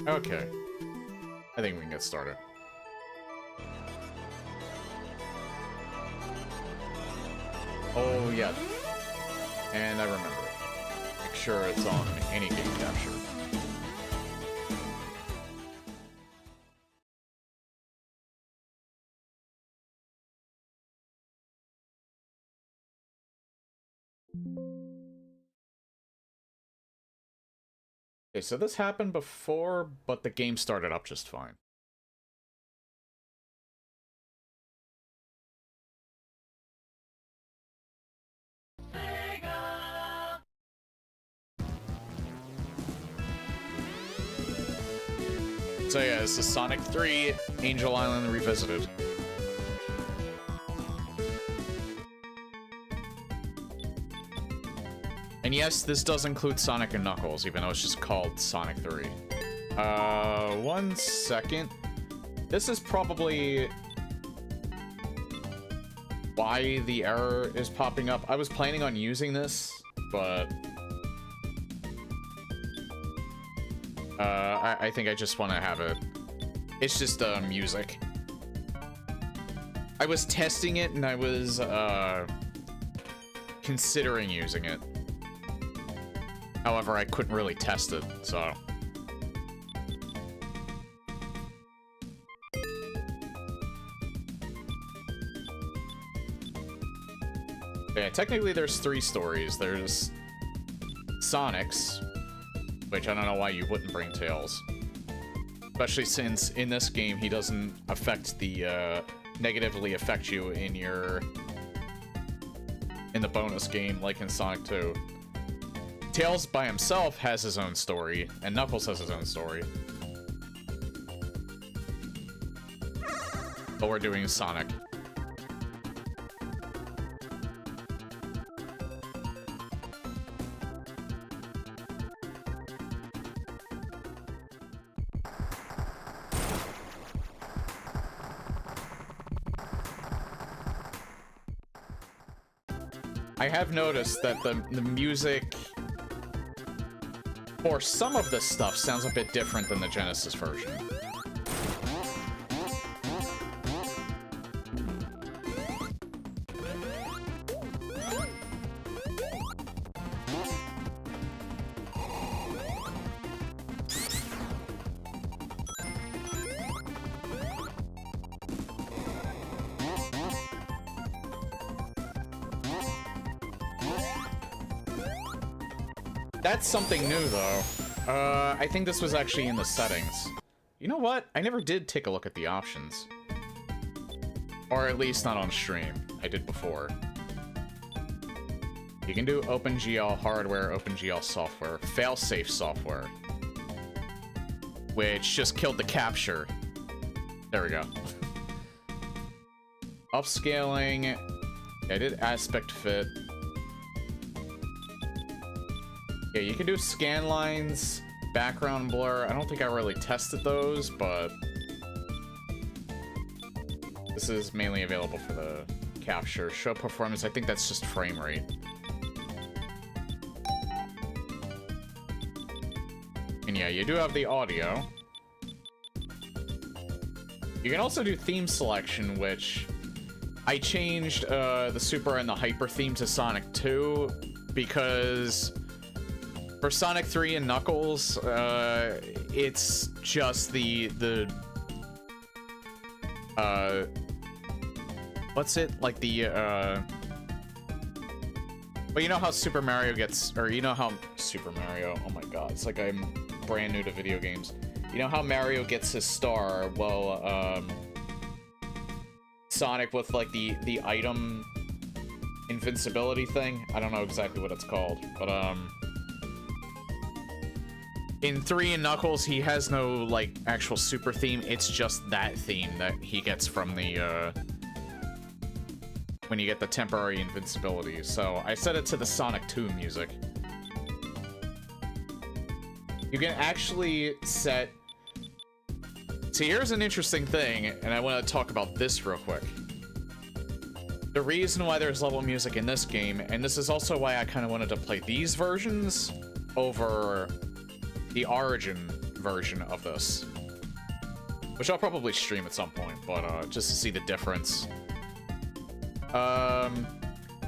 Okay. I think we can get started. Oh, yeah. And I remember. Make sure it's on any game capture. Okay, so this happened before, but the game started up just fine. So yeah, this is Sonic 3, Angel Island Revisited. And yes, this does include Sonic and Knuckles, even though it's just called Sonic 3. 1 second. This is probably why the error is popping up. I was planning on using this, but I think I just want to have it. It's just music. I was testing it and I was considering using it. However, I couldn't really test it, so. Yeah, technically there's 3 stories. There's Sonic's, which I don't know why you wouldn't bring Tails. Especially since in this game he doesn't affect the, negatively affect you in the bonus game like in Sonic 2. Tails by himself has his own story, and Knuckles has his own story. But we're doing Sonic. I have noticed that the music for some of this stuff sounds a bit different than the Genesis version. That's something new, though. I think this was actually in the settings. You know what? I never did take a look at the options. Or at least not on stream. I did before. You can do OpenGL hardware, OpenGL software, failsafe software. Which just killed the capture. There we go. Upscaling. I did aspect fit. Yeah, you can do scan lines, background blur. I don't think I really tested those, but this is mainly available for the capture. Show performance, I think that's just frame rate. And yeah, you do have the audio. You can also do theme selection, which I changed the Super and the Hyper theme to Sonic 2 because for Sonic 3 and Knuckles, it's just the what's it? Like the, well, you know how Super Mario gets, or you know how Super Mario, oh my god, it's like I'm brand new to video games. You know how Mario gets his star? Well, Sonic with like the item invincibility thing? I don't know exactly what it's called, but in 3 and Knuckles, he has no, like, actual super theme. It's just that theme that he gets from the, when you get the temporary invincibility. So I set it to the Sonic 2 music. You can actually set... See, here's an interesting thing, and I want to talk about this real quick. The reason why there's level music in this game, and this is also why I kind of wanted to play these versions over the Origin version of this, which I'll probably stream at some point, but just to see the difference.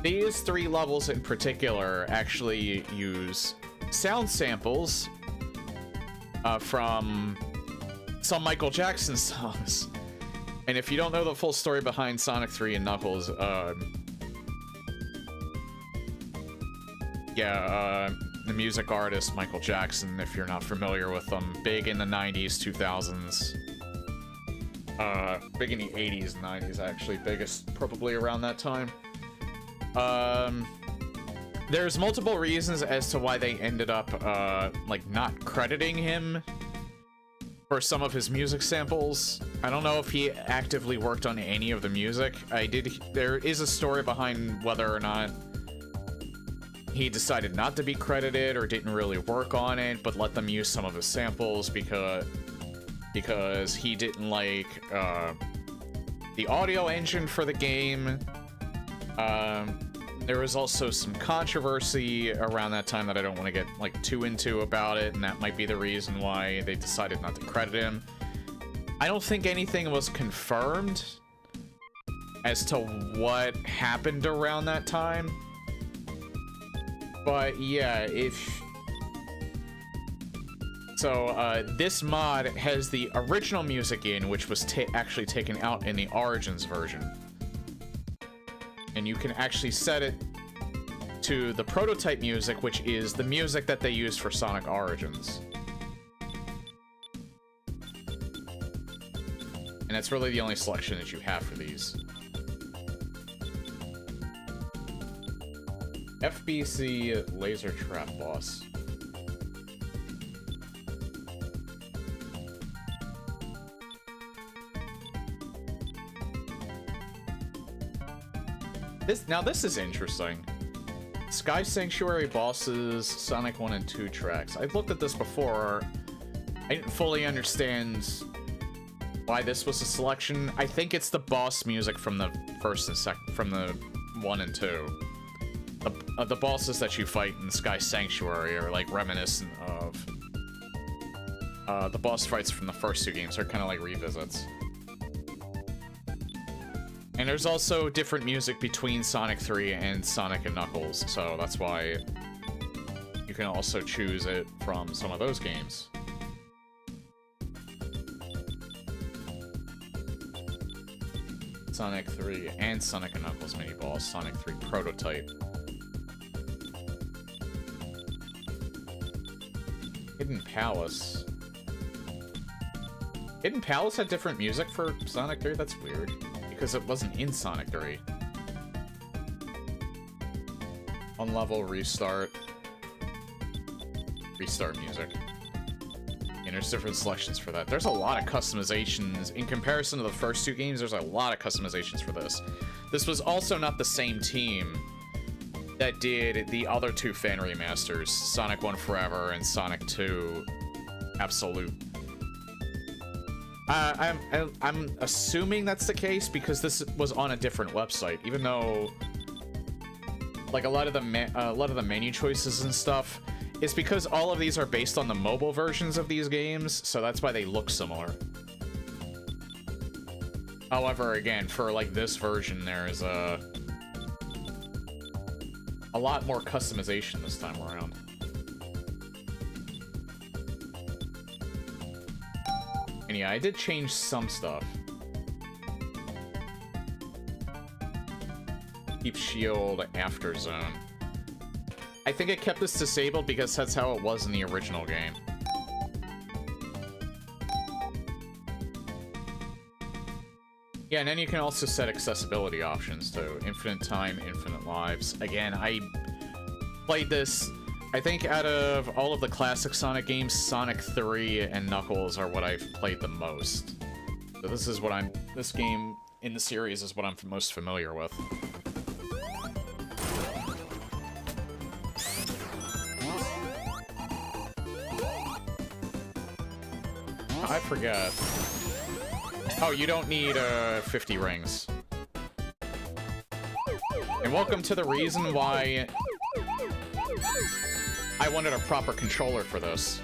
These 3 levels in particular actually use sound samples from some Michael Jackson songs. And if you don't know the full story behind Sonic 3 and Knuckles, the music artist Michael Jackson, if you're not familiar with them, big in the 90s, 2000s. Big in the 80s and 90s, actually. Biggest probably around that time. There's multiple reasons as to why they ended up, like, not crediting him for some of his music samples. I don't know if he actively worked on any of the music. There is a story behind whether or not he decided not to be credited or didn't really work on it, but let them use some of his samples because he didn't like the audio engine for the game. There was also some controversy around that time that I don't want to get like too into about it, and that might be the reason why they decided not to credit him. I don't think anything was confirmed as to what happened around that time. But yeah, this mod has the original music in, which was actually taken out in the Origins version. And you can actually set it to the prototype music, which is the music that they use for Sonic Origins. And that's really the only selection that you have for these. FBC Laser Trap Boss. This is interesting. Sky Sanctuary bosses, Sonic 1 and 2 tracks. I've looked at this before. I didn't fully understand why this was a selection. I think it's the boss music from the first and from the 1 and 2. The bosses that you fight in Sky Sanctuary are like reminiscent of the boss fights from the first 2 games. They're kind of like revisits. And there's also different music between Sonic 3 and Sonic and Knuckles, so that's why you can also choose it from some of those games. Sonic 3 and Sonic and Knuckles mini-boss, Sonic 3 prototype. Hidden Palace. Hidden Palace had different music for Sonic 3? That's weird. Because it wasn't in Sonic 3. On level, restart. Restart music. And there's different selections for that. There's a lot of customizations. In comparison to the first 2 games, there's a lot of customizations for this. This was also not the same team that did the other 2 fan remasters, Sonic 1 Forever and Sonic 2 Absolute. I'm assuming that's the case because this was on a different website, even though like a lot of the menu choices and stuff, it's because all of these are based on the mobile versions of these games, so that's why they look similar. However, again, for like this version, there's a lot more customization this time around. And yeah, I did change some stuff. Keep shield after zone. I think it kept this disabled because that's how it was in the original game. Yeah, and then you can also set accessibility options to infinite time, infinite lives. Again, I played this. I think out of all of the classic Sonic games, Sonic 3 and Knuckles are what I've played the most. So this game in the series is what I'm most familiar with. I forgot. Oh, you don't need 50 rings. And welcome to the reason why I wanted a proper controller for this.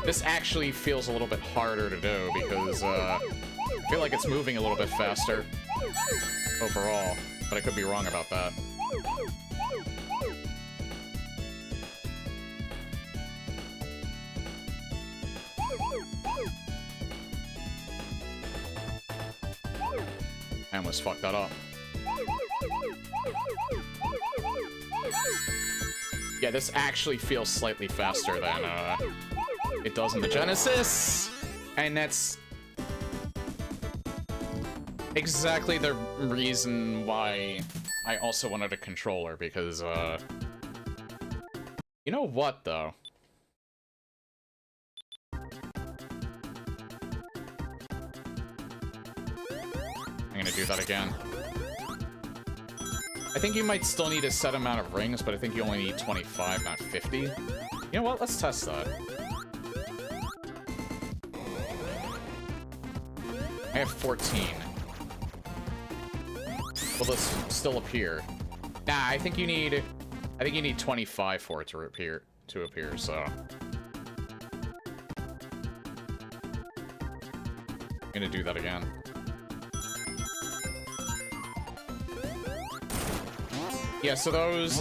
This actually feels a little bit harder to do because I feel like it's moving a little bit faster overall, but I could be wrong about that. I almost fucked that up. Yeah, this actually feels slightly faster than it does in the Genesis, and that's exactly the reason why I also wanted a controller, because you know what though? I'm gonna do that again. I think you might still need a set amount of rings, but I think you only need 25, not 50. You know what? Let's test that. I have 14. Will this still appear? Nah, I think you need 25 for it to appear, so. I'm gonna do that again. Yeah, so those,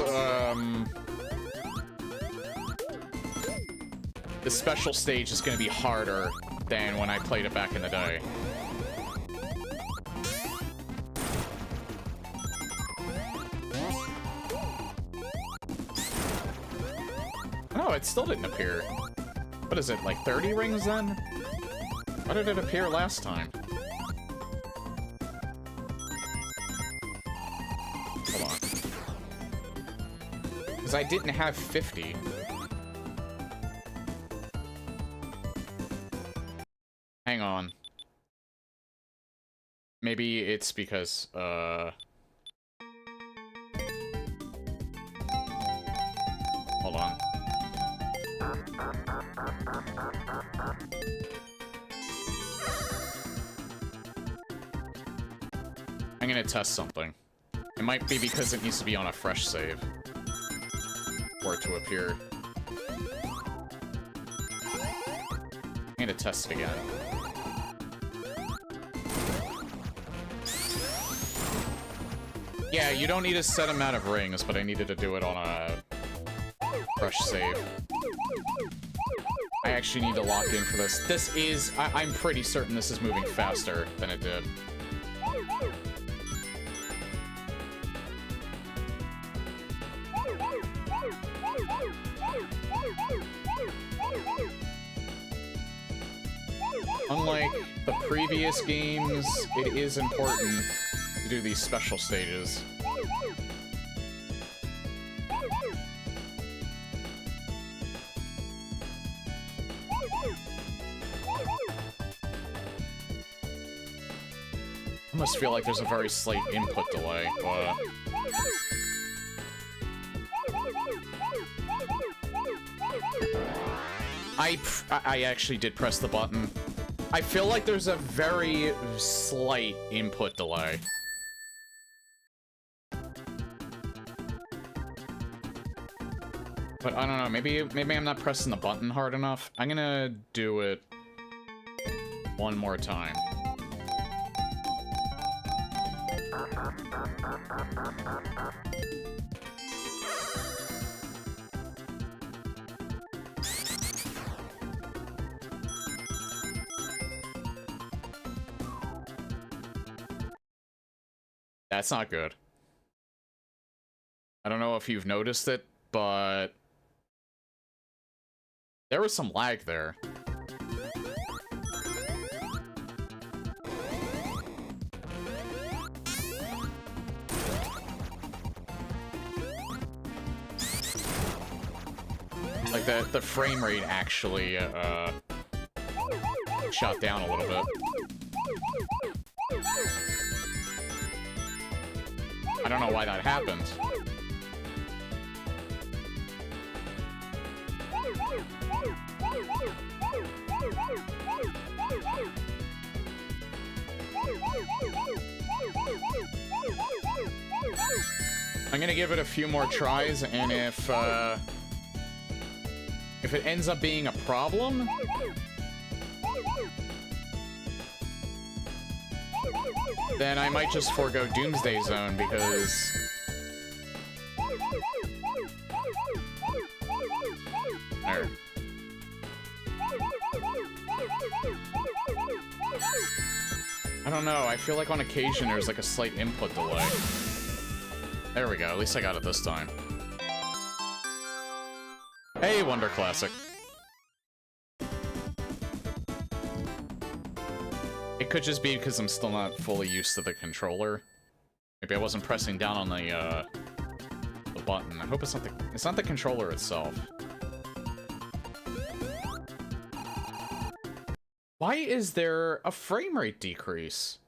the special stage is gonna be harder than when I played it back in the day. No, it still didn't appear. What is it, like 30 rings then? Why did it appear last time? Hold on. Because I didn't have 50. Hang on. Maybe it's because, hold on. I'm gonna test something. It might be because it needs to be on a fresh save for it to appear. I'm gonna test it again. Yeah, you don't need a set amount of rings, but I needed to do it on a fresh save. I actually need to lock in for this. This is... I'm pretty certain this is moving faster than it did. Unlike the previous games, it is important to do these special stages. I almost feel like there's a very slight input delay, but... I actually did press the button. I feel like there's a very slight input delay. But I don't know, maybe I'm not pressing the button hard enough. I'm gonna do it one more time. That's not good. I don't know if you've noticed it, but there was some lag there. Like the frame rate actually shot down a little bit. I don't know why that happened. I'm gonna give it a few more tries, and if If it ends up being a problem, then I might just forego Doomsday Zone because... There. I don't know, I feel like on occasion there's like a slight input delay. There we go, at least I got it this time. Hey, Wonder Classic. It could just be because I'm still not fully used to the controller. Maybe I wasn't pressing down on the button. I hope it's not the controller itself. Why is there a frame rate decrease?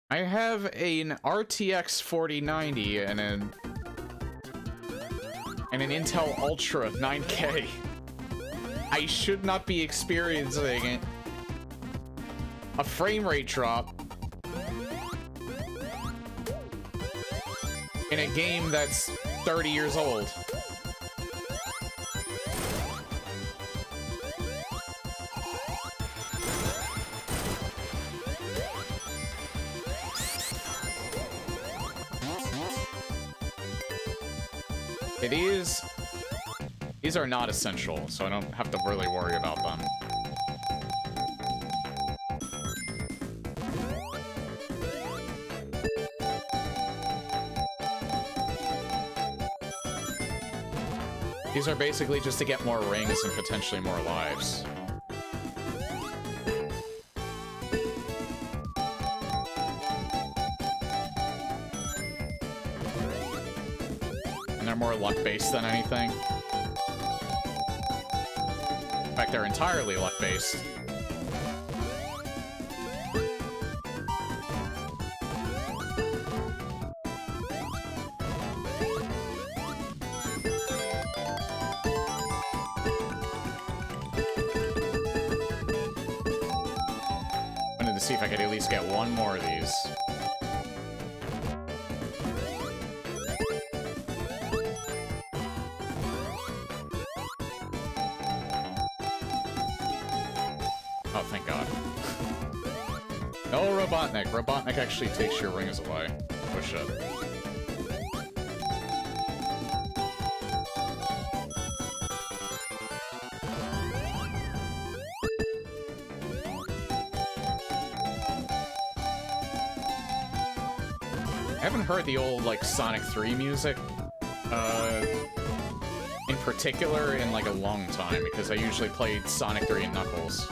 I have an RTX 4090 and an Intel Ultra 9K. I should not be experiencing a frame rate drop in a game that's 30 years old. These are not essential, so I don't have to really worry about them. These are basically just to get more rings and potentially more lives. And they're more luck-based than anything. In fact, they're entirely luck-based. See if I could at least get one more of these. Oh, thank God. No, Robotnik. Robotnik actually takes your rings away. Oh, shit. I haven't heard the old, like, Sonic 3 music, in particular in, like, a long time, because I usually played Sonic 3 and Knuckles.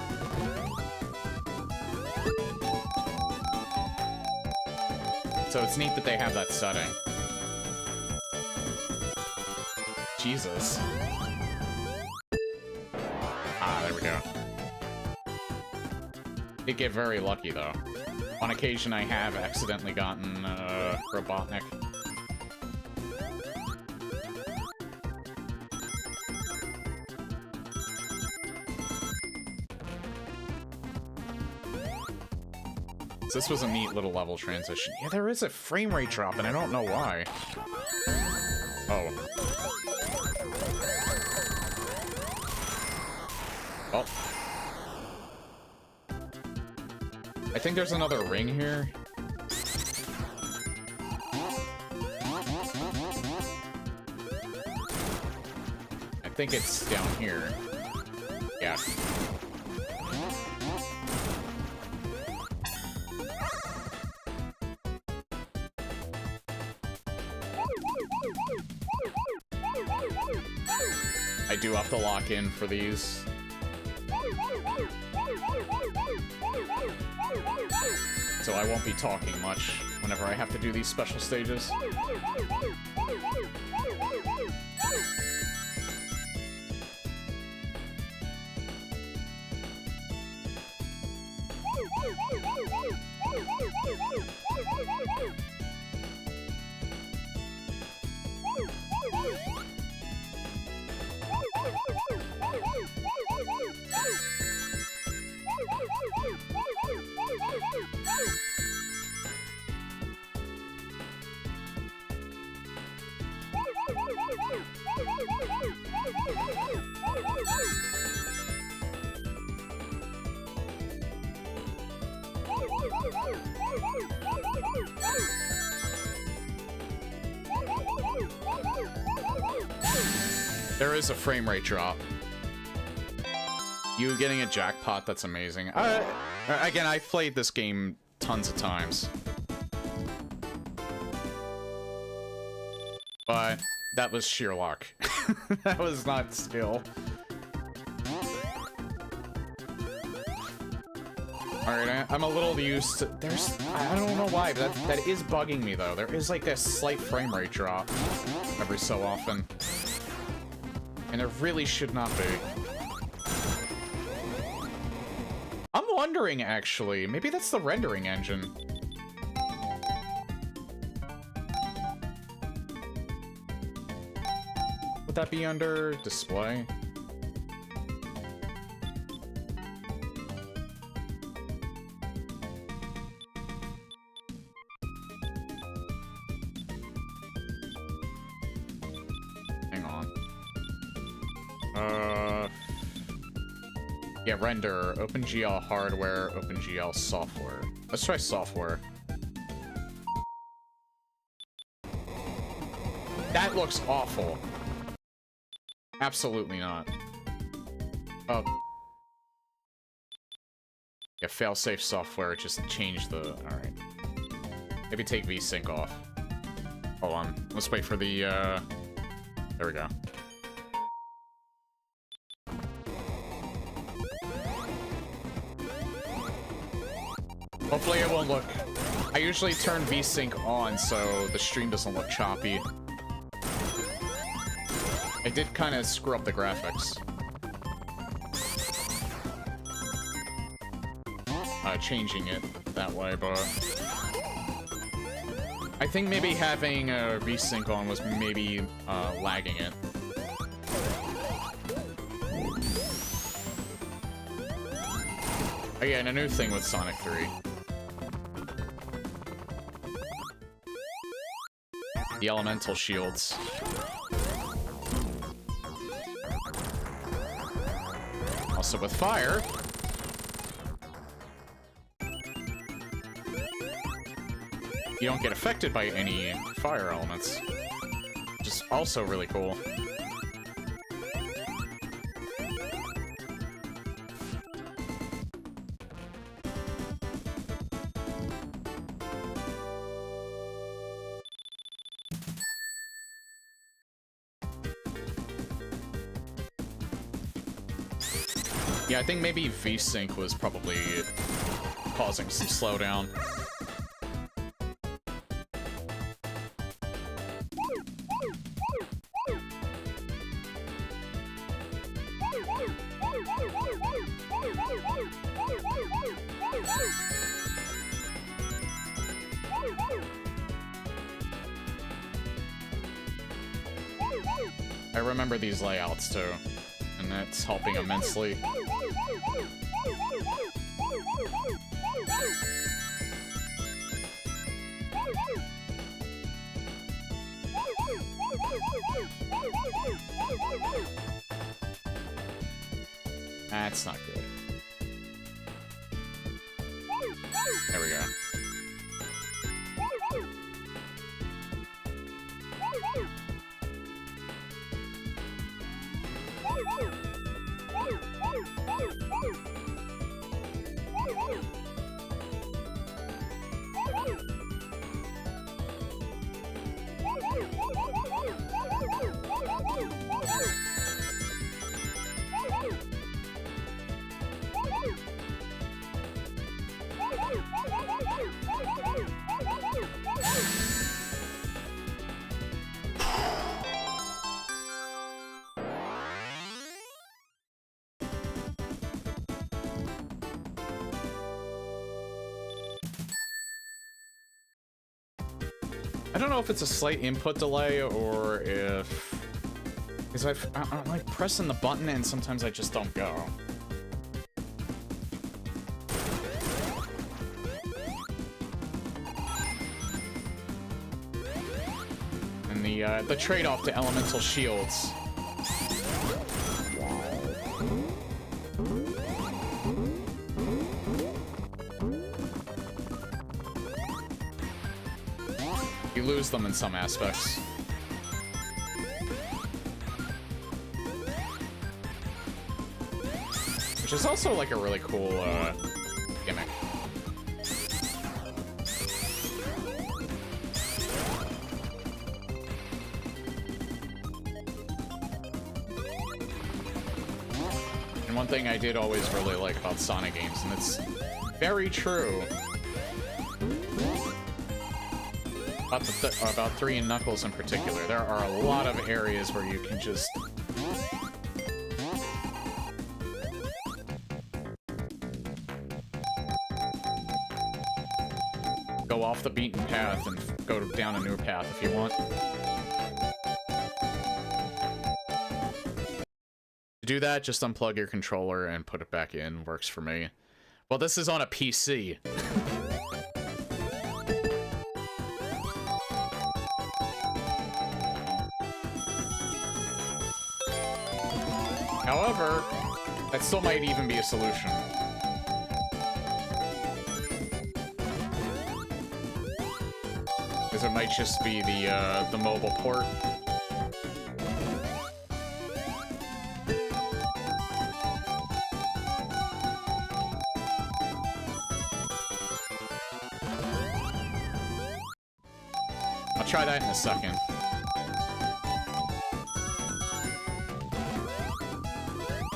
So it's neat that they have that setting. Jesus. Ah, there we go. Did get very lucky, though. On occasion, I have accidentally gotten, Robotnik. So this was a neat little level transition. Yeah, there is a frame rate drop, and I don't know why. Oh. Well. I think there's another ring here. I think it's down here. Yeah. I do have to lock in for these. So I won't be talking much whenever I have to do these special stages. There is a frame rate drop. You getting a jackpot, that's amazing. Again, I've played this game tons of times. But that was sheer luck. That was not skill. Alright, I'm a little used to... I don't know why, but that is bugging me, though. There is, like, a slight frame rate drop every so often. And there really should not be. I'm wondering, actually. Maybe that's the rendering engine. Would that be under display? Yeah, render, OpenGL hardware, OpenGL software. Let's try software. That looks awful. Absolutely not. Oh. Yeah, failsafe software, just change the... Alright. Maybe take VSync off. Hold on. Let's wait for the, There we go. Hopefully it won't look... I usually turn VSync on so the stream doesn't look choppy. I did kind of screw up the graphics. Changing it that way, but... I think maybe having VSync on was maybe lagging it. Again, a new thing with Sonic 3. The elemental shields. Also with fire. You don't get affected by any fire elements. Which is also really cool. Yeah, I think maybe VSync was probably causing some slowdown. I remember these layouts too, and that's helping immensely. That's not good. There we go. I don't know if it's a slight input delay or if... Because I'm like pressing the button and sometimes I just don't go. And the trade-off to elemental shields. You lose them in some aspects. which is also like a really cool gimmick. And one thing I did always really like about Sonic games, and it's very true, about 3 and Knuckles in particular, there are a lot of areas where you can just go off the beaten path and go down a new path if you want. To do that, just unplug your controller and put it back in. Works for me. Well, this is on a PC. However, that still might even be a solution. Because it might just be the mobile port. I'll try that in a second.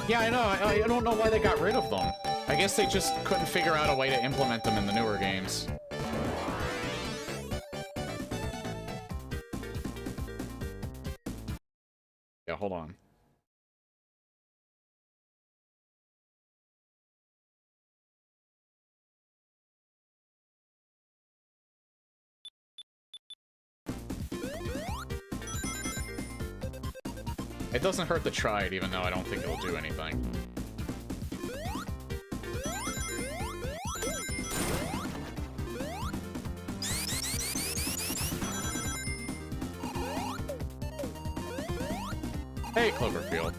Yeah, I know. I don't know why they got rid of them. I guess they just couldn't figure out a way to implement them in the newer games. Yeah, hold on. It doesn't hurt to try it, even though I don't think it'll do anything. Hey, Cloverfield.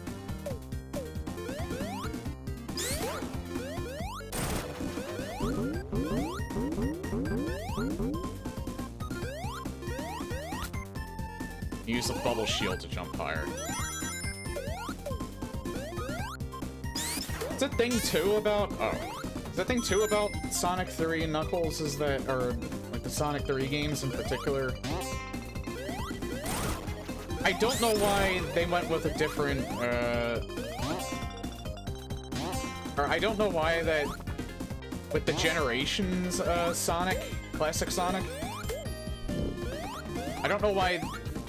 Use a bubble shield to jump higher. Is that thing too about... Oh. Is that thing too about Sonic 3 and Knuckles is that... Or, like, the Sonic 3 games in particular? I don't know why they went with a different, Or I don't know why that... With the Generations, Sonic, classic Sonic, I don't know why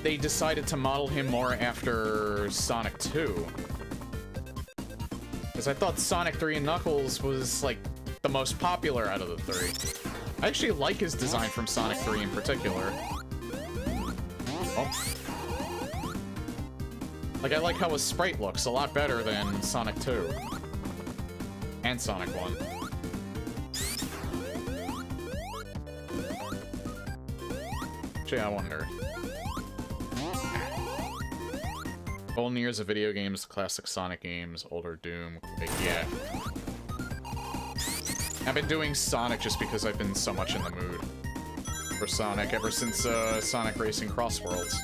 they decided to model him more after Sonic 2. Because I thought Sonic 3 and Knuckles was, like, the most popular out of the 3. I actually like his design from Sonic 3 in particular. Oh. Like, I like how his sprite looks a lot better than Sonic 2. And Sonic 1. Actually, I wonder. Golden years of video games, classic Sonic games, older Doom, Quake, yeah. I've been doing Sonic just because I've been so much in the mood for Sonic ever since Sonic Racing Cross Worlds.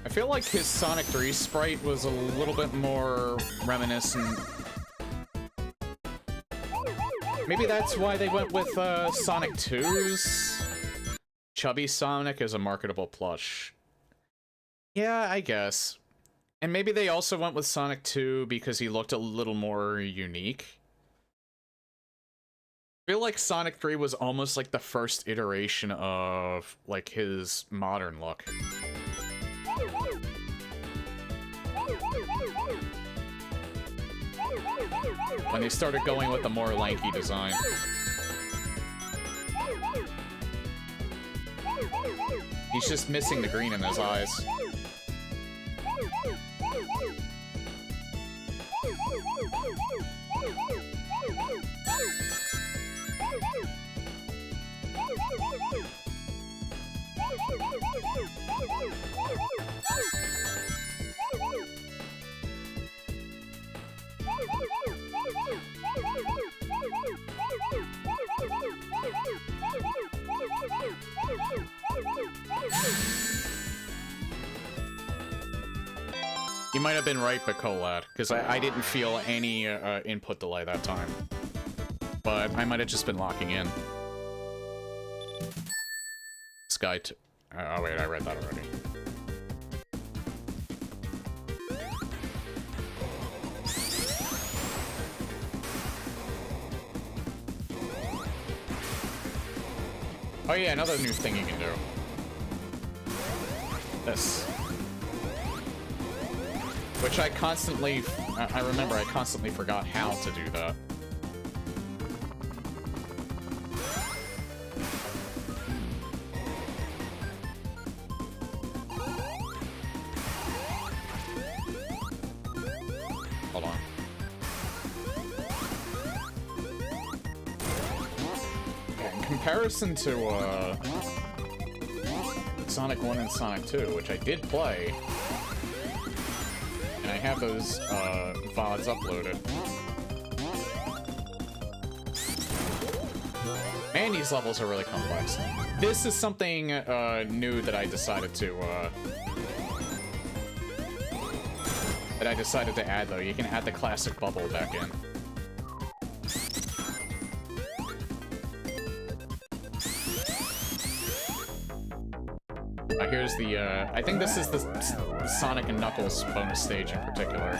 I feel like his Sonic 3 sprite was a little bit more reminiscent. Maybe that's why they went with Sonic 2's chubby Sonic as a marketable plush. Yeah, I guess. And maybe they also went with Sonic 2 because he looked a little more unique. I feel like Sonic 3 was almost like the first iteration of, like, his modern look. When they started going with a more lanky design. He's just missing the green in his eyes. You might have been right, Bacolad, because I didn't feel any input delay that time. But I might have just been locking in. Sky t oh wait, I read that already. Oh yeah, another new thing you can do. This. Which I constantly, I remember I constantly forgot how to do that. Hold on. Yeah, in comparison to, Sonic 1 and Sonic 2, which I did play, and I have those, VODs uploaded. Man, these levels are really complex. This is something, new that I decided to, add, though. You can add the classic bubble back in. Here's the, I think this is the Sonic and Knuckles bonus stage in particular.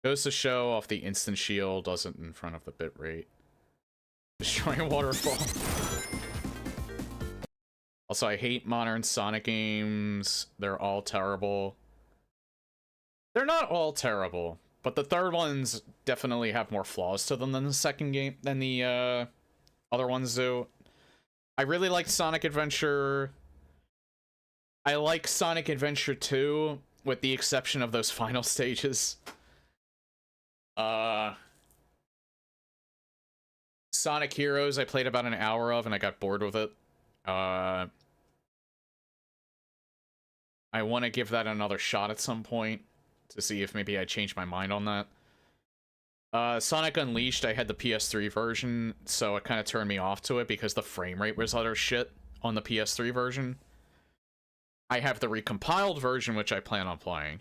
Goes to show off the instant shield doesn't in front of the bitrate. Destroying a waterfall. Also, I hate modern Sonic games. They're all terrible. They're not all terrible, but the third ones definitely have more flaws to them than the second game, than the other ones do. I really like Sonic Adventure. I like Sonic Adventure 2, with the exception of those final stages. Sonic Heroes I played about an hour of and I got bored with it. I want to give that another shot at some point to see if maybe I change my mind on that. Sonic Unleashed, I had the PS3 version, so it kind of turned me off to it because the frame rate was utter shit on the PS3 version. I have the recompiled version, which I plan on playing.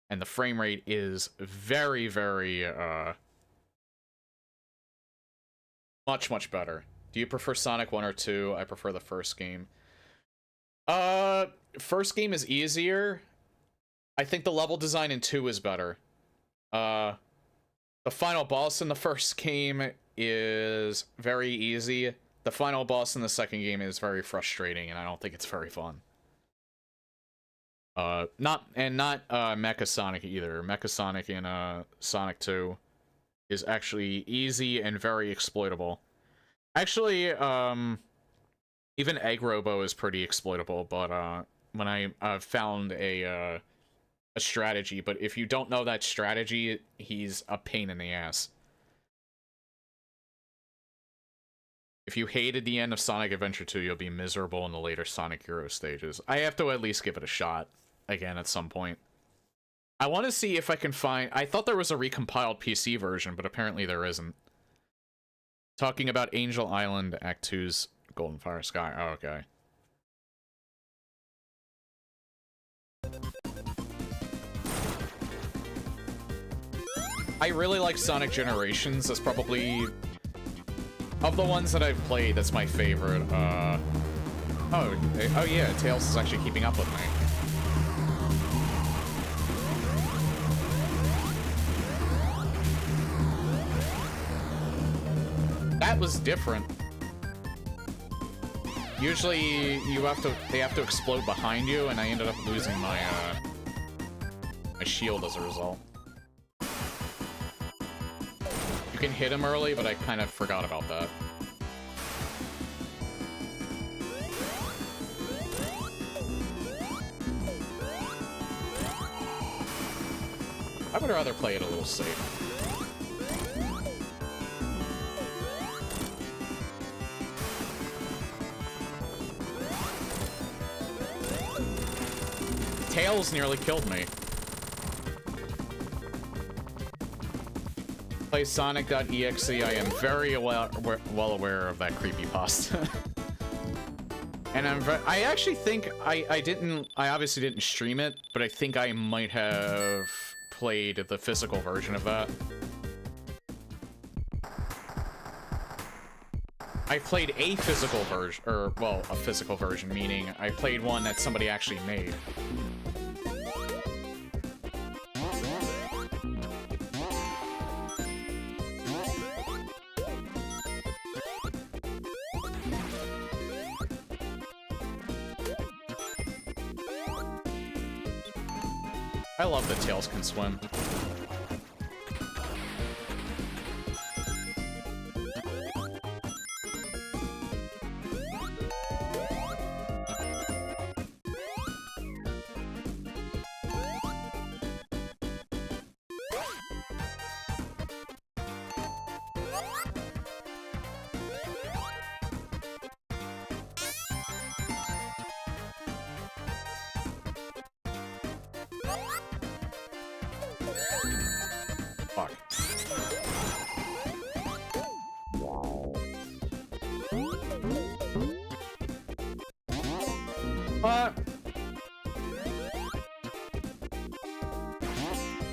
And the frame rate is very, very, much, much better. Do you prefer Sonic 1 or 2? I prefer the first game. First game is easier. I think the level design in 2 is better. The final boss in the first game is very easy. The final boss in the second game is very frustrating, and I don't think it's very fun. Not Mecha Sonic either. Mecha Sonic in Sonic 2 is actually easy and very exploitable. Actually, even Egg Robo is pretty exploitable, but when I found a strategy, but if you don't know that strategy, he's a pain in the ass. If you hated the end of Sonic Adventure 2, you'll be miserable in the later Sonic Hero stages. I have to at least give it a shot again at some point. I want to see if I can find... I thought there was a recompiled PC version, but apparently there isn't. Talking about Angel Island, Act 2's Golden Fire Sky. Oh, okay. I really like Sonic Generations. That's probably... Of the ones that I've played, that's my favorite. Oh yeah, Tails is actually keeping up with me. That was different. Usually they have to explode behind you, and I ended up losing my my shield as a result. You can hit him early, but I kind of forgot about that. I would rather play it a little safe. Tails nearly killed me. Play Sonic.exe. I am very well aware of that creepypasta. And I actually think I obviously didn't stream it, but I think I might have played the physical version of that. I played a physical version, or, well, a physical version, meaning I played one that somebody actually made. I love that Tails can swim. Fuck.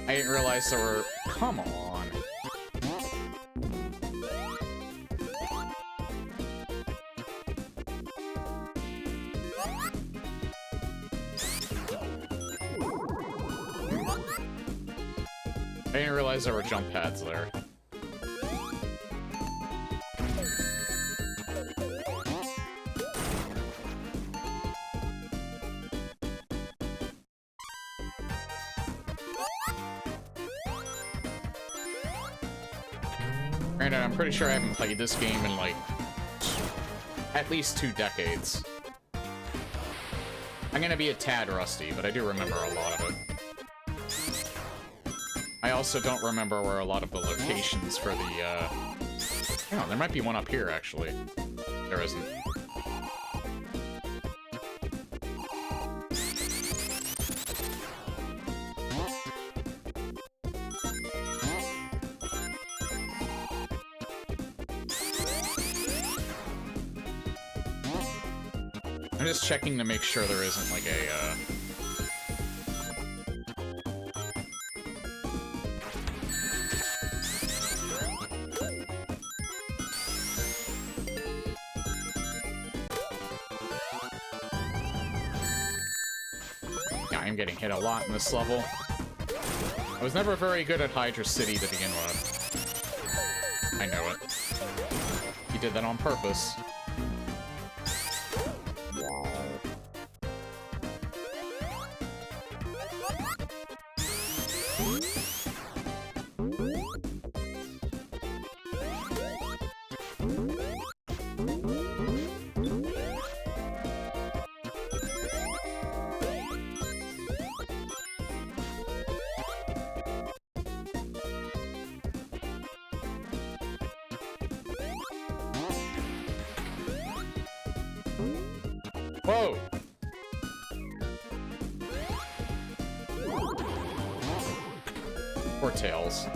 I didn't realize there were... Come on. I didn't realize there were jump pads there. Granted, I'm pretty sure I haven't played this game in, like, at least 2 decades. I'm gonna be a tad rusty, but I do remember a lot of it. I also don't remember where a lot of the locations for the, hang on, there might be one up here, actually. There isn't. I'm just checking to make sure there isn't, like, a, Yeah, I'm getting hit a lot in this level. I was never very good at Hydra City to begin with. I know it. He did that on purpose. Whoa! Poor Tails.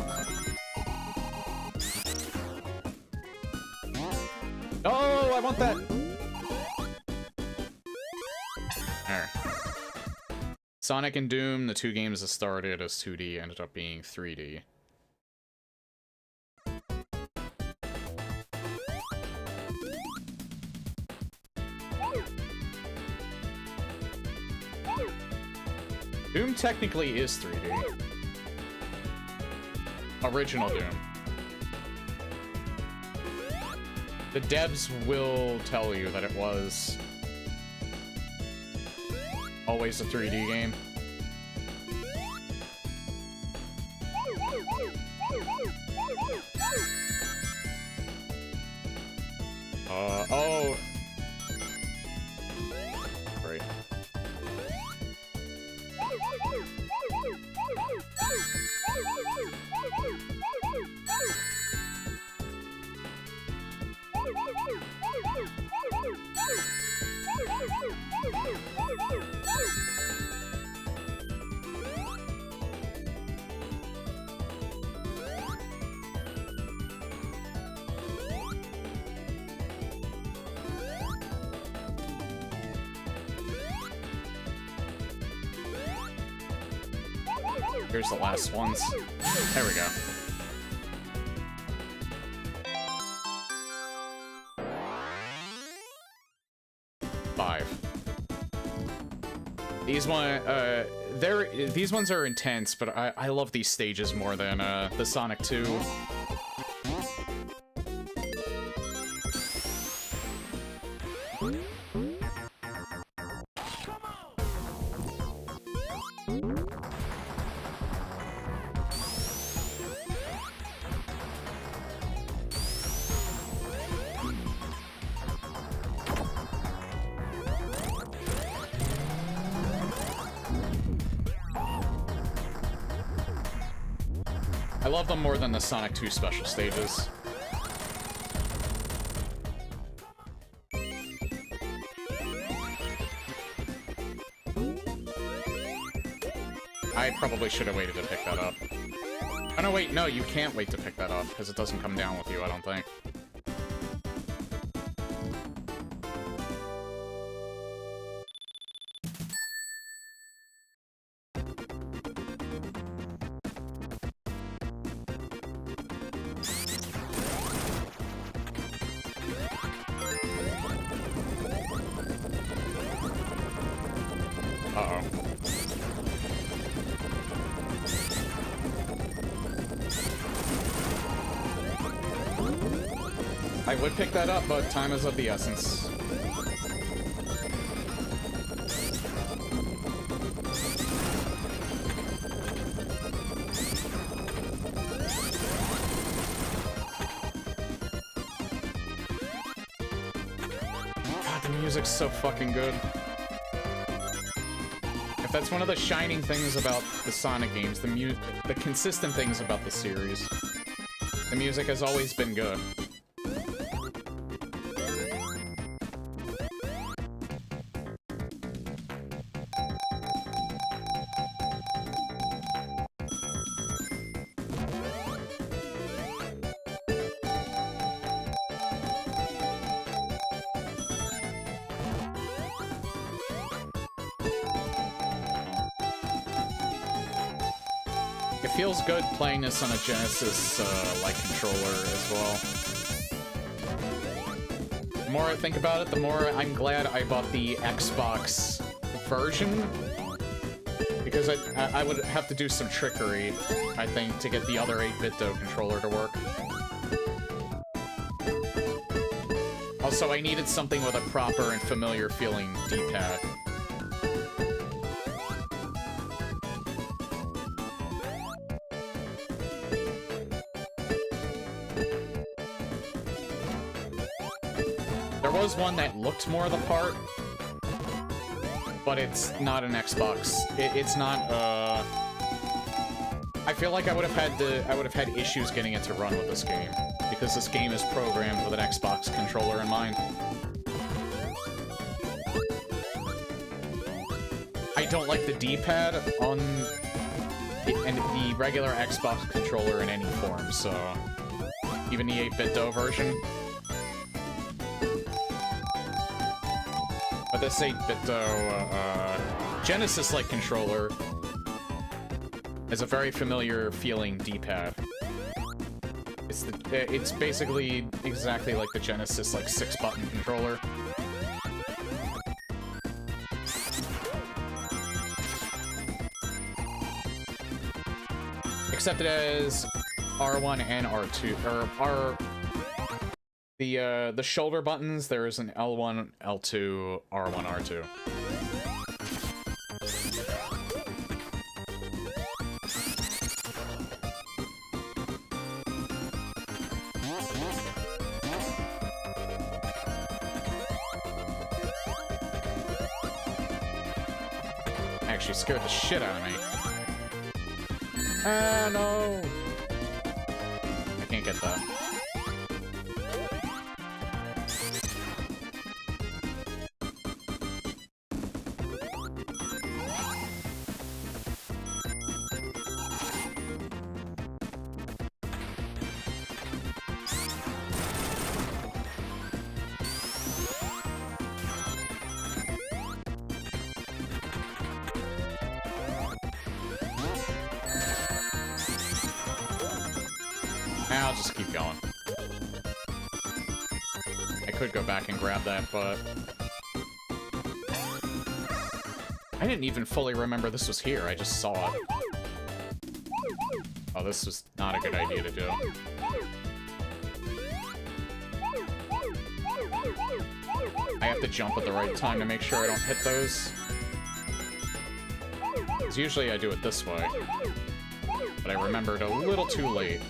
Oh, I want that! There. Sonic and Doom, the 2 games that started as 2D, ended up being 3D. Doom technically is 3D. Original Doom. The devs will tell you that it was always a 3D game. Oh. Great. Here's the last ones. There we go. These ones are intense, but I love these stages more than the Sonic 2. I love them more than the Sonic 2 special stages. I probably should have waited to pick that up. Oh no, wait, no, you can't wait to pick that up, because it doesn't come down with you, I don't think. I would pick that up, but time is of the essence. God, the music's so fucking good. If that's one of the shining things about the Sonic games, the consistent things about the series, the music has always been good. It feels good playing this on a Genesis like controller as well. The more I think about it, the more I'm glad I bought the Xbox version, because I would have to do some trickery, I think, to get the other 8-bit-do controller to work. Also, I needed something with a proper and familiar feeling D-pad. There was one that looked more the part, but it's not an Xbox. It's not. I feel like I would have had issues getting it to run with this game, because this game is programmed with an Xbox controller in mind. I don't like the D-pad on the regular Xbox controller in any form, so even the 8-bit-do version. But this 8-bit-do Genesis-like controller is a very familiar feeling D-pad. It's basically exactly like the Genesis like 6-button controller. Except it has R1 and R2, or the shoulder buttons, there is an L1, L2, R1, R2. Actually scared the shit out of me. Ah, no! I can't get that. I'll just keep going. I could go back and grab that, but... I didn't even fully remember this was here, I just saw it. Oh, this was not a good idea to do. I have to jump at the right time to make sure I don't hit those. Because usually I do it this way. But I remembered a little too late.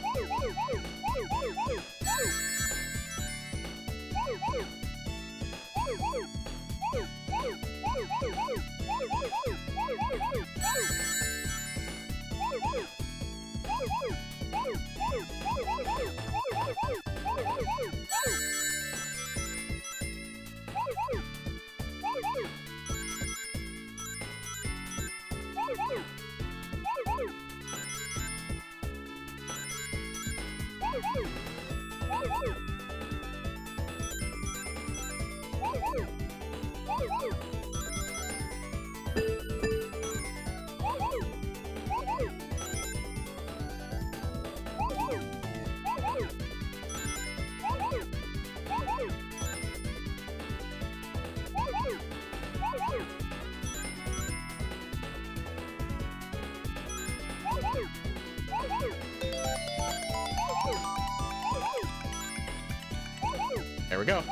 There we go.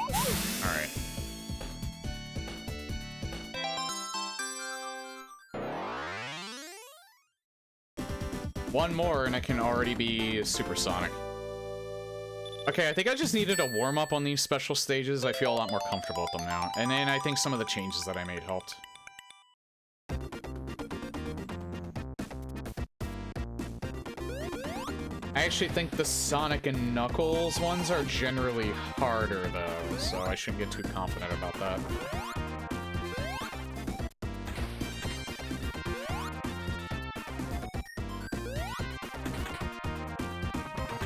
Alright. One more and I can already be supersonic. Okay, I think I just needed a warm-up on these special stages. I feel a lot more comfortable with them now. And then I think some of the changes that I made helped. I actually think the Sonic and Knuckles ones are generally harder, though, so I shouldn't get too confident about that.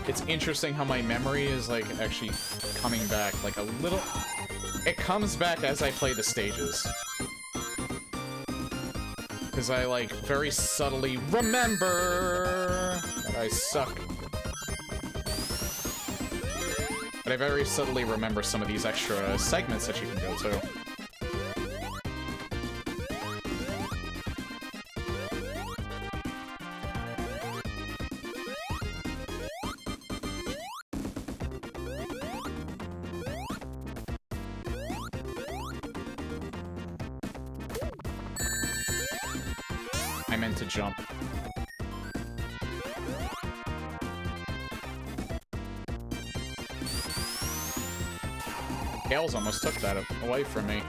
It's interesting how my memory is, like, actually coming back, like, a little... It comes back as I play the stages. Because I, like, very subtly remember that I suck. But I very subtly remember some of these extra segments that you can go to. I meant to jump. Tails almost took that away from me.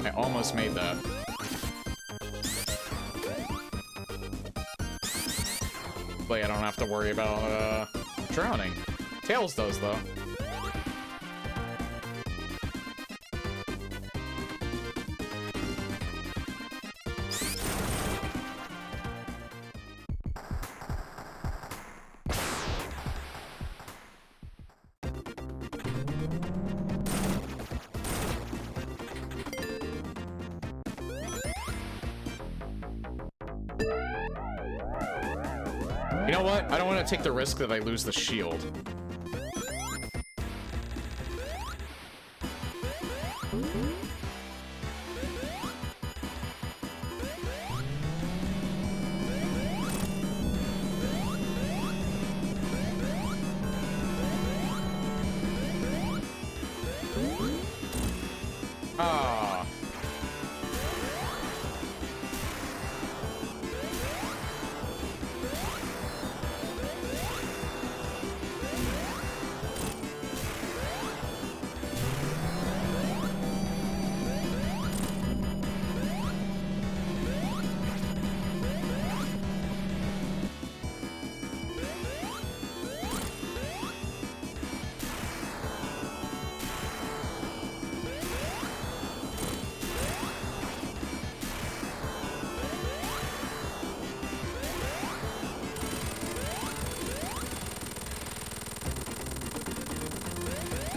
I almost made that. Hopefully I don't have to worry about, drowning. Tails does, though. You know what? I don't want to take the risk that I lose the shield. Ah.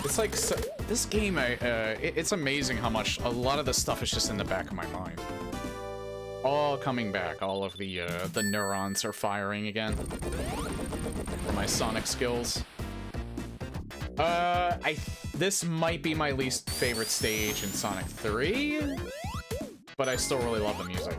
It's like, so, this game, it's amazing how much a lot of the stuff is just in the back of my mind. All coming back, all of the neurons are firing again. For my Sonic skills. This might be my least favorite stage in Sonic 3, but I still really love the music.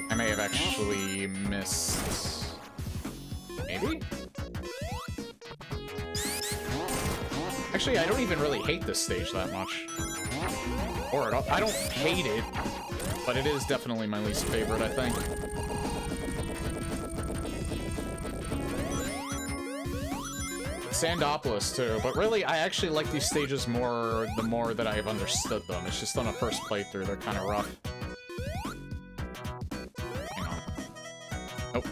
I may have actually missed... Maybe? Actually, I don't even really hate this stage that much. Or at all. I don't hate it, but it is definitely my least favorite, I think. Sandopolis, too. But really, I actually like these stages more the more that I've understood them. It's just on a first playthrough, they're kind of rough. Hang on. Nope.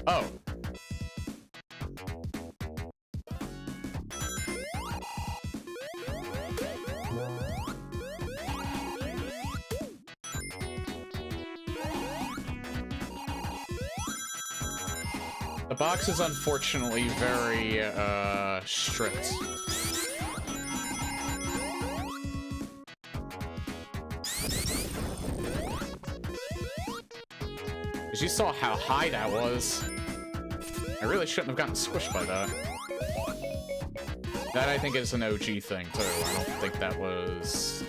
Oh. The box is unfortunately very, strict. Because you saw how high that was. I really shouldn't have gotten squished by that. That, I think, is an OG thing, too. I don't think that was...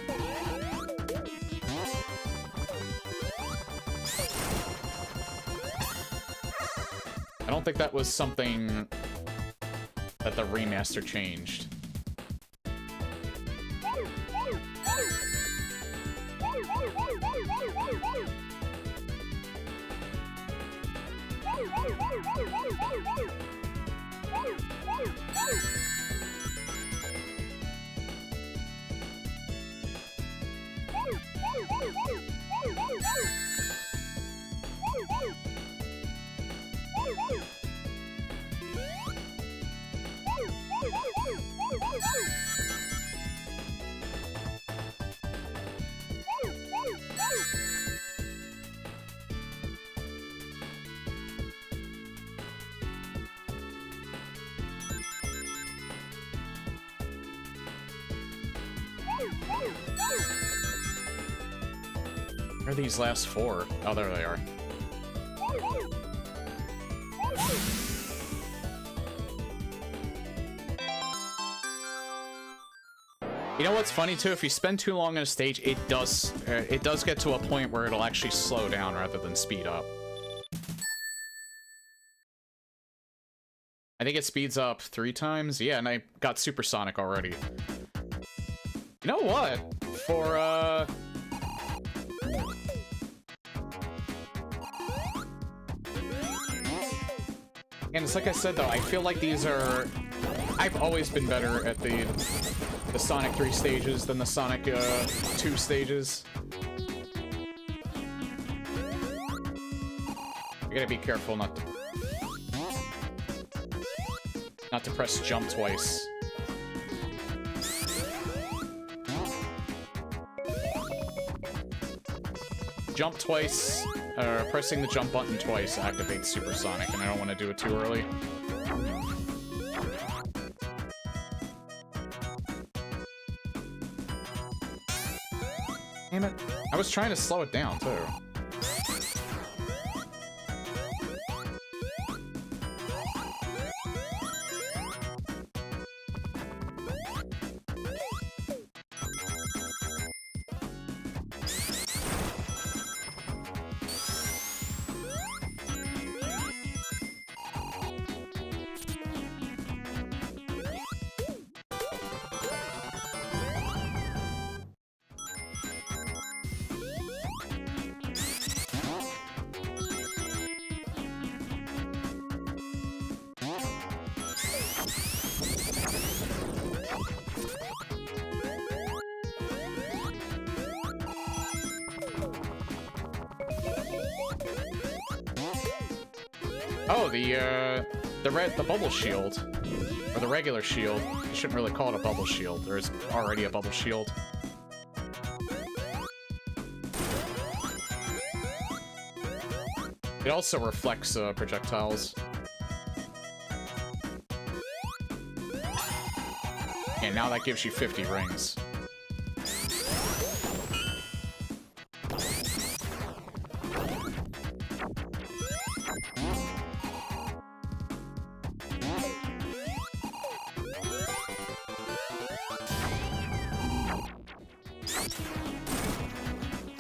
I don't think that was something that the remaster changed. Where are these last four? Oh, there they are. You know what's funny too? If you spend too long on a stage, it does get to a point where it'll actually slow down rather than speed up. I think it speeds up 3 times. Yeah, and I got supersonic already. You know what? For and it's like I said though, I feel like these are... I've always been better at the Sonic 3 stages than the Sonic 2 stages. You gotta be careful not to press jump twice. Jump twice, pressing the jump button twice activates supersonic, and I don't want to do it too early. Damn it. I was trying to slow it down, too. Oh, the bubble shield. Or the regular shield. You shouldn't really call it a bubble shield. There's already a bubble shield. It also reflects projectiles. And now that gives you 50 rings.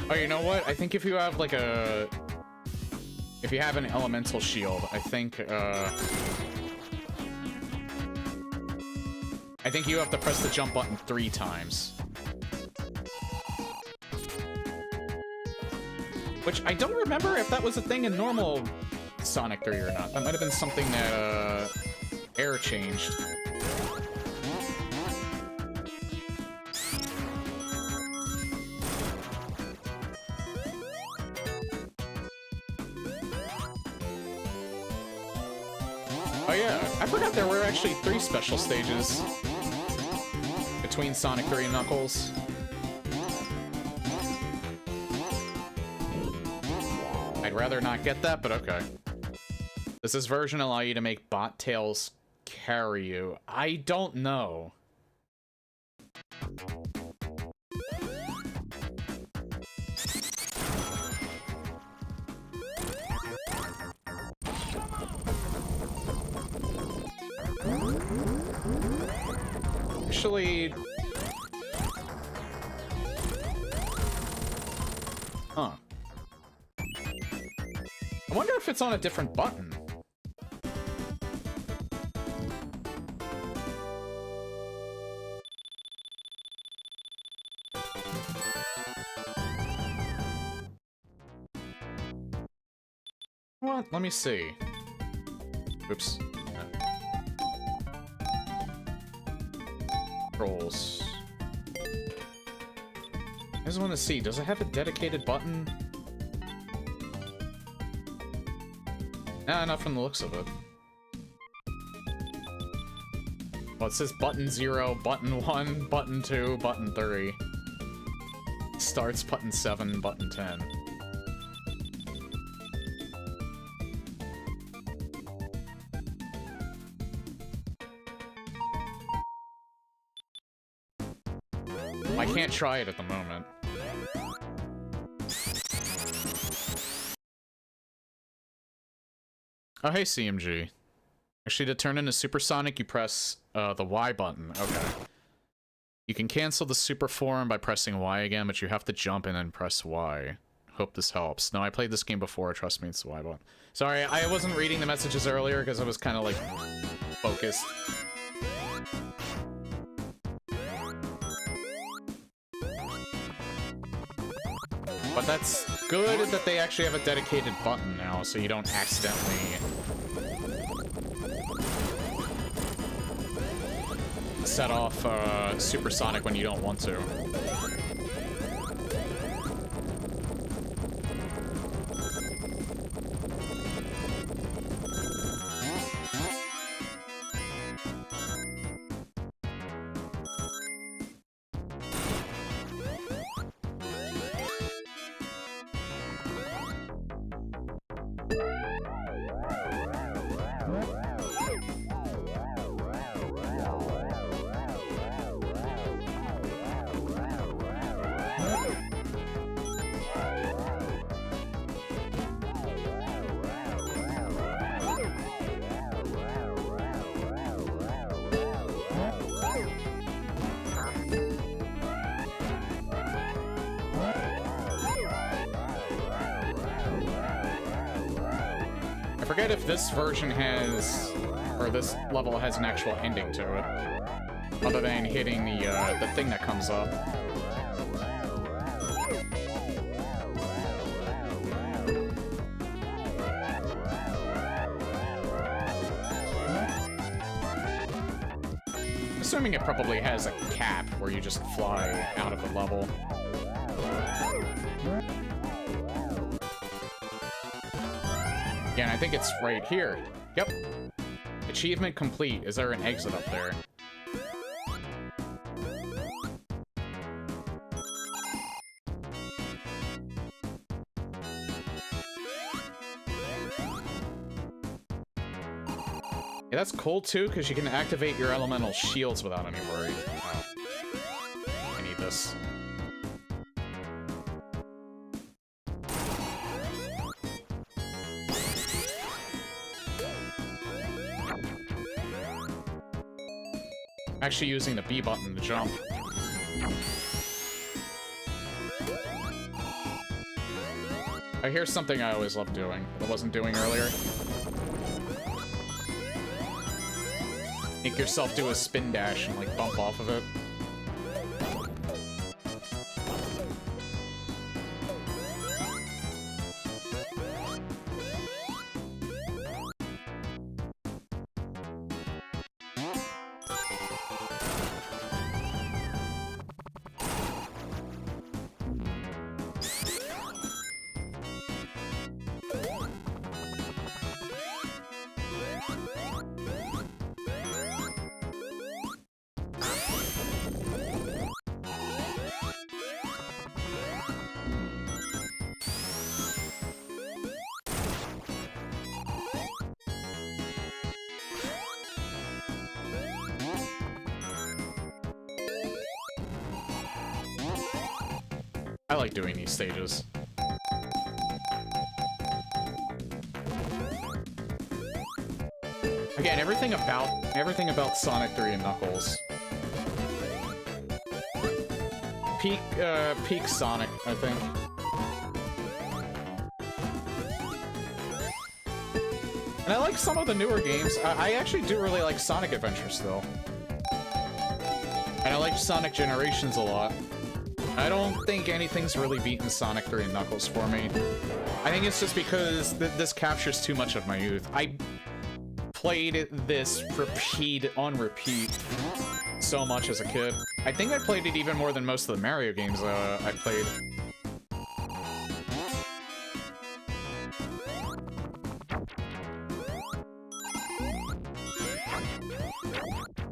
Oh, you know what? I think if you have like a... If you have an elemental shield, I think you have to press the jump button 3 times. Which I don't remember if that was a thing in normal Sonic 3 or not. That might have been something that Air changed. Oh yeah, I forgot there were actually 3 special stages between Sonic 3 and Knuckles. I'd rather not get that, but okay. Does this version allow you to make bot tails carry you? I don't know. Actually... Huh. I wonder if it's on a different button. What? Let me see. Oops. Controls. I just want to see, does it have a dedicated button? Nah, not from the looks of it. Well, it says button 0, button 1, button 2, button 3. Starts button 7, button 10. I can't try it at the moment. Oh, hey, CMG. Actually, to turn into Supersonic, you press the Y button. Okay. You can cancel the super form by pressing Y again, but you have to jump and then press Y. Hope this helps. No, I played this game before. Trust me, it's the Y button. Sorry, I wasn't reading the messages earlier because I was kind of, like, focused. But that's good that they actually have a dedicated button now, so you don't accidentally set off Supersonic when you don't want to. I forget if this version has, or this level has an actual ending to it, other than hitting the thing that comes up. Assuming it probably has a cap where you just fly out of the level. Again, I think it's right here. Yep. Achievement complete. Is there an exit up there? Yeah, that's cool too, because you can activate your elemental shields without any worry. Oh. I need this. Actually using the B button to jump. Here's something I always love doing, that I wasn't doing earlier. Make yourself do a spin dash and, like, bump off of it. I like doing these stages. Again, everything about Sonic 3 and Knuckles. Peak Sonic, I think. And I like some of the newer games. I actually do really like Sonic Adventure still. And I like Sonic Generations a lot. I don't think anything's really beaten Sonic 3 and Knuckles for me. I think it's just because this captures too much of my youth. I played this on repeat so much as a kid. I think I played it even more than most of the Mario games I played.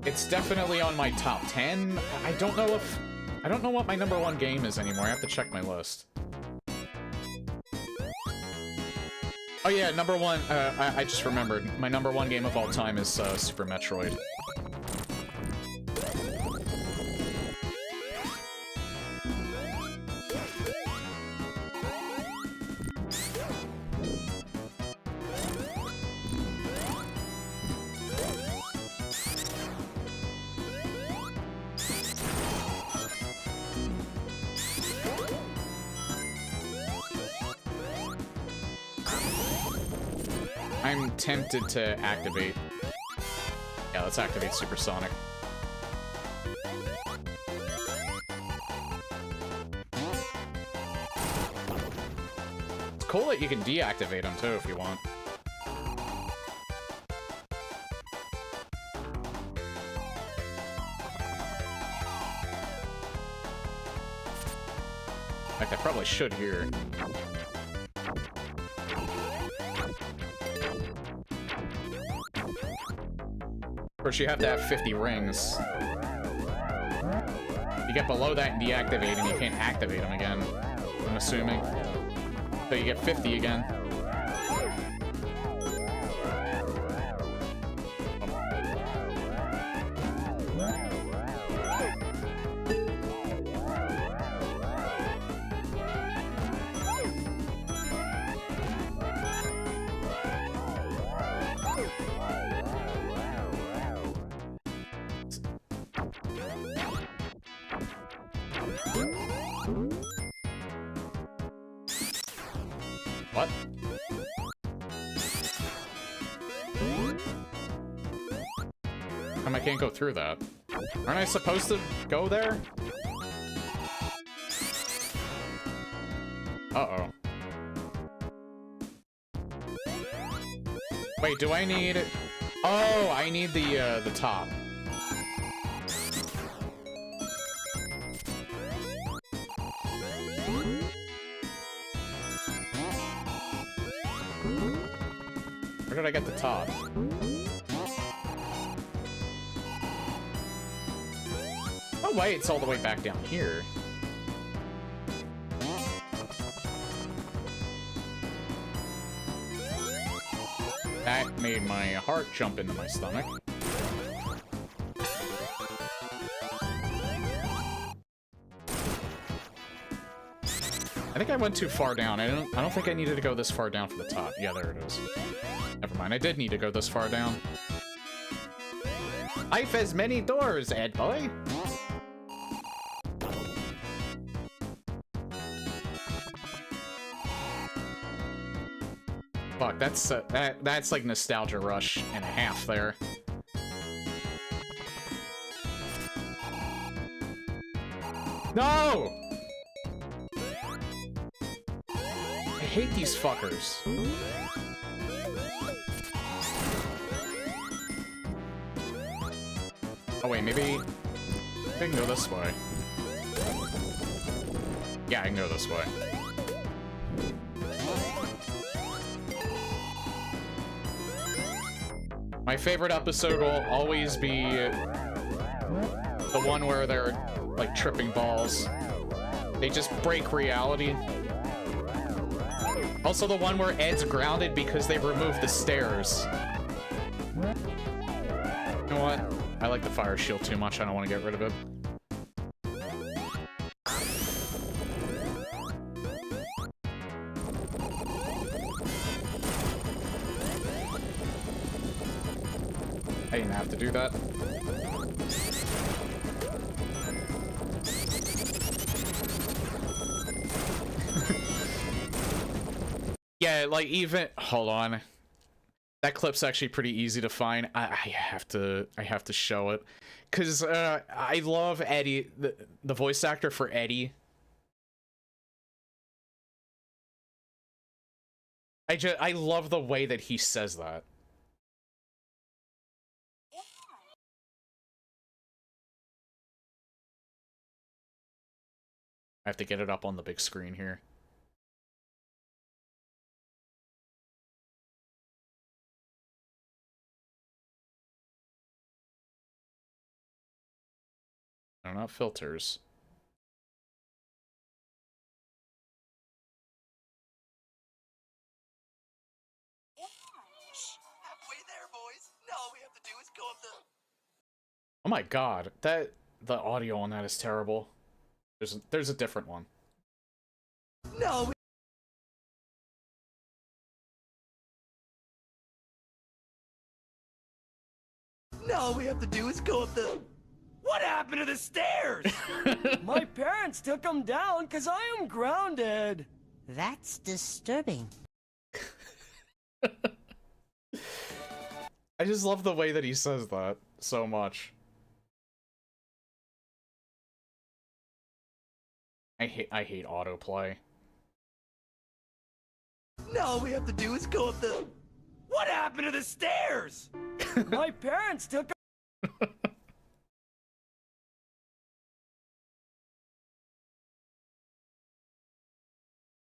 It's definitely on my top 10. I don't know what my #1 game is anymore. I have to check my list. Oh yeah, #1, I just remembered. My #1 game of all time is Super Metroid. I'm tempted to activate. Yeah, let's activate Supersonic. It's cool that you can deactivate them too if you want. In fact, I probably should here. Of course, you have to have 50 rings. You get below that and deactivate, and you can't activate them again, I'm assuming. So you get 50 again. What? I can't go through that. Aren't I supposed to go there? Uh-oh. Wait, do I need... Oh, I need the top. Where did I get the top? Oh wait, it's all the way back down here. That made my heart jump into my stomach. I think I went too far down. I don't think I needed to go this far down for the top. Yeah, there it is. Never mind, I did need to go this far down. Life has many doors, Ed boy. Fuck, that's like nostalgia rush and a half there. No! I hate these fuckers. Oh wait, maybe I can go this way. Yeah, I can go this way. My favorite episode will always be the one where they're, like, tripping balls. They just break reality. Also the one where Ed's grounded because they removed the stairs. You know what? I like the fire shield too much, I don't want to get rid of it. I didn't have to do that. Yeah, like even hold on. That clip's actually pretty easy to find. I have to show it. Cause I love Eddie, the voice actor for Eddie. I love the way that he says that. I have to get it up on the big screen here. No, not filters. Halfway there, boys. Now all we have to do is go up the... Oh my god, the audio on that is terrible. There's a different one. No. Now all we have to do is go up the... What happened to the stairs? My parents took them down because I am grounded. That's disturbing. I just love the way that he says that so much. I hate autoplay. Now all we have to do is go up the... What happened to the stairs? My parents took them.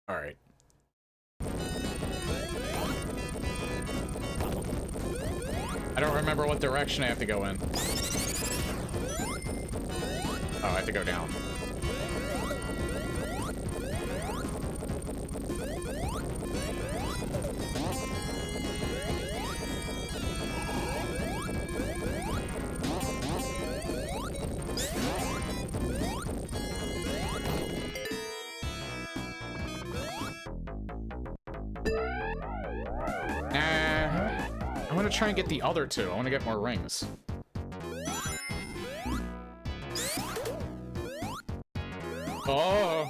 All right. I don't remember what direction I have to go in. Oh, I have to go down. I'm gonna try and get the other two. I want to get more rings. Oh!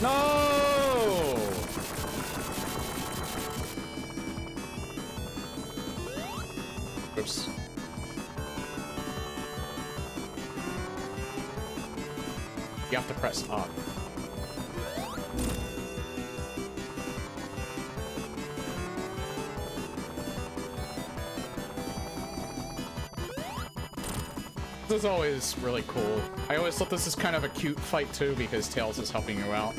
No! Oops. You have to press up. This is always really cool. I always thought this is kind of a cute fight too because Tails is helping you out.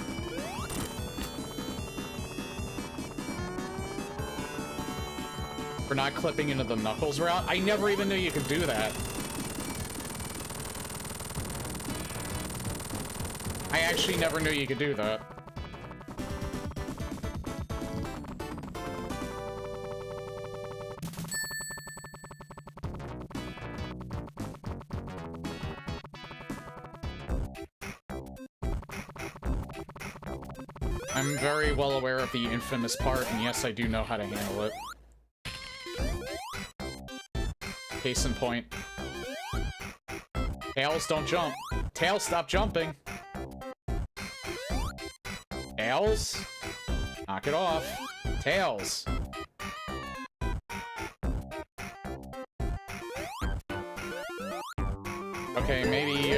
For not clipping into the Knuckles route. I never even knew you could do that. I actually never knew you could do that. I'm very well aware of the infamous part, and yes, I do know how to handle it. Case in point. Tails, don't jump. Tails, stop jumping. Tails? Knock it off. Tails. Okay, maybe,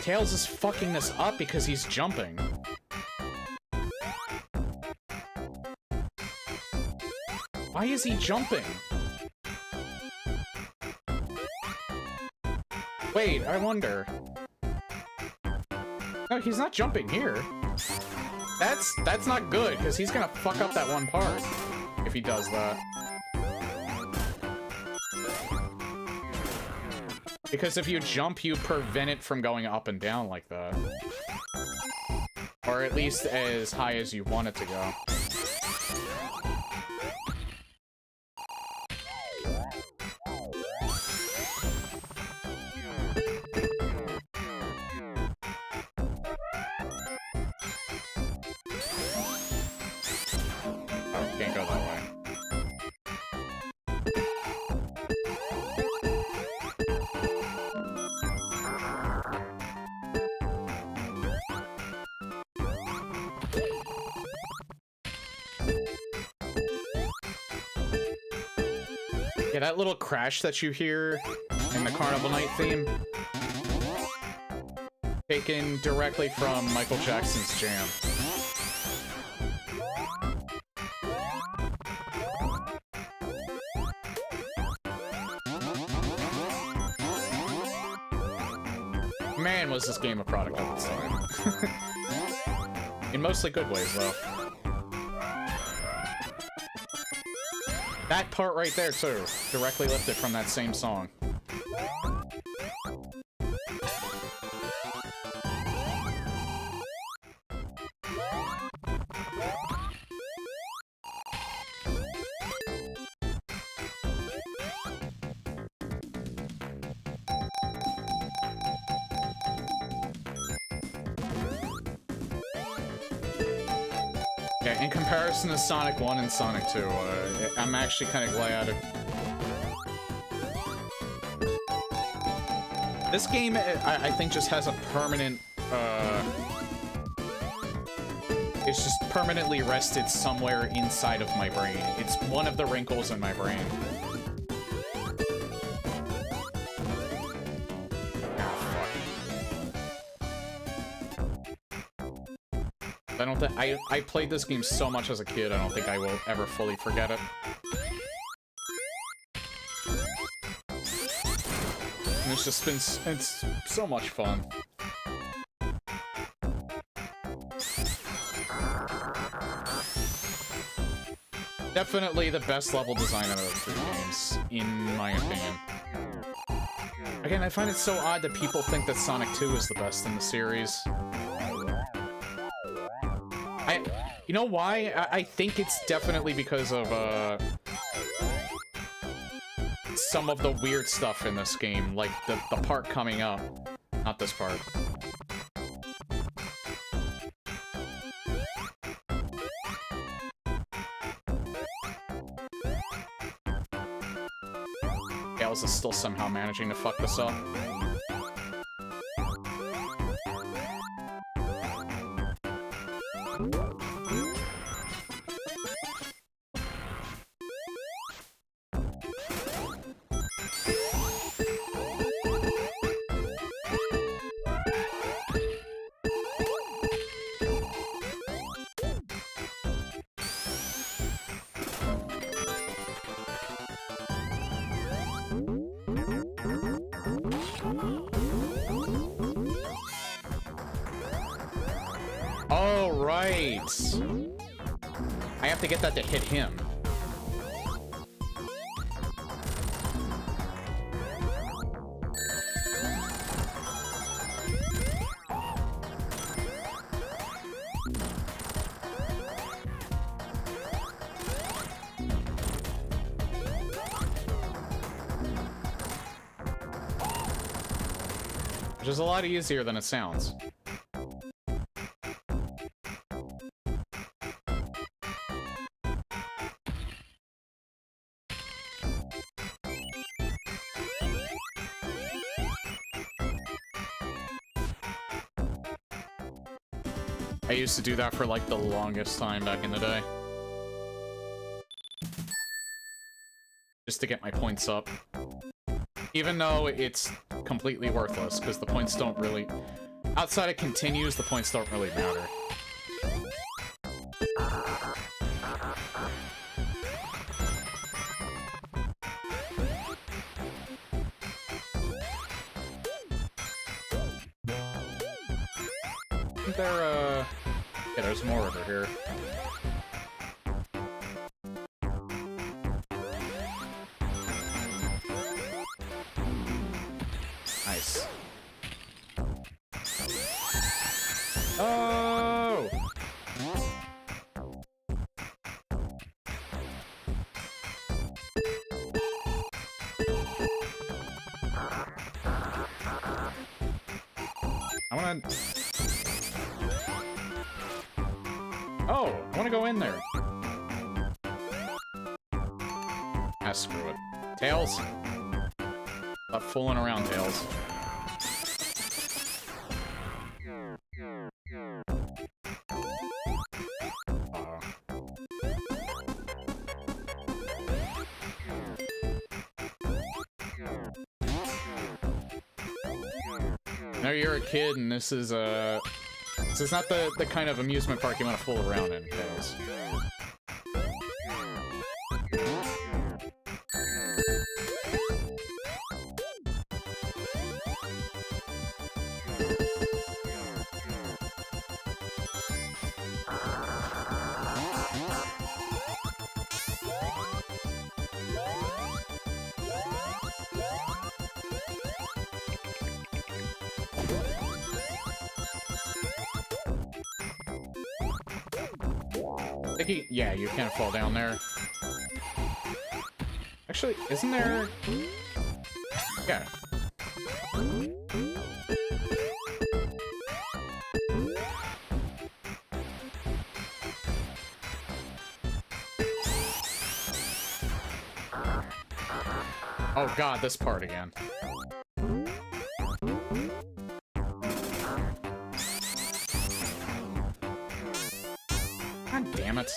Tails is fucking this up because he's jumping. Why is he jumping? Wait, I wonder. No, he's not jumping here. That's not good, because he's gonna fuck up that one part if he does that. Because if you jump, you prevent it from going up and down like that. Or at least as high as you want it to go. Yeah, that little crash that you hear in the Carnival Night theme, taken directly from Michael Jackson's Jam. Man, was this game a product of its time. In mostly good ways, though. That part right there, too, directly lifted from that same song. Yeah, in comparison to Sonic 1 and Sonic 2, I'm actually kind of glad. This game, I think, just has a permanent, it's just permanently rested somewhere inside of my brain. It's one of the wrinkles in my brain. I played this game so much as a kid, I don't think I will ever fully forget it. And it's just been, it's so much fun. Definitely the best level design out of the three games, in my opinion. Again, I find it so odd that people think that Sonic 2 is the best in the series. You know why? I think it's definitely because of, some of the weird stuff in this game, like the part coming up. Not this part. Tails is still somehow managing to fuck this up. Oh, right. I have to get that to hit him. Which is a lot easier than it sounds. I used to do that for like the longest time back in the day. Just to get my points up. Even though it's completely worthless, because the points don't really... Outside of continues, the points don't really matter. Isn't there, yeah, there's more over here. Nice. Oh! I wanna... Oh, I wanna go in there. Ah, screw it. Tails? Stop fooling around, Tails. Now you're a kid, and this is not the kind of amusement park you want to fool around in, Tails. Yeah, you can't fall down there. Actually, isn't there... Yeah. Oh god, this part again. God damn it.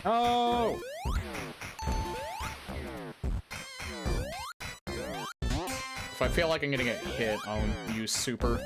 Oh! If I feel like I'm gonna get hit, I'll use super.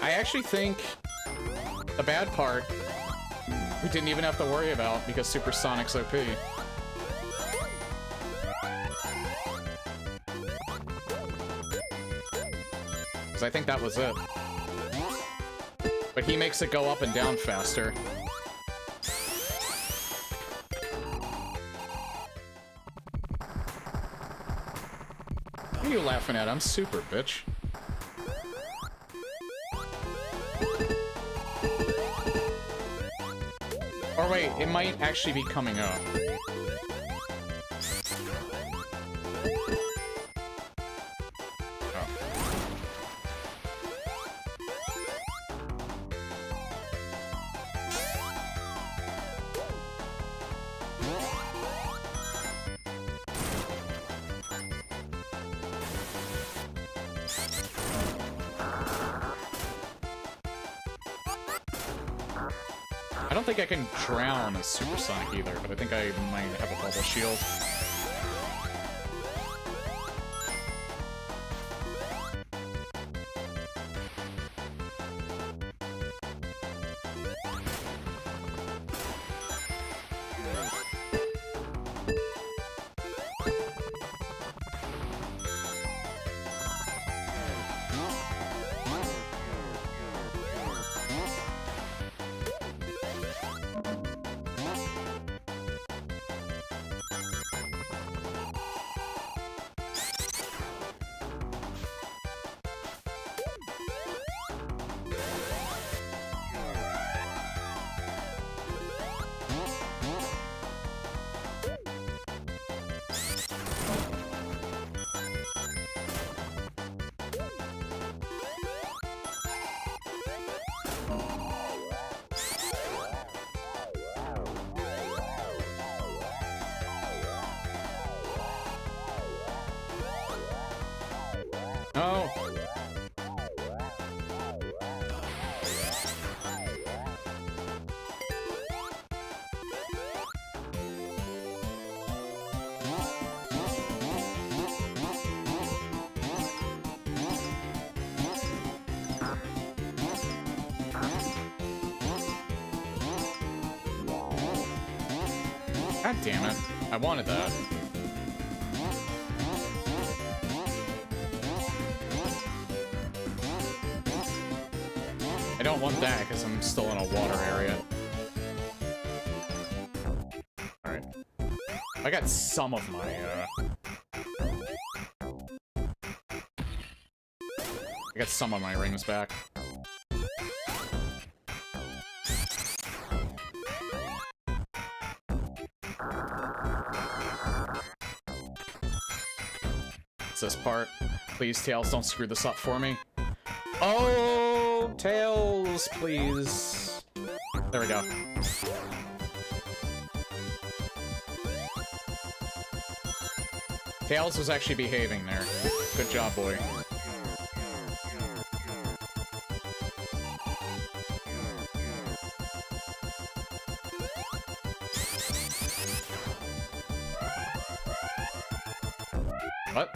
I actually think the bad part we didn't even have to worry about because Supersonic's OP. Because I think that was it. But he makes it go up and down faster. What are you laughing at? I'm super, bitch. Or wait, it might actually be coming up. Oh. I don't think I can drown as Supersonic either, but I think I might have a bubble shield. Oh. God damn it. I wanted that. I don't want that because I'm still in a water area. Alright. I got some of my, I got some of my rings back. It's this part. Please, Tails, don't screw this up for me. Oh, Tails, please. There we go. Tails was actually behaving there. Good job, boy. What?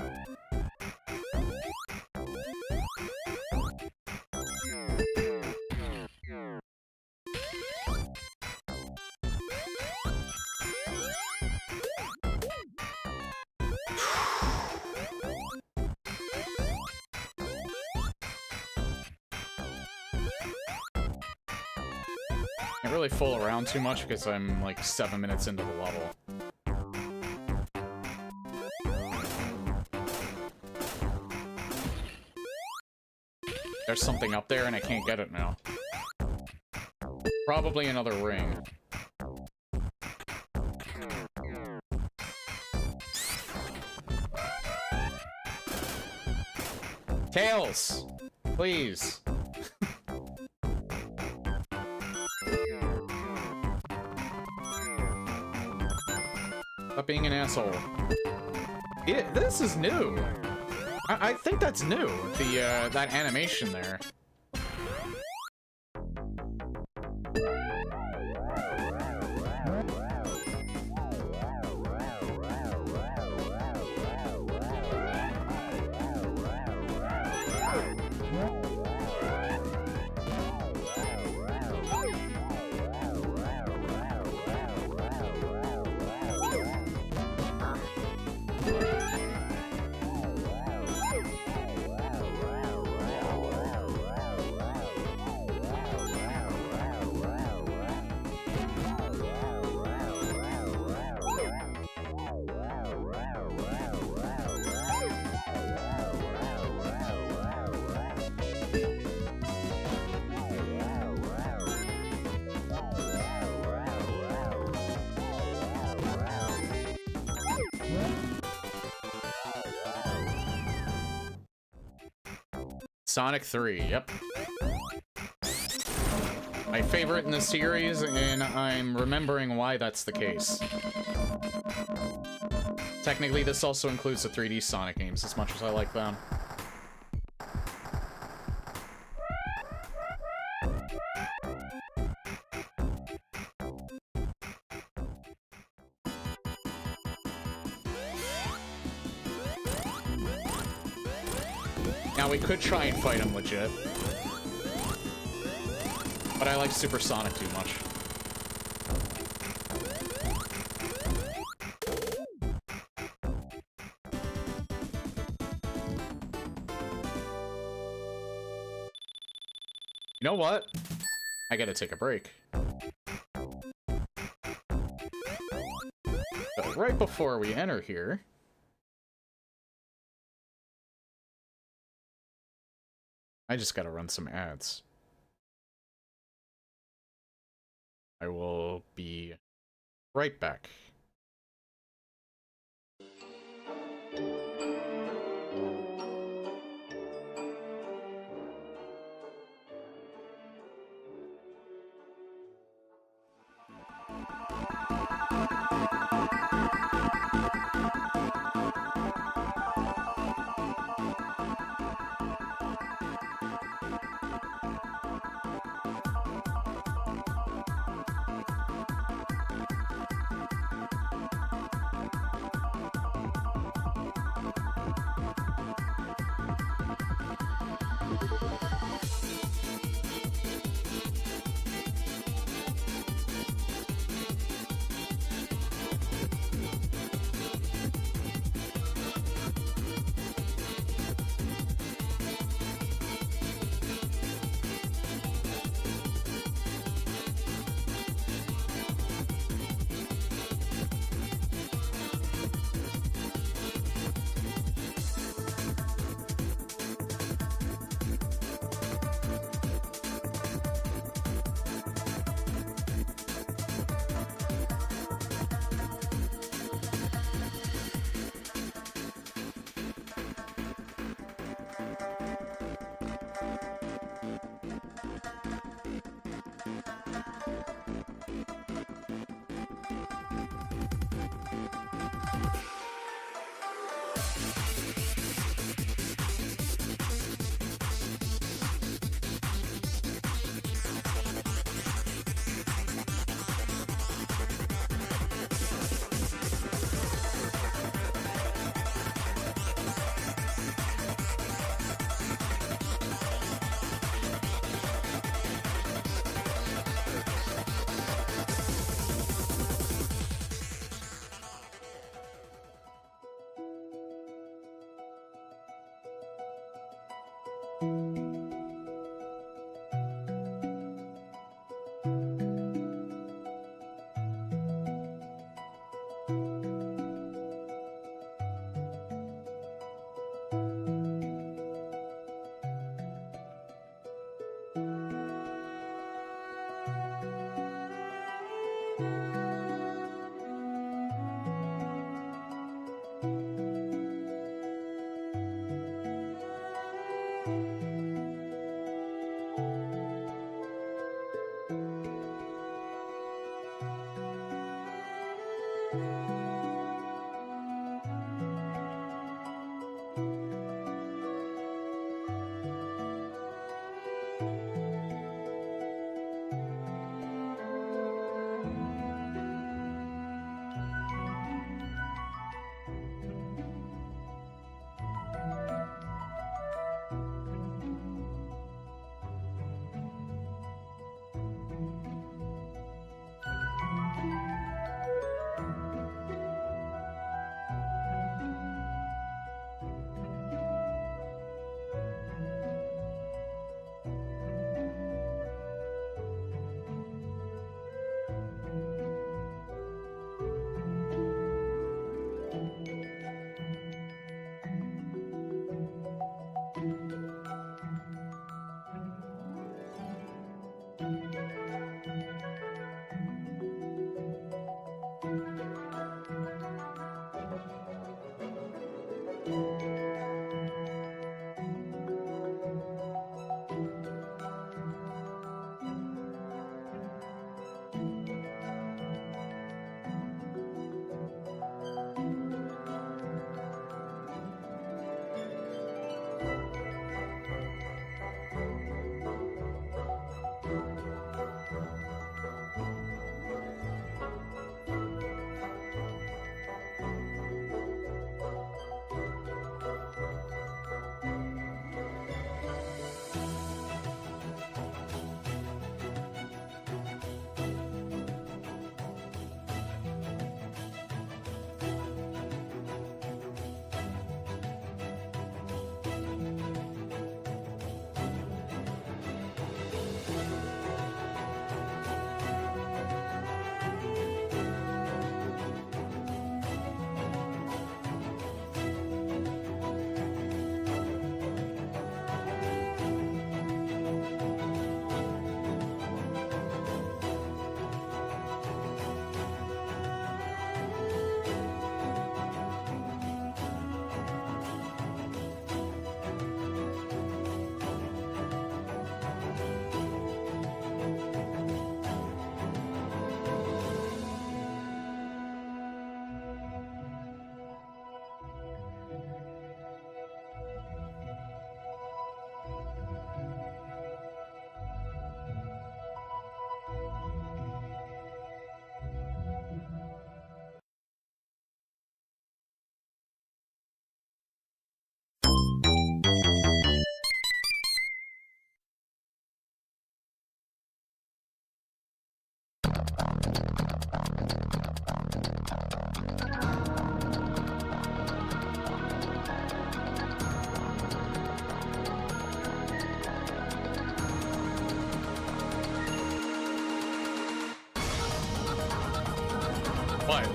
Can't really fool around too much because I'm like 7 minutes into the level. There's something up there and I can't get it now. Probably another ring. Tails! Please! Stop being an asshole. Yeah, this is new. I think that's new. The that animation there. Sonic 3, yep. My favorite in the series, and I'm remembering why that's the case. Technically, this also includes the 3D Sonic games, as much as I like them. Now, we could try and fight him legit. But I like Supersonic too much. You know what? I gotta take a break. So right before we enter here... I just gotta run some ads. I will be right back.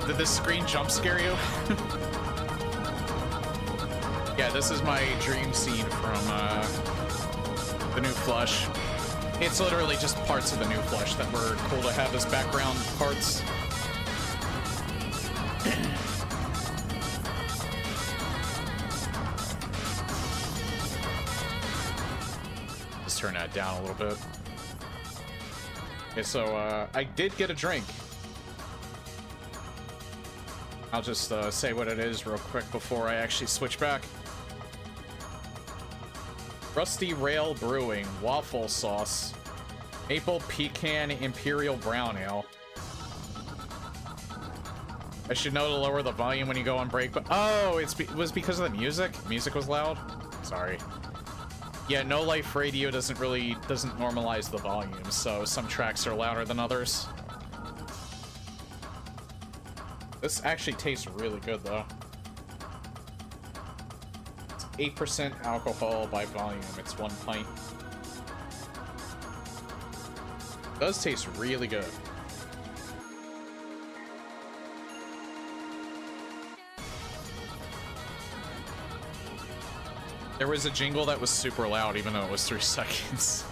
Did this screen jump scare you? Yeah, this is my dream scene from the new Flush. It's literally just parts of the new Flush that were cool to have as background parts. Just turn that down a little bit. Okay, so I did get a drink. I'll just say what it is real quick before I actually switch back. Rusty Rail Brewing, waffle sauce, maple pecan imperial brown ale. I should know to lower the volume when you go on break, but oh, it was because of the music? Music was loud? Sorry. Yeah, No Life Radio doesn't normalize the volume, so some tracks are louder than others. This actually tastes really good, though. It's 8% alcohol by volume. It's 1 pint. It does taste really good. There was a jingle that was super loud, even though it was 3 seconds.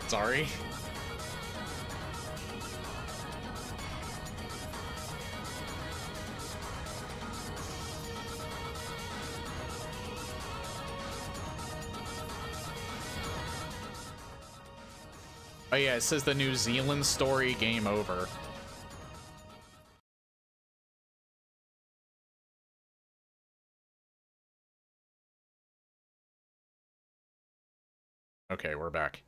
Sorry. Oh yeah, it says the New Zealand story game over. Okay, we're back.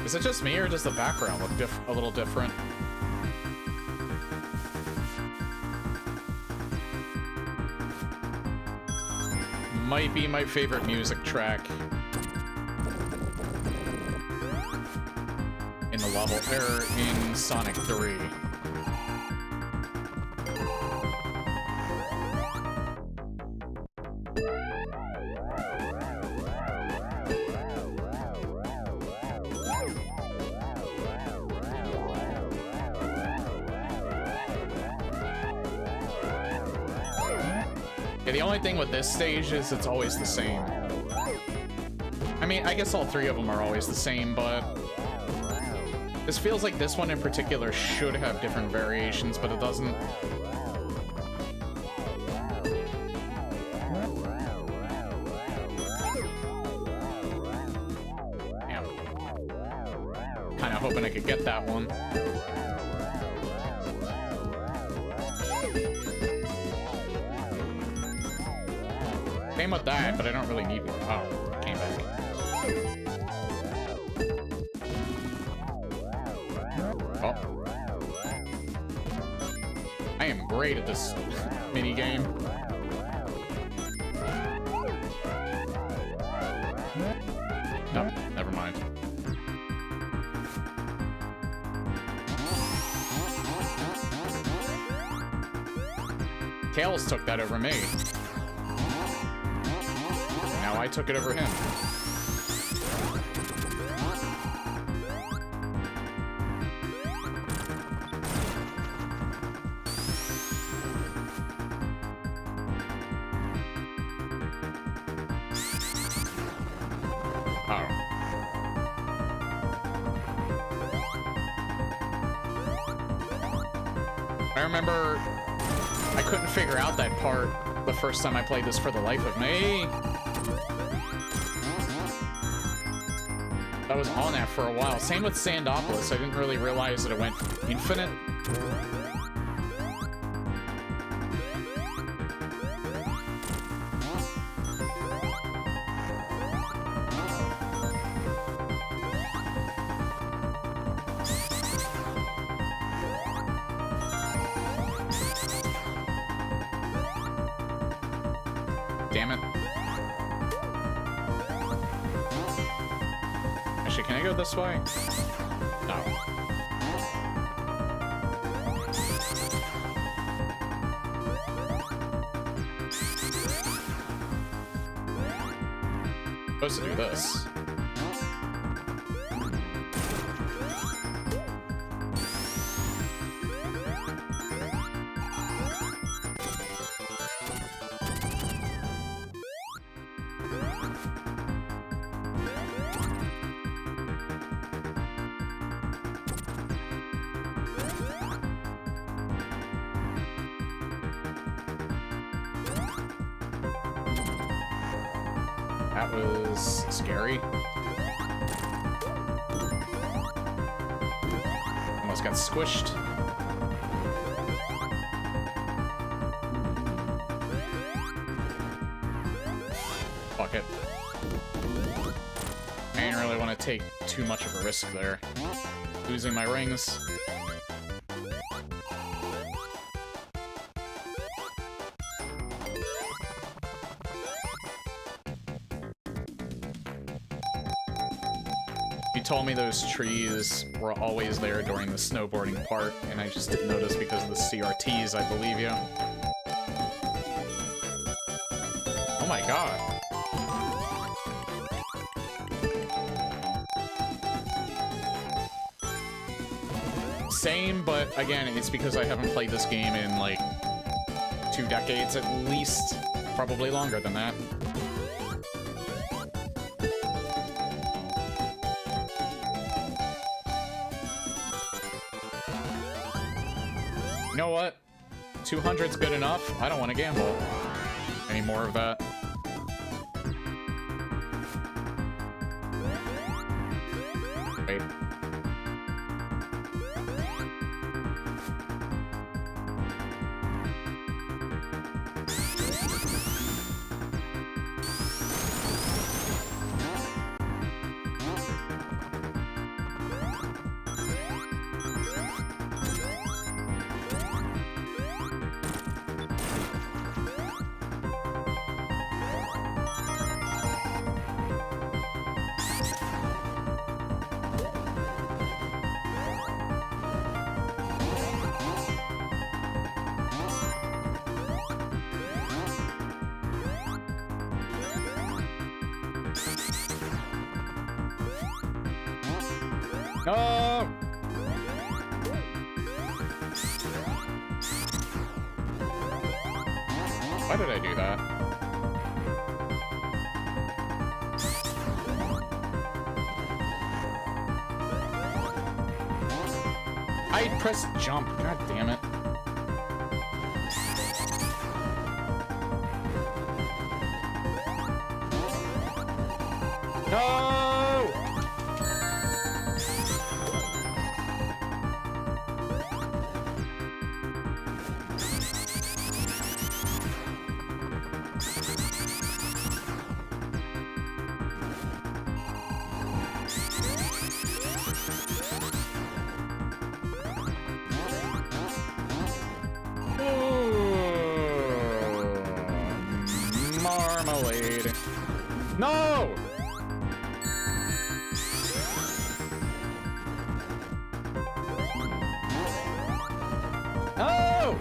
Is it just me, or does the background look a little different? Might be my favorite music track in the level, or in Sonic 3. Yeah, the only thing with this stage is it's always the same. I mean, I guess all 3 of them are always the same, but this feels like this one in particular should have different variations, but it doesn't. Damn. Kinda hoping I could get that one. Same with that, but I don't really need one. Oh, came back. Oh. I am great at this mini game. Nope, never mind. Tails took that over me. I took it over him. Oh. I remember I couldn't figure out that part the first time I played this for the life of me. I was on that for a while. Same with Sandopolis. I didn't really realize that it went infinite. Damn it. Actually, can I go this way? No. Supposed to do this. That was scary. Almost got squished. Fuck it. I didn't really want to take too much of a risk there. Losing my rings. You told me those trees were always there during the snowboarding part, and I just didn't notice because of the CRTs, I believe you. Oh my god. Same, but again, it's because I haven't played this game in like 2 decades at least. Probably longer than that. You know what? 200's good enough. I don't want to gamble any more of that. Wait. No! Why did I do that? I pressed jump. God damn it. No! Marmalade. No! No!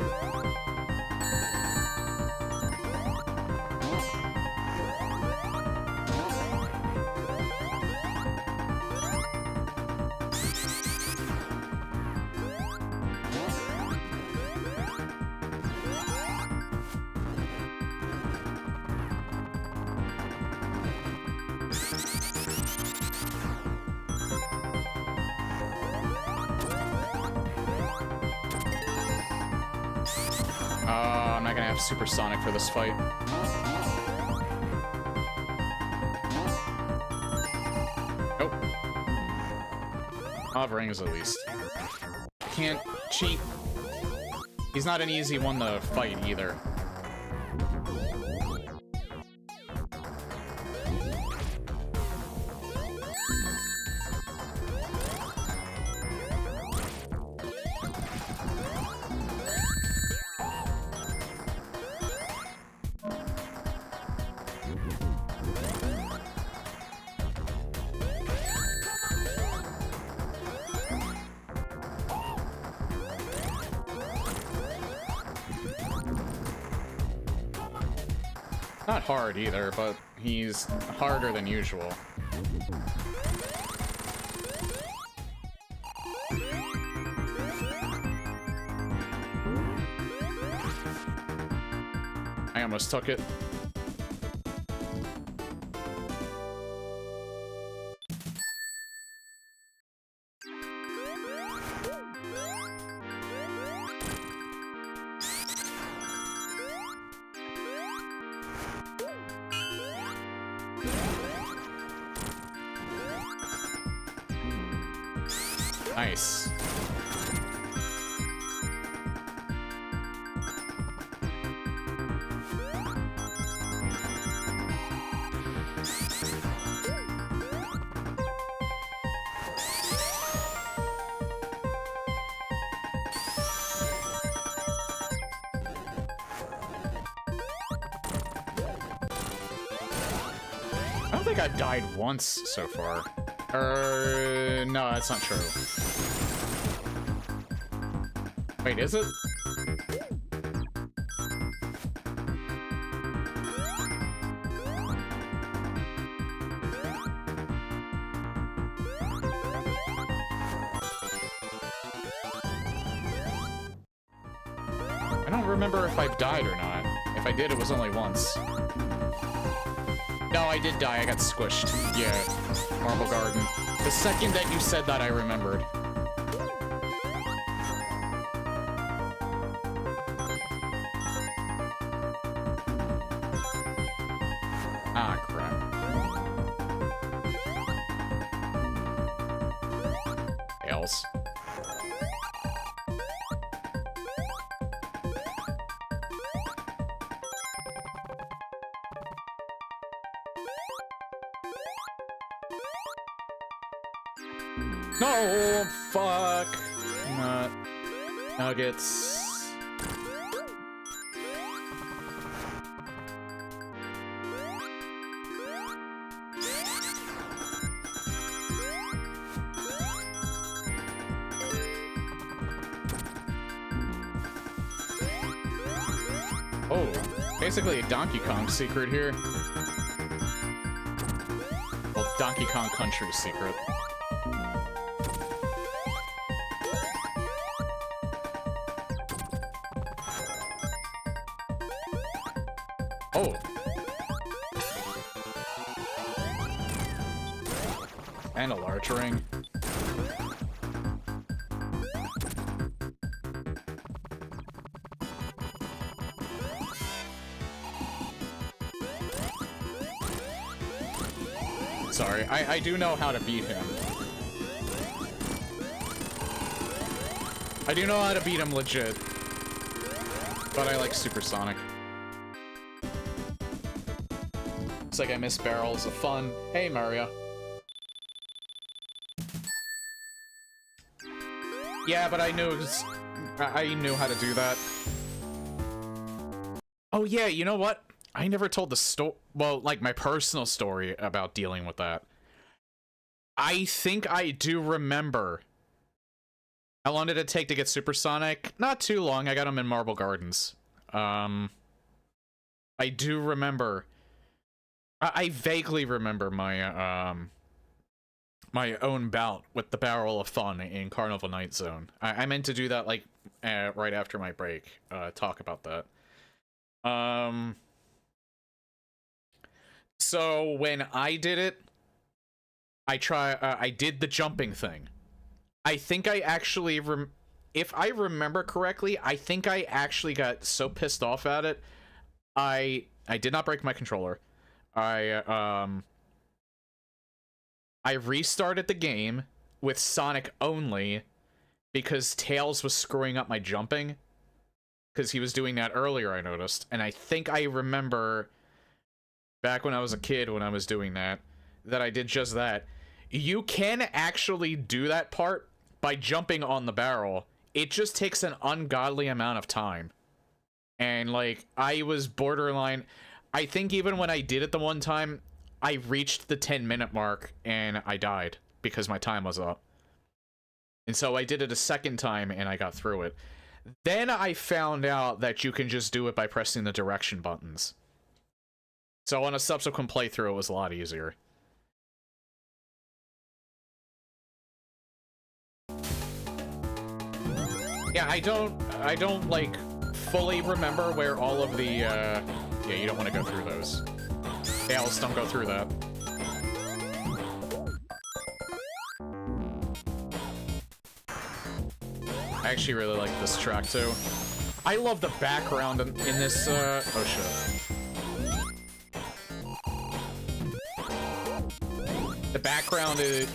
I'm not gonna have Supersonic for this fight. Nope. I'll have rings at least. Can't cheat. He's not an easy one to fight either. Not hard either, but he's harder than usual. I almost took it. Nice. I don't think I've died once so far. No, that's not true. Wait, is it? I don't remember if I've died or not. If I did, it was only once. No, I did die. I got squished. Yeah, Marble Garden. The second that you said that, I remembered. Ah, crap. Else. No, fuck. Not nuggets. Oh, basically a Donkey Kong secret here. Well, Donkey Kong Country secret. Oh. And a large ring. Sorry, I do know how to beat him. I do know how to beat him legit. But I like Supersonic. It's like I miss barrels of fun. Hey, Mario. Yeah, but I knew how to do that. Oh yeah, you know what? I never told the story. Well, like my personal story about dealing with that. I think I do remember. How long did it take to get Supersonic? Not too long. I got him in Marble Gardens. I do remember. I vaguely remember my my own bout with the Barrel of Fun in Carnival Night Zone. I meant to do that like right after my break. Talk about that. So when I did it, I did the jumping thing. I think I actually if I remember correctly, I think I actually got so pissed off at it. I did not break my controller. I restarted the game with Sonic only because Tails was screwing up my jumping. Because he was doing that earlier, I noticed. And I think I remember back when I was a kid when I was doing that I did just that. You can actually do that part by jumping on the barrel. It just takes an ungodly amount of time. And, like, I was borderline... I think even when I did it the one time, I reached the 10-minute mark and I died because my time was up. And so I did it a second time and I got through it. Then I found out that you can just do it by pressing the direction buttons. So on a subsequent playthrough, it was a lot easier. Yeah, I don't, like, fully remember where all of the, yeah, you don't want to go through those. Tails, don't go through that. I actually really like this track, too. I love the background in this, oh shit. The background is...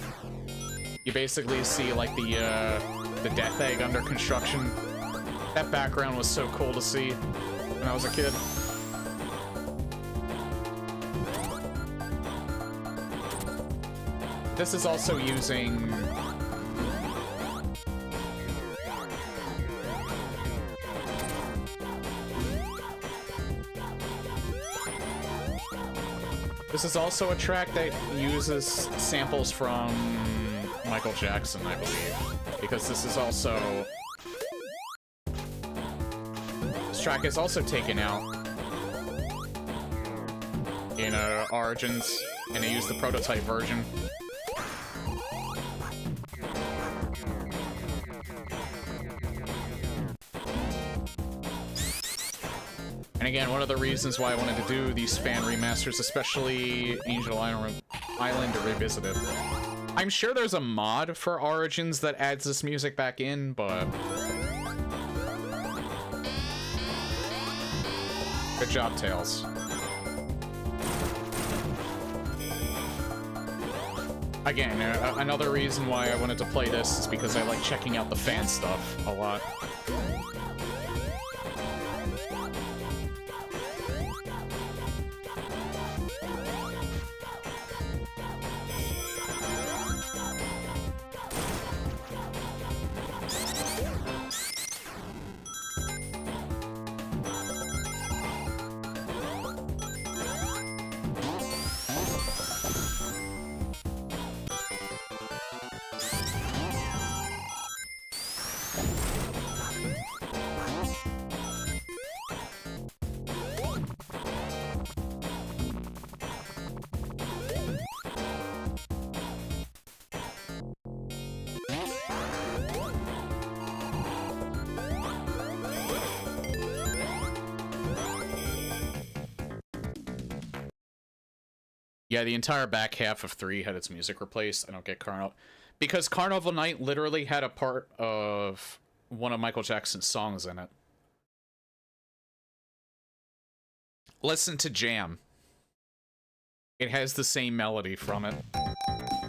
You basically see, like, the death egg under construction. That background was so cool to see when I was a kid. This is also using... This is also a track that uses samples from Michael Jackson, I believe. Because this is also... This track is also taken out in Origins, and they use the prototype version. And again, one of the reasons why I wanted to do these fan remasters, especially Angel Island Revisited. I'm sure there's a mod for Origins that adds this music back in, but... Good job, Tails. Again, another reason why I wanted to play this is because I like checking out the fan stuff a lot. Yeah, the entire back half of 3 had its music replaced. I don't get Carnival. Because Carnival Night literally had a part of one of Michael Jackson's songs in it. Listen to Jam. It has the same melody from it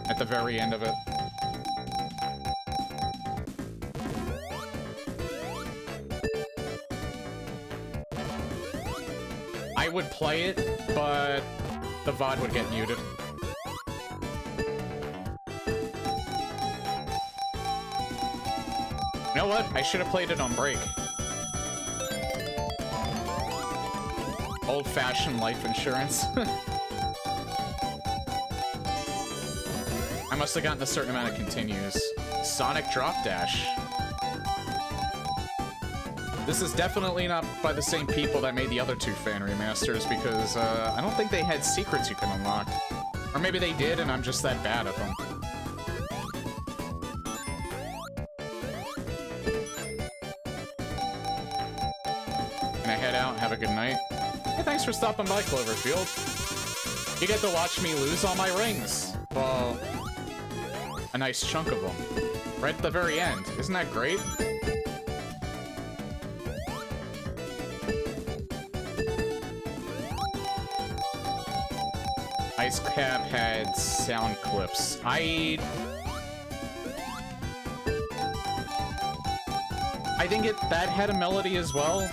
at the very end of it. I would play it, but the VOD would get muted. You know what? I should have played it on break. Old-fashioned life insurance. I must have gotten a certain amount of continues. Sonic Drop Dash. This is definitely not by the same people that made the other 2 fan remasters, because I don't think they had secrets you can unlock. Or maybe they did, and I'm just that bad at them. Can I head out? Have a good night. Hey, thanks for stopping by, Cloverfield. You get to watch me lose all my rings. Well, a nice chunk of them. Right at the very end. Isn't that great? Ice Cap had sound clips. I think that had a melody as well.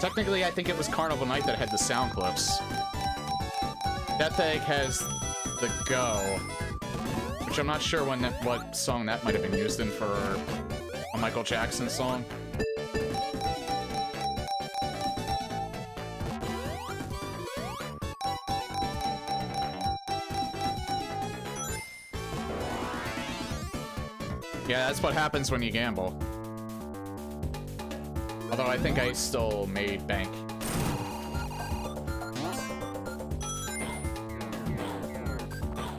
Technically, I think it was Carnival Night that had the sound clips. Death Egg has the Go, which I'm not sure what song that might have been used in for a Michael Jackson song. Yeah, that's what happens when you gamble. Although I think I still made bank.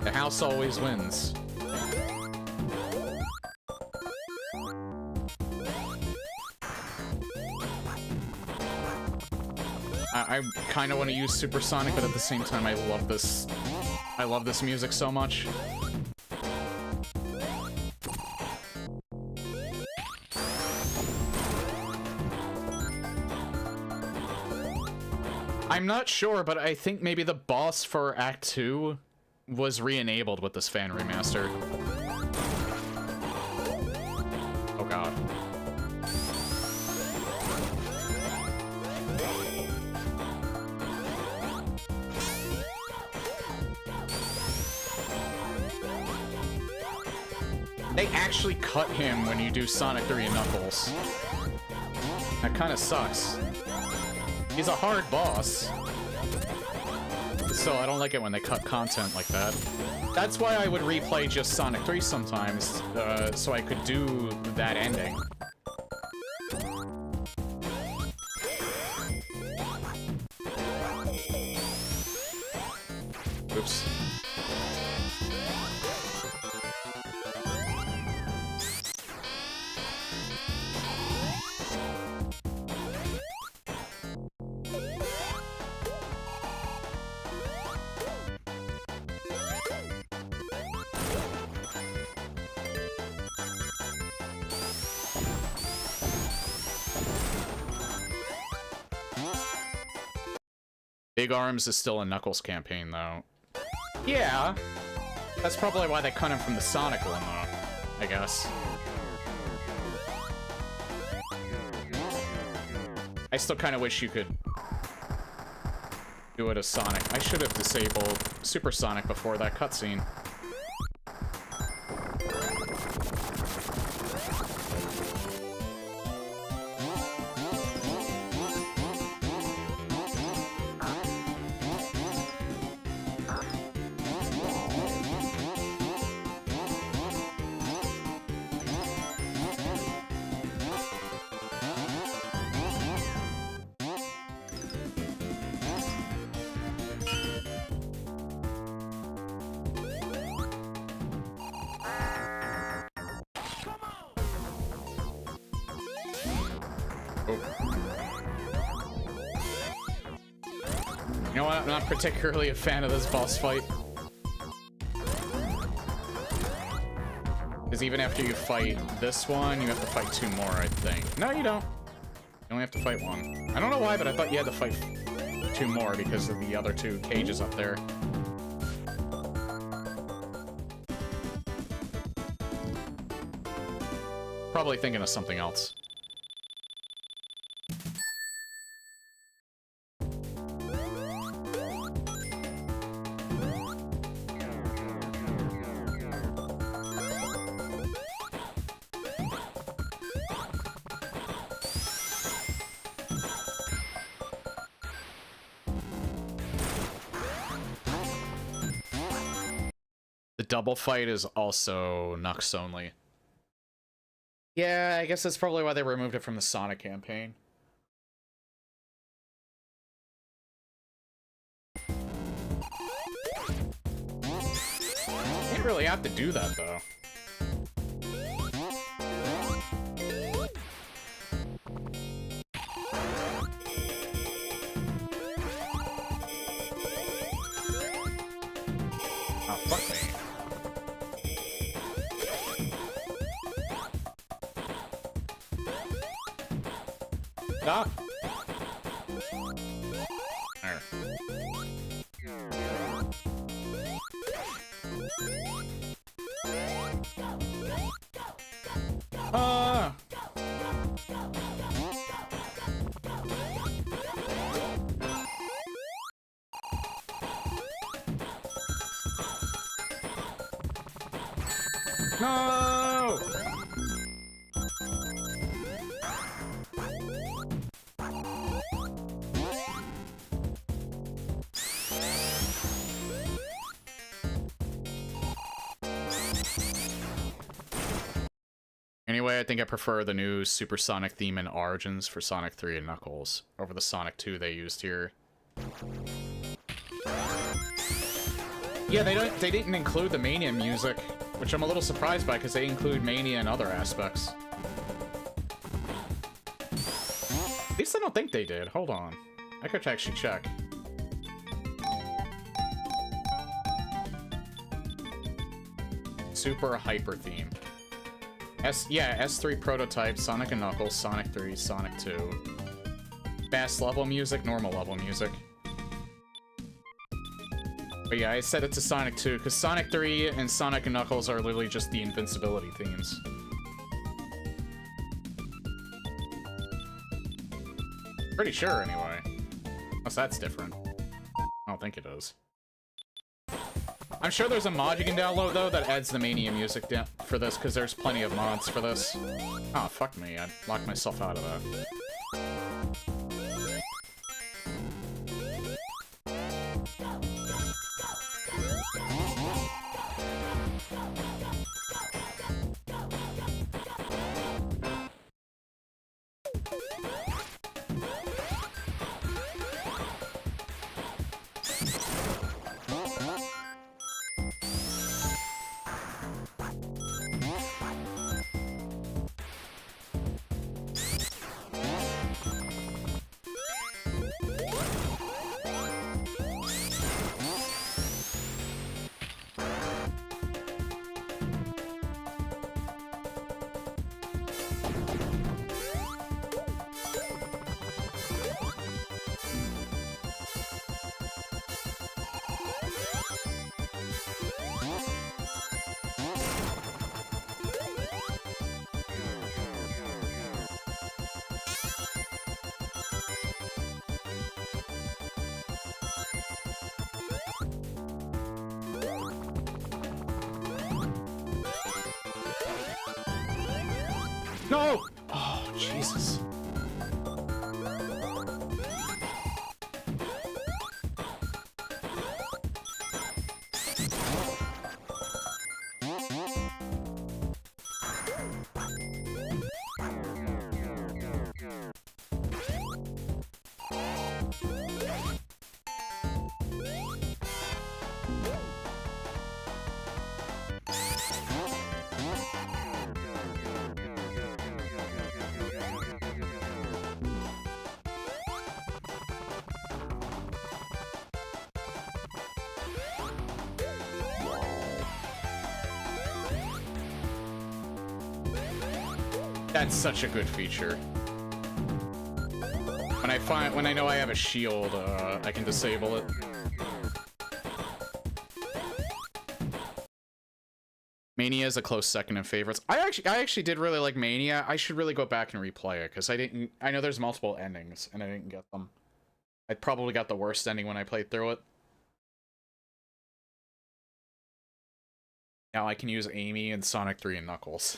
The house always wins. I kind of want to use Supersonic, but at the same time, I love this. I love this music so much. I'm not sure, but I think maybe the boss for Act 2 was re-enabled with this fan remaster. Oh god. They actually cut him when you do Sonic 3 and Knuckles. That kind of sucks. He's a hard boss. So I don't like it when they cut content like that. That's why I would replay just Sonic 3 sometimes, so I could do that ending. Oops. Big Arms is still a Knuckles campaign, though. Yeah. That's probably why they cut him from the Sonic one, though, I guess. I still kind of wish you could do it as Sonic. I should have disabled Supersonic before that cutscene. You know what? I'm not particularly a fan of this boss fight. Because even after you fight this one, you have to fight 2 more, I think. No, you don't. You only have to fight 1. I don't know why, but I thought you had to fight 2 more because of the other 2 cages up there. Probably thinking of something else. Double fight is also Nux only. Yeah, I guess that's probably why they removed it from the Sonic campaign. You didn't really have to do that, though. Oh, fuck me. Stop. There. Ah. No. Anyway, I think I prefer the new Supersonic theme in Origins for Sonic 3 and Knuckles over the Sonic 2 they used here. Yeah, they didn't include the Mania music, which I'm a little surprised by because they include Mania in other aspects. At least I don't think they did. Hold on. I could actually check. Super Hyper theme. S3 prototype, Sonic and Knuckles, Sonic 3, Sonic 2. Fast level music, normal level music. But yeah, I set it to Sonic 2, because Sonic 3 and Sonic and Knuckles are literally just the invincibility themes. Pretty sure, anyway. Unless that's different. I don't think it is. I'm sure there's a mod you can download, though, that adds the Mania music down for this, because there's plenty of mods for this. Oh, fuck me. I locked myself out of that. No! Oh, Jesus. That's such a good feature. When I know I have a shield, I can disable it. Mania is a close second in favorites. I actually did really like Mania. I should really go back and replay it because I know there's multiple endings and I didn't get them. I probably got the worst ending when I played through it. Now I can use Amy and Sonic 3 and Knuckles.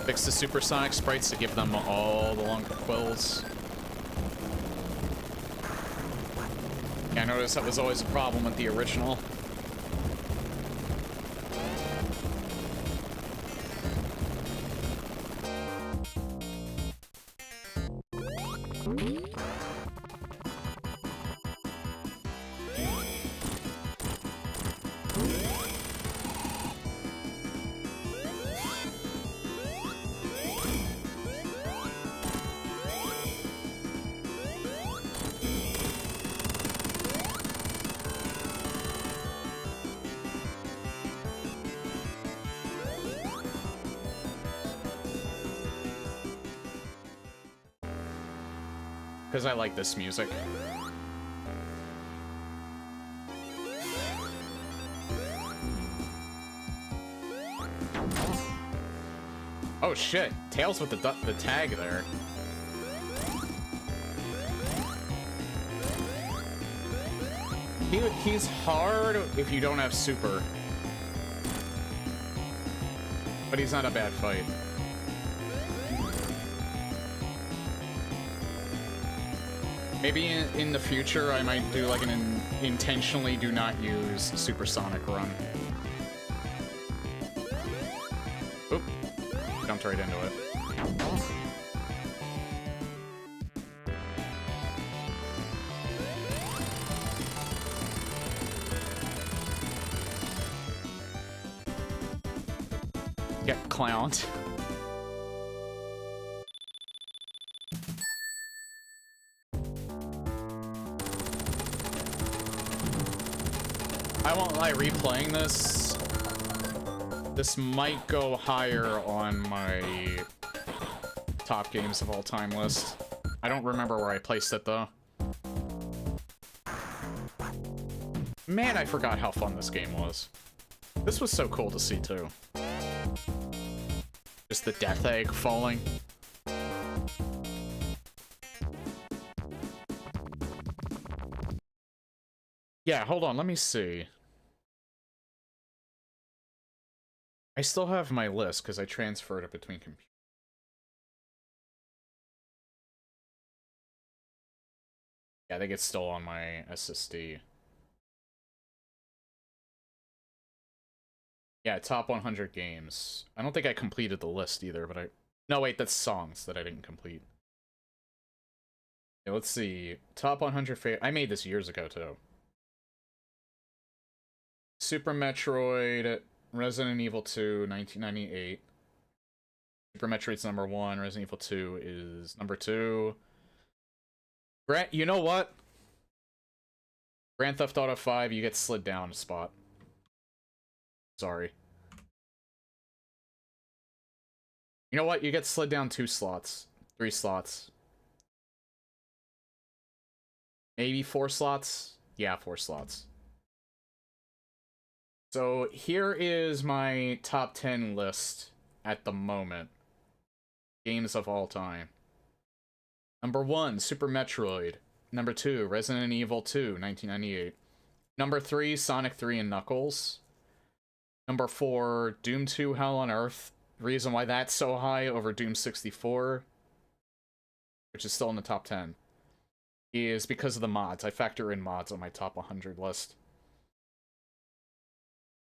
Fix the supersonic sprites to give them all the longer quills. Yeah, I noticed that was always a problem with the original. because I like this music. Oh shit, Tails with the tag there. He's hard if you don't have super. But he's not a bad fight. Maybe in the future I might do like an intentionally do not use supersonic run. Oop. Jumped right into it. Get clowned. I won't lie, replaying this might go higher on my top games of all time list. I don't remember where I placed it though. Man, I forgot how fun this game was. This was so cool to see too. Just the death egg falling. Yeah, hold on, let me see. I still have my list because I transferred it between computers. Yeah, I think it's still on my SSD. Yeah, top 100 games. I don't think I completed the list either, but I... No, wait, that's songs that I didn't complete. Yeah, let's see. Top 100 favorite... I made this years ago, too. Super Metroid, Resident Evil 2, 1998. Super Metroid's number 1, Resident Evil 2 is number 2. You know what? Grand Theft Auto 5, you get slid down a spot. Sorry. You know what? You get slid down 2 slots. 3 slots. Maybe 4 slots? Yeah, 4 slots. So here is my top 10 list at the moment. Games of all time. Number 1, Super Metroid. Number 2, Resident Evil 2, 1998. Number 3, Sonic 3 and Knuckles. Number 4, Doom 2 Hell on Earth. The reason why that's so high over Doom 64, which is still in the top 10, is because of the mods. I factor in mods on my top 100 list.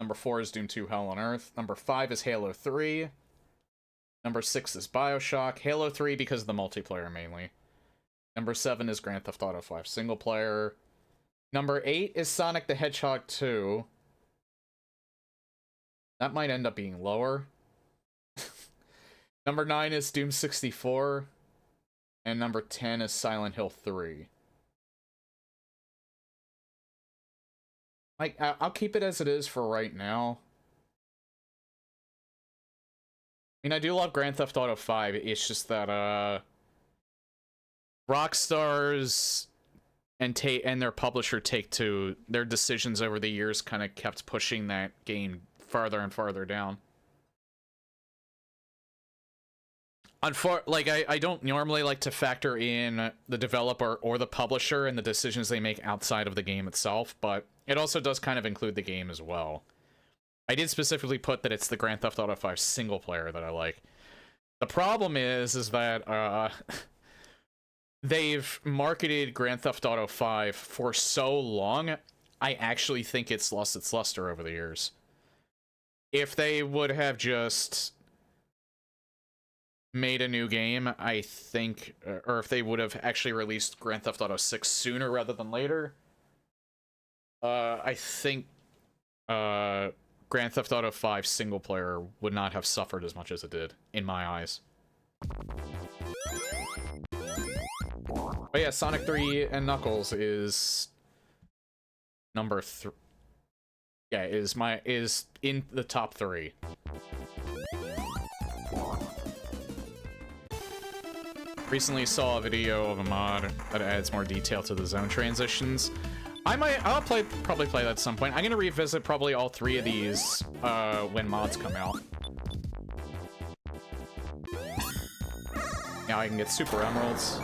Number 4 is Doom 2 Hell on Earth. Number 5 is Halo 3. Number 6 is BioShock. Halo 3 because of the multiplayer mainly. Number 7 is Grand Theft Auto 5 single player. Number 8 is Sonic the Hedgehog 2. That might end up being lower. Number 9 is Doom 64. And number 10 is Silent Hill 3. Like, I'll keep it as it is for right now. I mean, I do love Grand Theft Auto 5. It's just that, Rockstar's and their publisher Take-Two, their decisions over the years kind of kept pushing that game farther and farther down. I don't normally like to factor in the developer or the publisher and the decisions they make outside of the game itself, but it also does kind of include the game as well. I did specifically put that it's the Grand Theft Auto 5 single player that I like. The problem is that, they've marketed Grand Theft Auto 5 for so long, I actually think it's lost its luster over the years. If they would have just made a new game, I think, or if they would have actually released Grand Theft Auto 6 sooner rather than later, I think Grand Theft Auto 5 single player would not have suffered as much as it did, in my eyes. But yeah, Sonic 3 and Knuckles is number 3. Yeah, is in the top 3. Recently saw a video of a mod that adds more detail to the zone transitions. I'll probably play that at some point. I'm gonna revisit probably all 3 of these when mods come out. Now I can get super emeralds.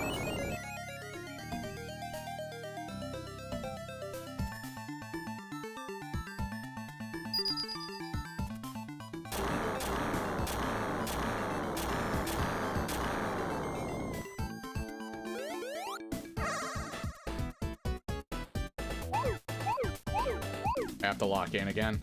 I have to lock in again.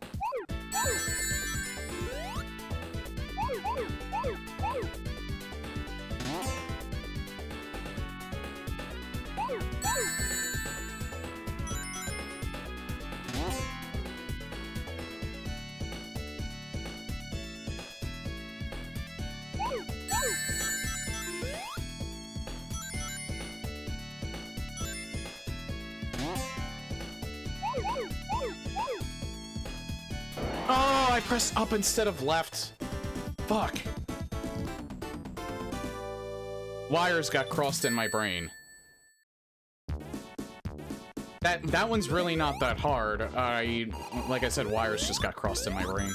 Oh, I pressed up instead of left. Fuck. Wires got crossed in my brain. That one's really not that hard. Like I said, wires just got crossed in my brain.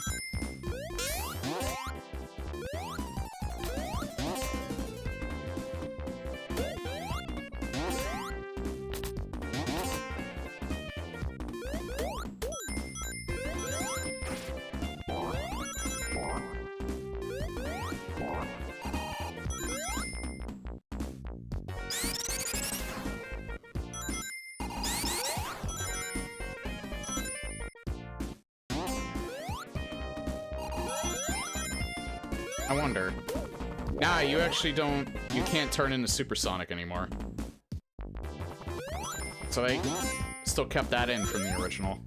I wonder. Nah, you actually don't... You can't turn into supersonic anymore. So they still kept that in from the original.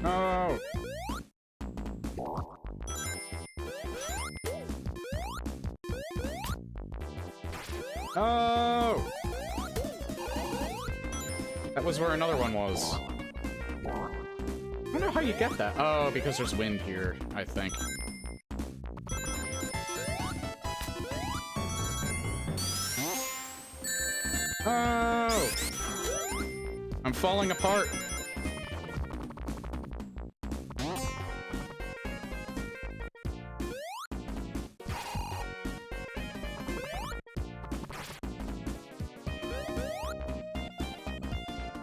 Oh. Oh. That was where another one was. I don't know how you get that. Oh, because there's wind here, I think. Oh. I'm falling apart.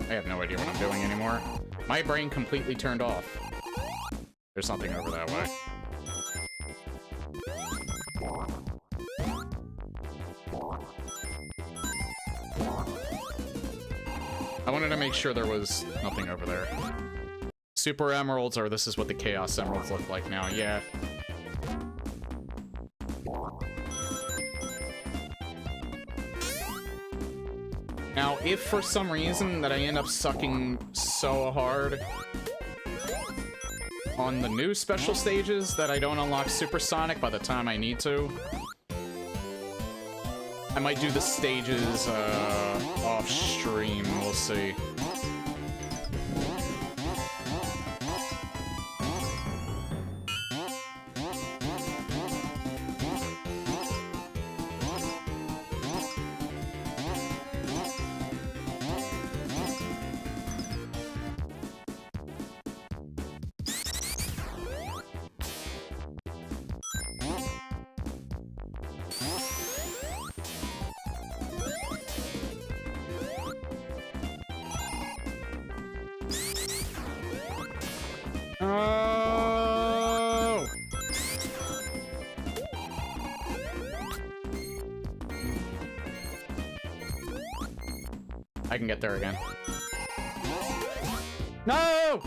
I have no idea what I'm doing anymore. My brain completely turned off. There's something over that way. I wanted to make sure there was nothing over there. Super emeralds, or this is what the chaos emeralds look like now, yeah. Now, if for some reason that I end up sucking so hard on the new special stages that I don't unlock supersonic by the time I need to, I might do the stages off stream, we'll see. Oh! I can get there again. No!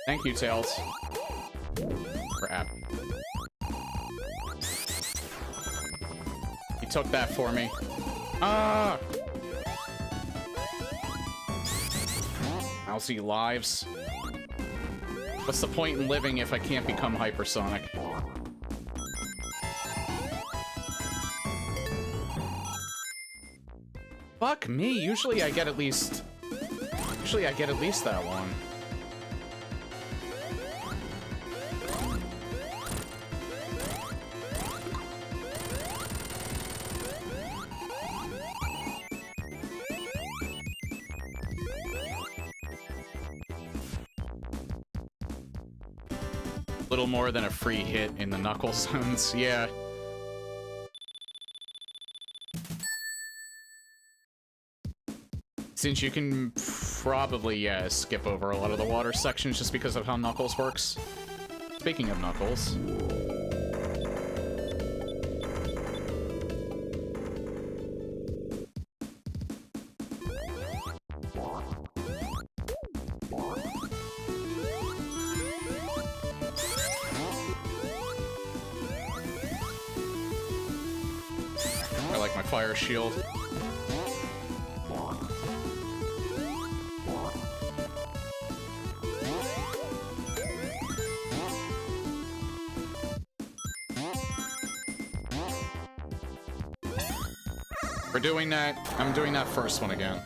Thank you, Tails. Crap. He took that for me. Ah! Lousy lives. What's the point in living if I can't become hypersonic? Fuck me, usually I get at least that one. Little more than a free hit in the knuckle zones, yeah. Since you can probably, yeah, skip over a lot of the water sections just because of how Knuckles works. Speaking of Knuckles... I like my fire shield. We're doing that. I'm doing that first one again.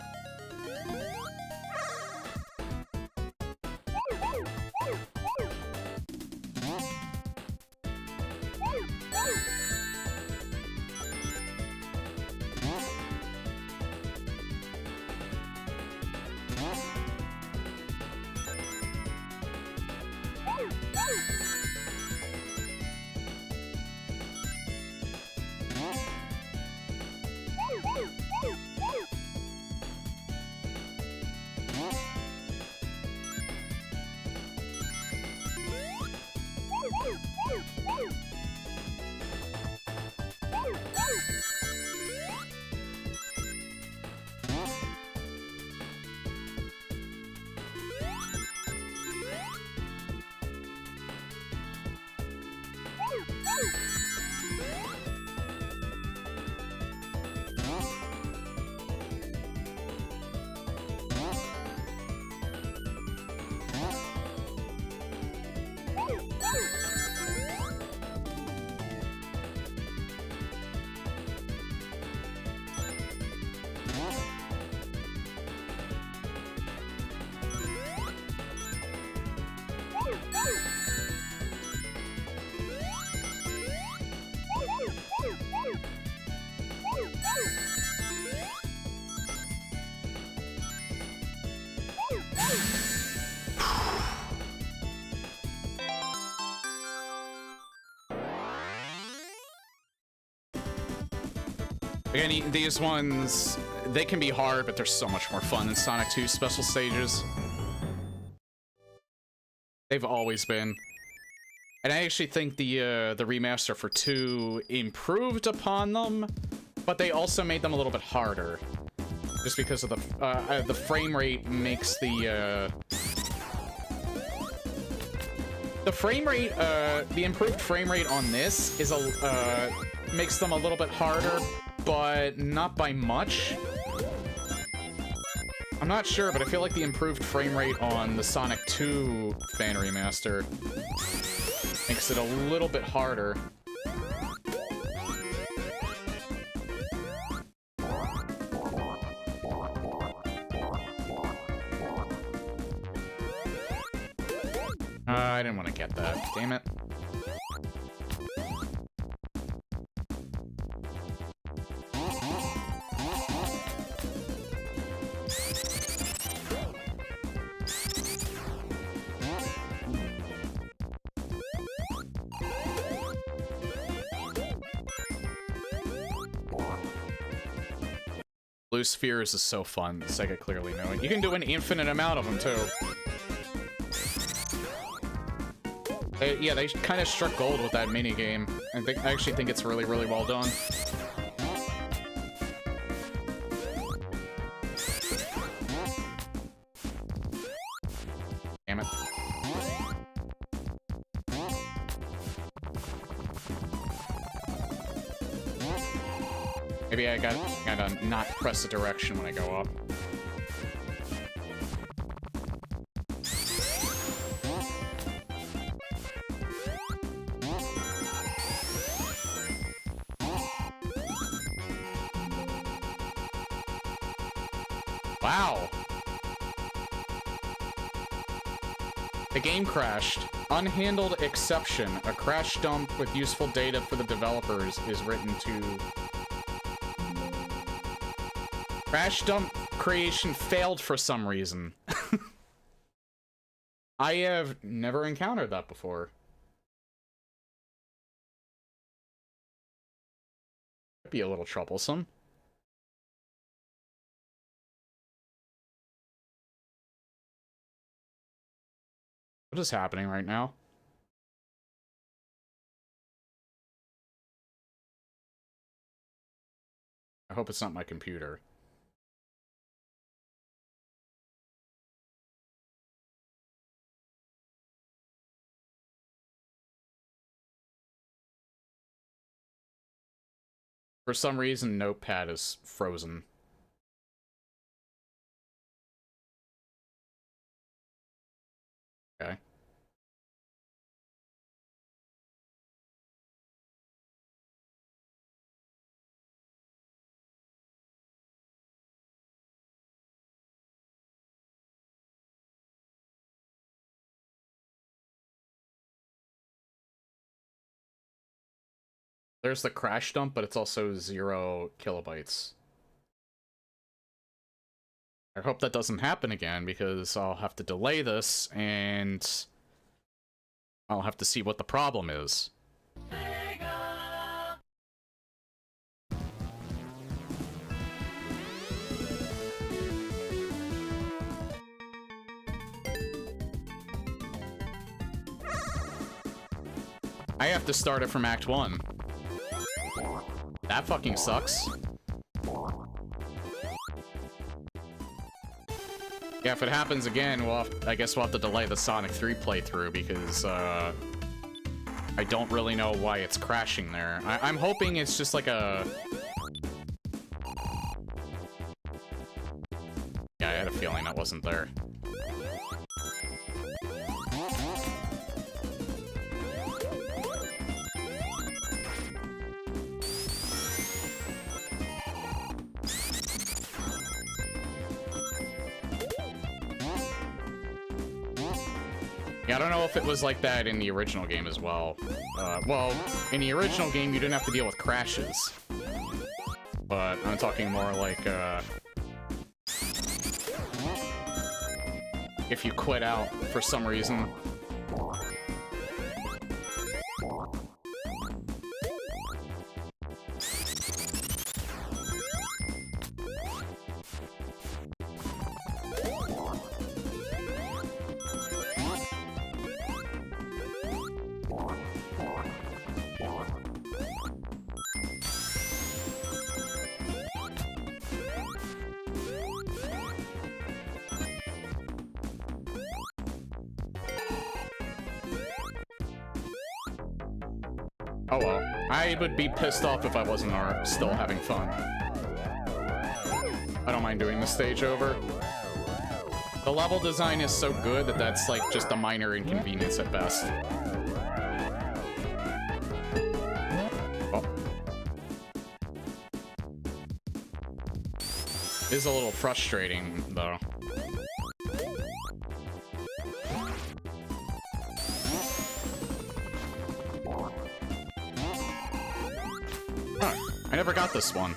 Again, these ones, they can be hard, but they're so much more fun than Sonic 2's special stages. They've always been. And I actually think the remaster for 2 improved upon them, but they also made them a little bit harder. Just because of the frame rate makes the frame rate, the improved frame rate on this is makes them a little bit harder, but not by much. I'm not sure, but I feel like the improved frame rate on the Sonic 2 fan remaster makes it a little bit harder. I didn't want to get that. Damn it. Blue spheres is so fun, Sega clearly knowing. You can do an infinite amount of them, too. Yeah, they kind of struck gold with that minigame. I actually think it's really, really well done. Damn it. Maybe I gotta not press the direction when I go up. Wow. The game crashed. Unhandled exception. A crash dump with useful data for the developers is written to... Crash dump creation failed for some reason. I have never encountered that before. Could be a little troublesome. What is happening right now? I hope it's not my computer. For some reason, Notepad is frozen. Okay. There's the crash dump, but it's also 0 kilobytes. I hope that doesn't happen again, because I'll have to delay this, and I'll have to see what the problem is. I have to start it from Act 1. That fucking sucks. Yeah, if it happens again, I guess we'll have to delay the Sonic 3 playthrough, because, I don't really know why it's crashing there. I'm hoping it's just like a... Yeah, I had a feeling that wasn't there. Yeah, I don't know if it was like that in the original game as well. Well, in the original game, you didn't have to deal with crashes. But I'm talking more like, if you quit out for some reason. Oh well. I would be pissed off if I wasn't still having fun. I don't mind doing the stage over. The level design is so good that that's like just a minor inconvenience at best. Well. It is a little frustrating, though. I never got this one.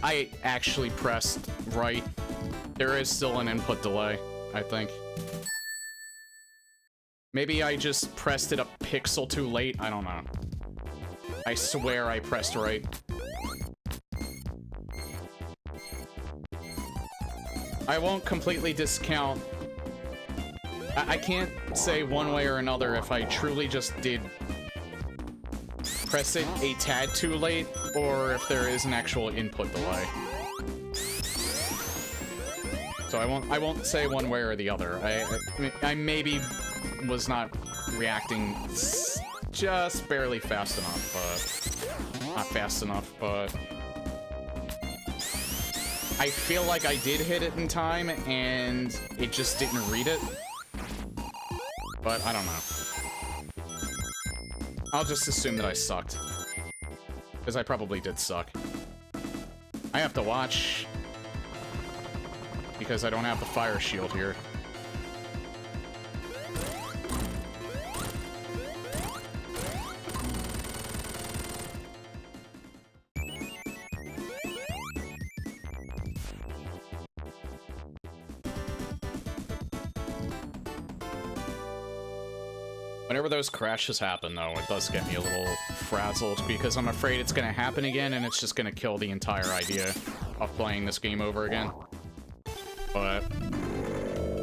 I actually pressed right There is still an input delay, I think. Maybe I just pressed it a pixel too late, I don't know. I swear I pressed right. I won't completely discount... I can't say one way or another if I truly just did press it a tad too late, or if there is an actual input delay. So I won't say one way or the other. I maybe was not reacting just barely fast enough, but not fast enough, but I feel like I did hit it in time and it just didn't read it. But I don't know. I'll just assume that I sucked, because I probably did suck. I have to watch because I don't have the fire shield here. Whenever those crashes happen, though, it does get me a little frazzled, because I'm afraid it's going to happen again, and it's just going to kill the entire idea of playing this game over again. But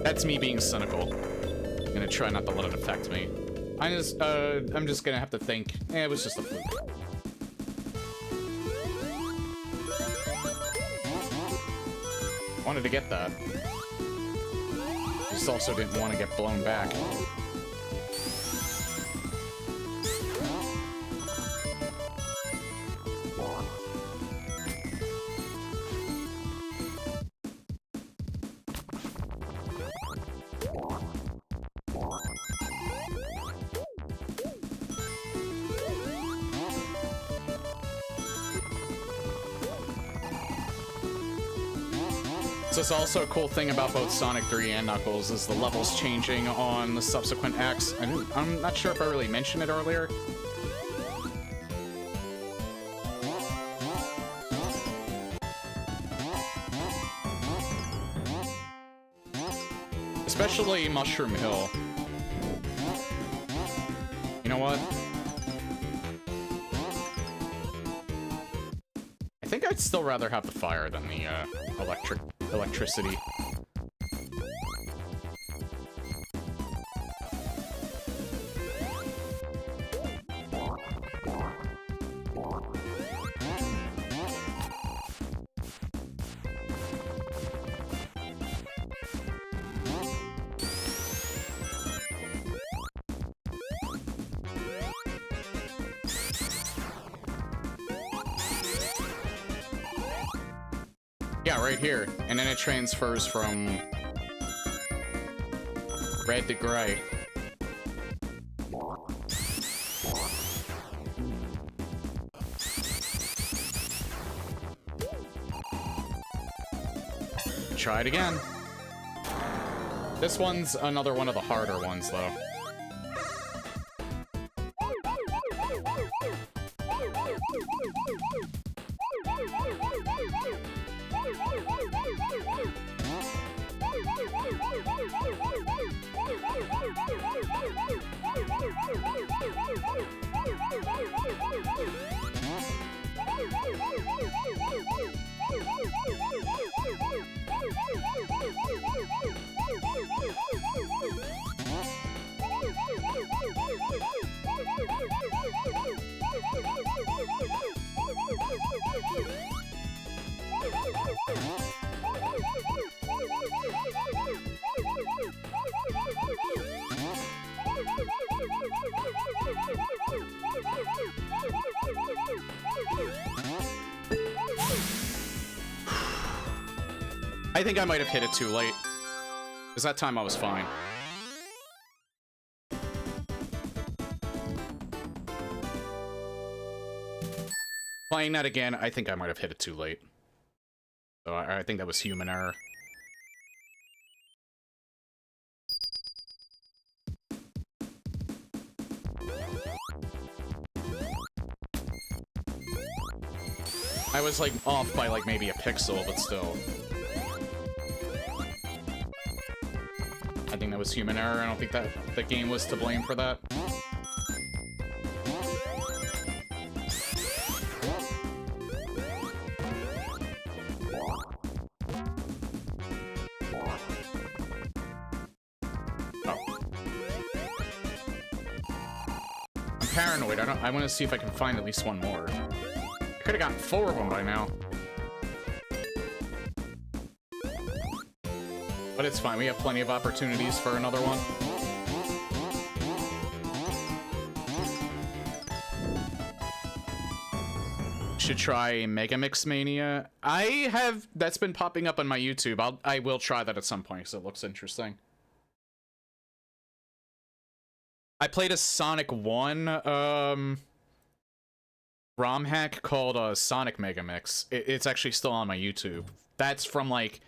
that's me being cynical. I'm going to try not to let it affect me. I'm just going to have to think, it was just a fluke. Wanted to get that. Just also didn't want to get blown back. This is also a cool thing about both Sonic 3 and Knuckles is the levels changing on the subsequent acts. I'm not sure if I really mentioned it earlier. Especially Mushroom Hill. You know what? I think I'd still rather have the fire than the electricity. Yeah, right here. And then it transfers from red to gray. Try it again. This one's another one of the harder ones, though. I think I might have hit it too late. Because that time I was fine. Playing that again, I think I might have hit it too late. So I think that was human error. I was like off by like maybe a pixel, but still. I think that was human error. I don't think that the game was to blame for that. Paranoid. I want to see if I can find at least one more. I could have gotten 4 of them by now. But it's fine. We have plenty of opportunities for another one. Should try Mega Mix Mania. That's been popping up on my YouTube. I will try that at some point because it looks interesting. I played a Sonic 1 ROM hack called Sonic Mega Mix. It's actually still on my YouTube. That's from like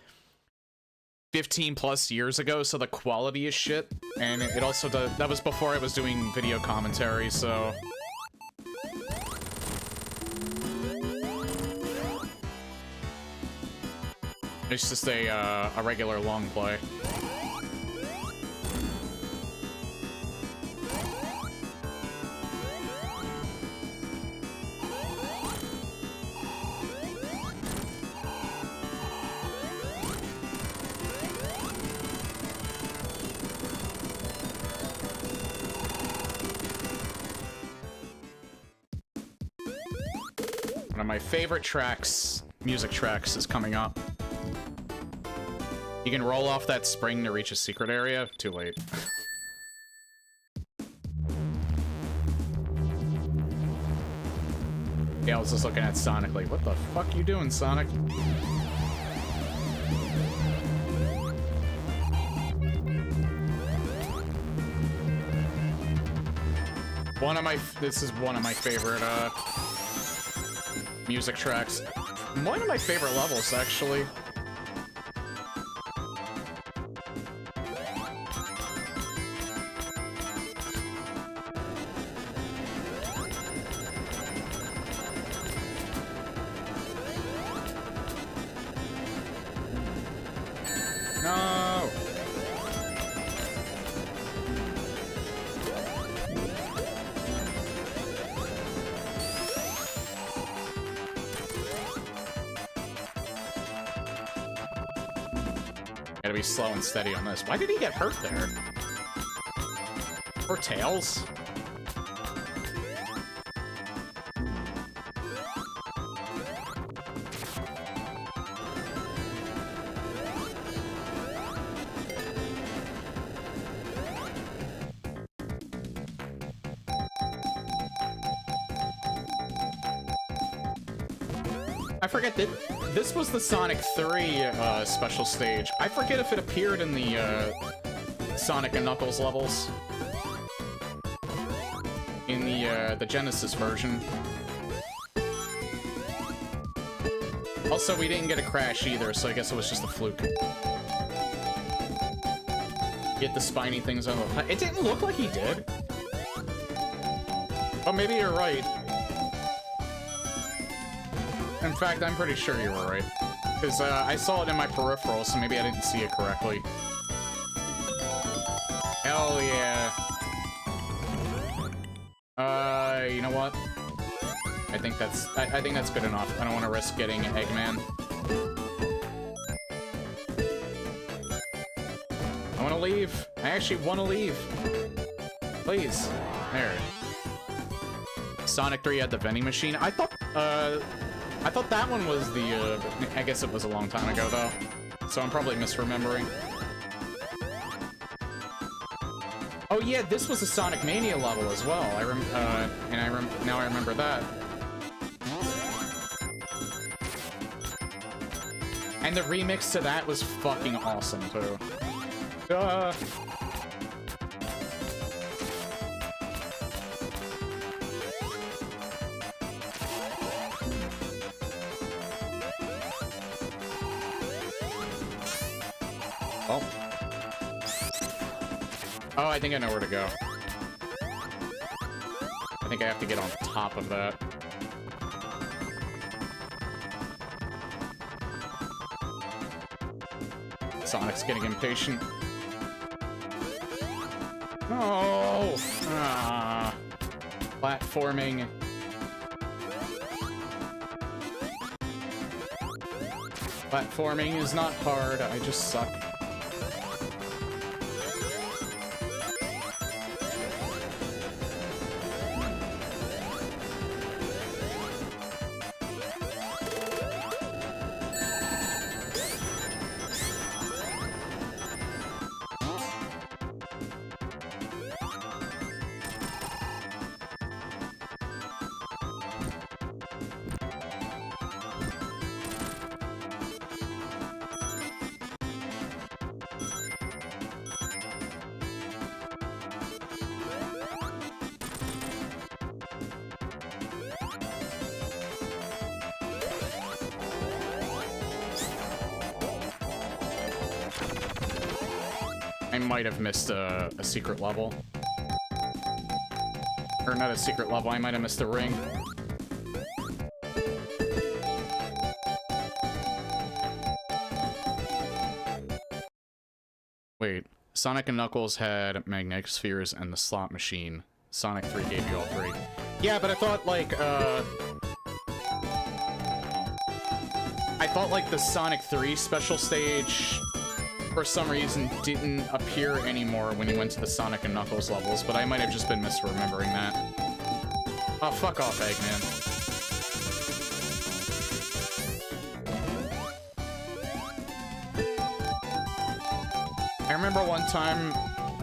15 plus years ago, so the quality is shit. And it also does. That was before I was doing video commentary, so. It's just a regular long play. One of my favorite tracks, music tracks, is coming up. You can roll off that spring to reach a secret area. Too late. Yeah, I was just looking at Sonic like, what the fuck you doing, Sonic? This is one of my favorite, music tracks. One of my favorite levels, actually. No! Gotta be slow and steady on this. Why did he get hurt there? Or Tails? I forget that this was the Sonic 3 special stage. I forget if it appeared in the Sonic and Knuckles levels. In the Genesis version. Also, we didn't get a crash either, so I guess it was just a fluke. Get the spiny things on the... It didn't look like he did. But maybe you're right. In fact, I'm pretty sure you were right. Because I saw it in my peripheral, so maybe I didn't see it correctly. Hell yeah. You know what? I think that's good enough. I don't want to risk getting Eggman. I want to leave. I actually want to leave. Please. There. Sonic 3 had the vending machine. I thought that one was the, I guess it was a long time ago, though. So I'm probably misremembering. Oh yeah, this was a Sonic Mania level as well. Now I remember that. And the remix to that was fucking awesome, too. Oh. Oh, I think I know where to go. I think I have to get on top of that. Sonic's getting impatient. Oh! Platforming. Platforming is not hard, I just suck. I might have missed a secret level. Or not a secret level, I might have missed a ring. Wait, Sonic and Knuckles had magnetic spheres and the slot machine. Sonic 3 gave you all three. Yeah, but I thought, like, the Sonic 3 special stage, for some reason, didn't appear anymore when you went to the Sonic and Knuckles levels, but I might have just been misremembering that. Oh, fuck off, Eggman. I remember one time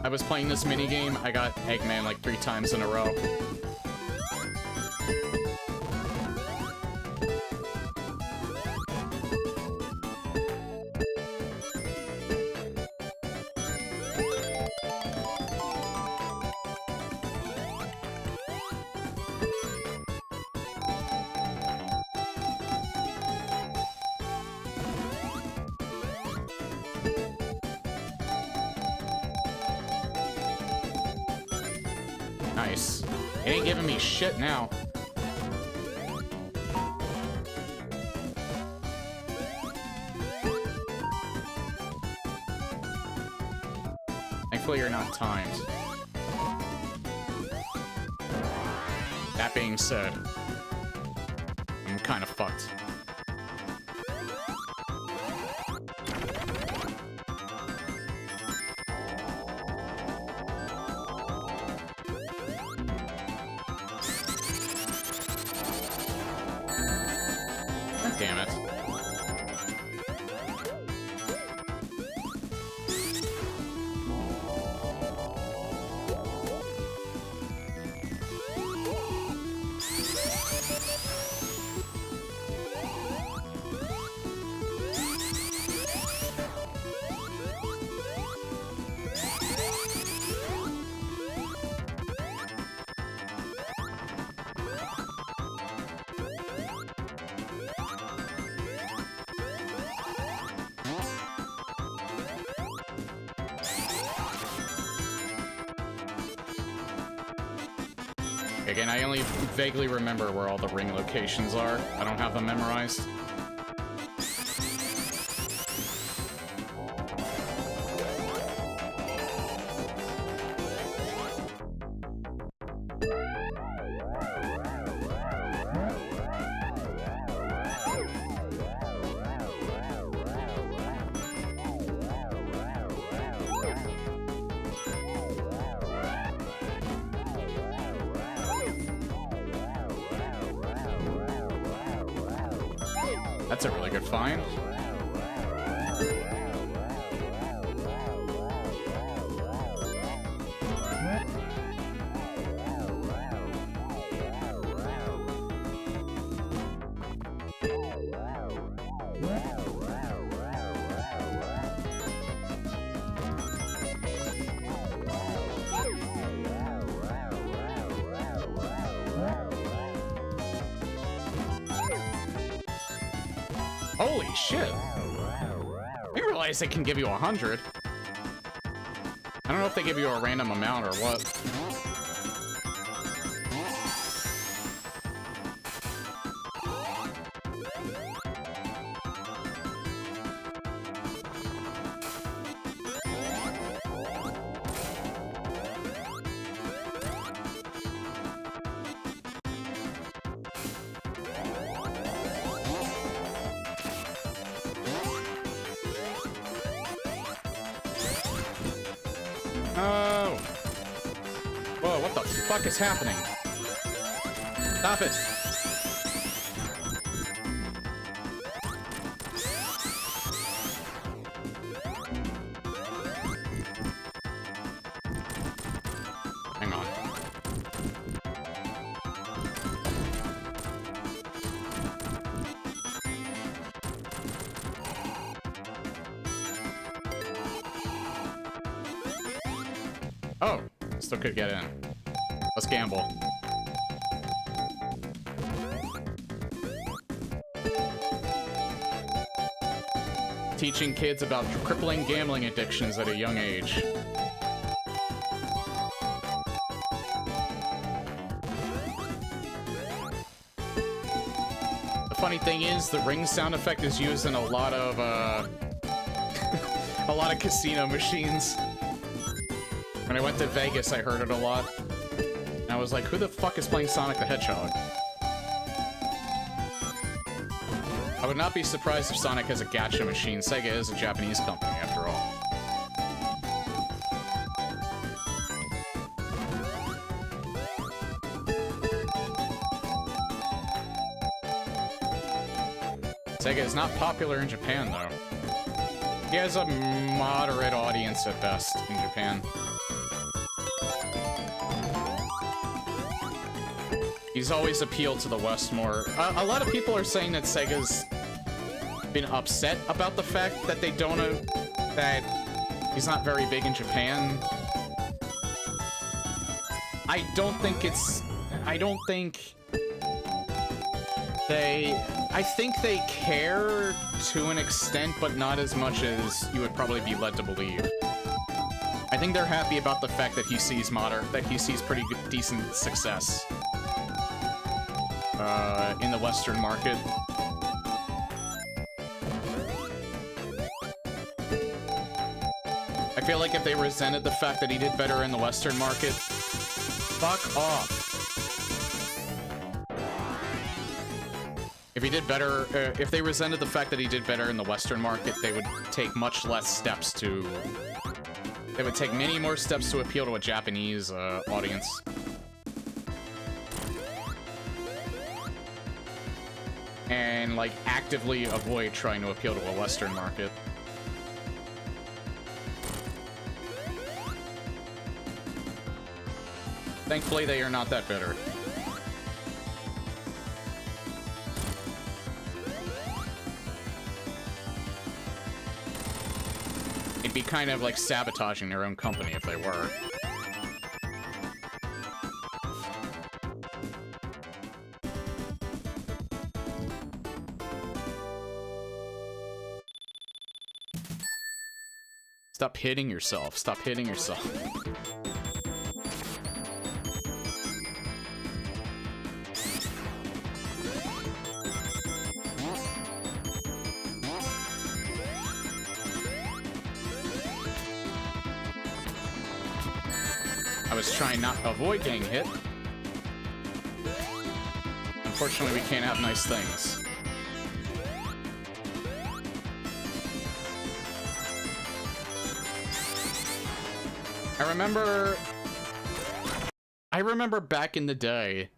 I was playing this minigame, I got Eggman like 3 times in a row. Nice. It ain't giving me shit now. Thankfully, you're not timed. That being said, I'm kind of fucked. Damn it. Again, I only vaguely remember where all the ring locations are. I don't have them memorized. That's a really good find. Holy shit! I didn't realize they can give you 100. I don't know if they give you a random amount or what. Oh. Whoa, what the fuck is happening? Stop it. Hang on. Oh, still could get in. Let's gamble. Teaching kids about crippling gambling addictions at a young age. The funny thing is, the ring sound effect is used in a lot of, a lot of casino machines. When I went to Vegas, I heard it a lot. And I was like, who the fuck is playing Sonic the Hedgehog? I would not be surprised if Sonic has a gacha machine. Sega is a Japanese company, after all. Sega is not popular in Japan, though. He has a moderate audience at best in Japan. He's always appealed to the West more. A lot of people are saying that Sega's been upset about the fact that they don't that he's not very big in Japan. I don't think I think they care to an extent, but not as much as you would probably be led to believe. I think they're happy about the fact that he sees pretty good, decent success in the Western market. I feel like if they resented the fact that he did better in the Western market, fuck off. If he did better, if they resented the fact that he did better in the Western market, they would take much less steps to... They would take many more steps to appeal to a Japanese audience. And, like, actively avoid trying to appeal to a Western market. Thankfully, they are not that bitter. It'd be kind of like sabotaging their own company if they were. Stop hitting yourself. Stop hitting yourself. I was trying not to avoid getting hit. Unfortunately, we can't have nice things. I remember back in the day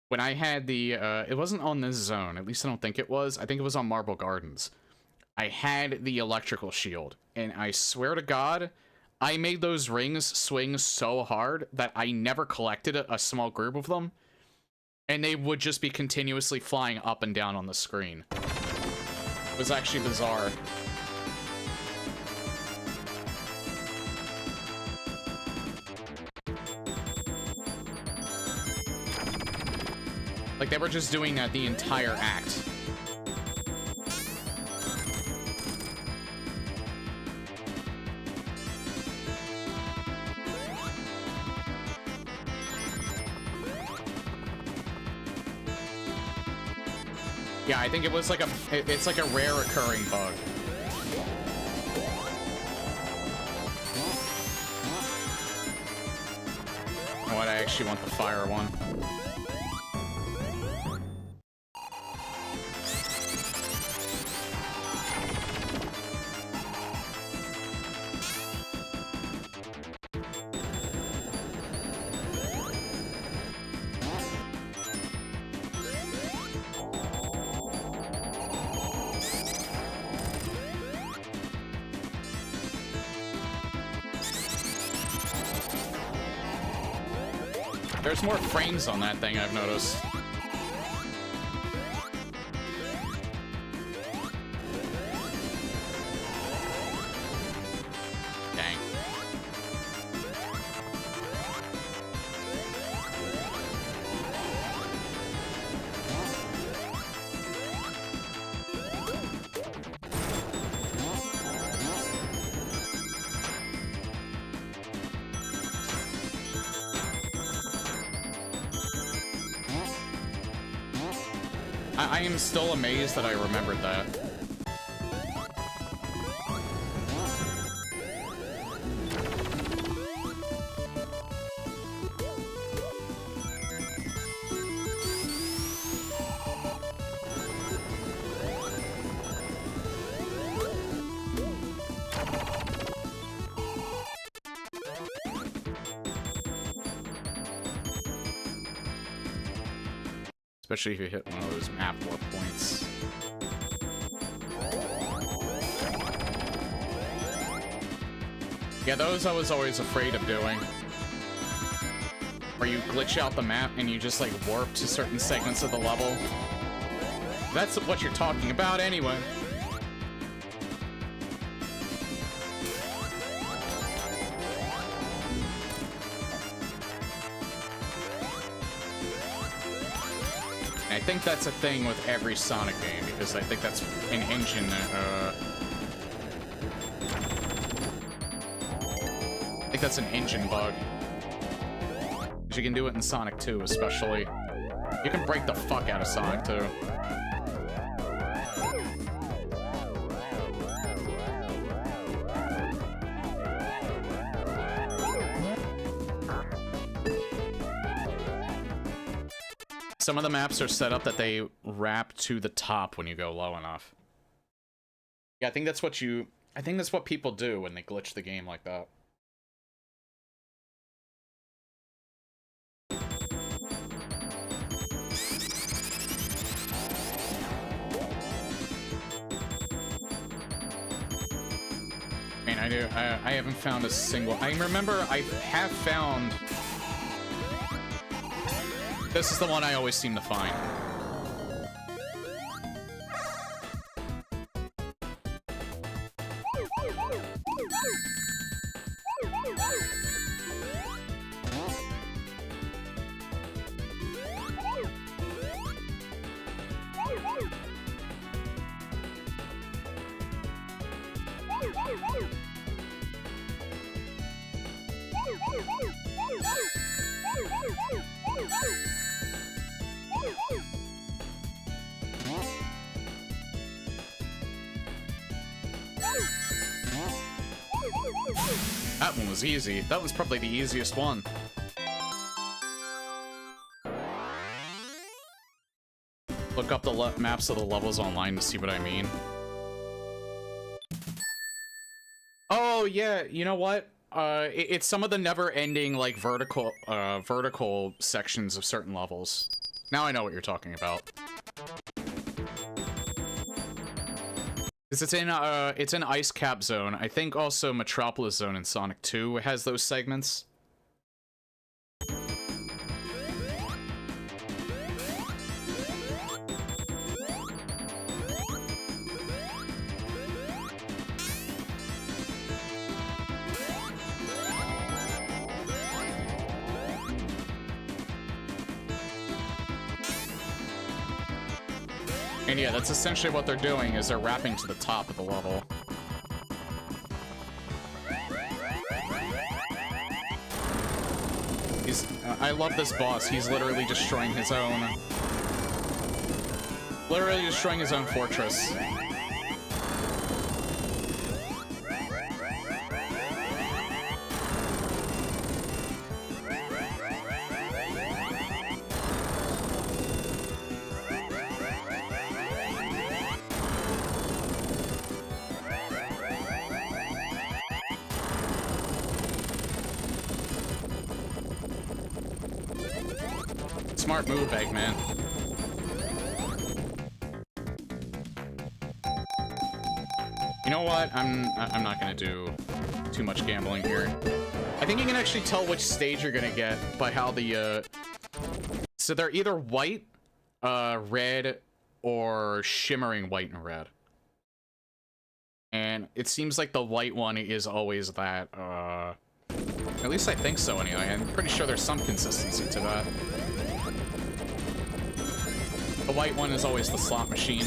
when I had the, it wasn't on this zone, at least I don't think it was. I think it was on Marble Gardens. I had the electrical shield, and I swear to God, I made those rings swing so hard that I never collected a small group of them, and they would just be continuously flying up and down on the screen. It was actually bizarre. Like, they were just doing that the entire act. Yeah, I think it was like it's like a rare occurring bug. You know what, I actually want the fire one. There's more frames on that thing, I've noticed. Dang. I am still amazed that I remembered that. Especially if you hit one of those map warp points. Yeah, those I was always afraid of doing. Where you glitch out the map and you just like warp to certain segments of the level. That's what you're talking about anyway. I think that's a thing with every Sonic game, because I think that's an engine, I think that's an engine bug. Because you can do it in Sonic 2, especially. You can break the fuck out of Sonic 2. Some of the maps are set up that they wrap to the top when you go low enough. Yeah, I think that's what people do when they glitch the game like that. I mean, I haven't found a single... I remember I have found... This is the one I always seem to find. That one was easy. That was probably the easiest one. Look up the maps of the levels online to see what I mean. Oh, yeah, you know what? It's some of the never-ending, like, vertical sections of certain levels. Now I know what you're talking about. It's in Ice Cap Zone. I think also Metropolis Zone in Sonic 2 has those segments. And yeah, that's essentially what they're doing, is they're wrapping to the top of the level. I love this boss. He's literally destroying his own... Literally destroying his own fortress. Smart move, Eggman. You know what? I'm not gonna do too much gambling here. I think you can actually tell which stage you're gonna get by how the so they're either white, red, or shimmering white and red. And it seems like the white one is always that, at least I think so anyway. I'm pretty sure there's some consistency to that. The white one is always the slot machine.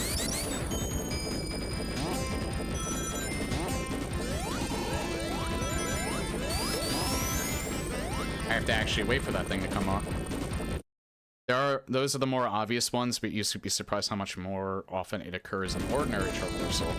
I have to actually wait for that thing to come up. Those are the more obvious ones, but you should be surprised how much more often it occurs in ordinary traversal.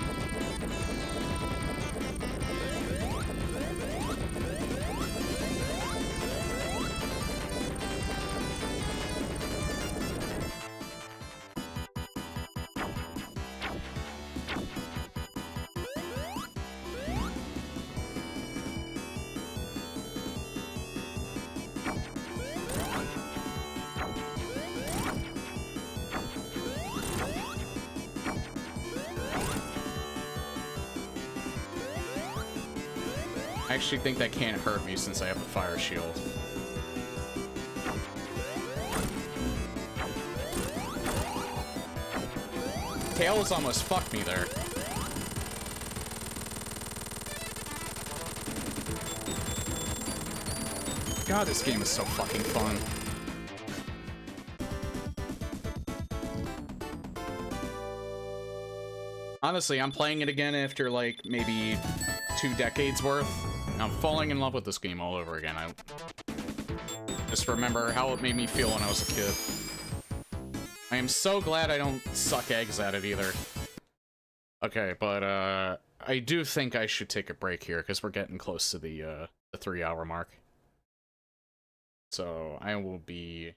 I actually think that can't hurt me since I have a fire shield. Tails almost fucked me there. God, this game is so fucking fun. Honestly, I'm playing it again after like maybe 2 decades worth. I'm falling in love with this game all over again. I just remember how it made me feel when I was a kid. I am so glad I don't suck eggs at it either. Okay, but I do think I should take a break here because we're getting close to the 3-hour mark. So I will be...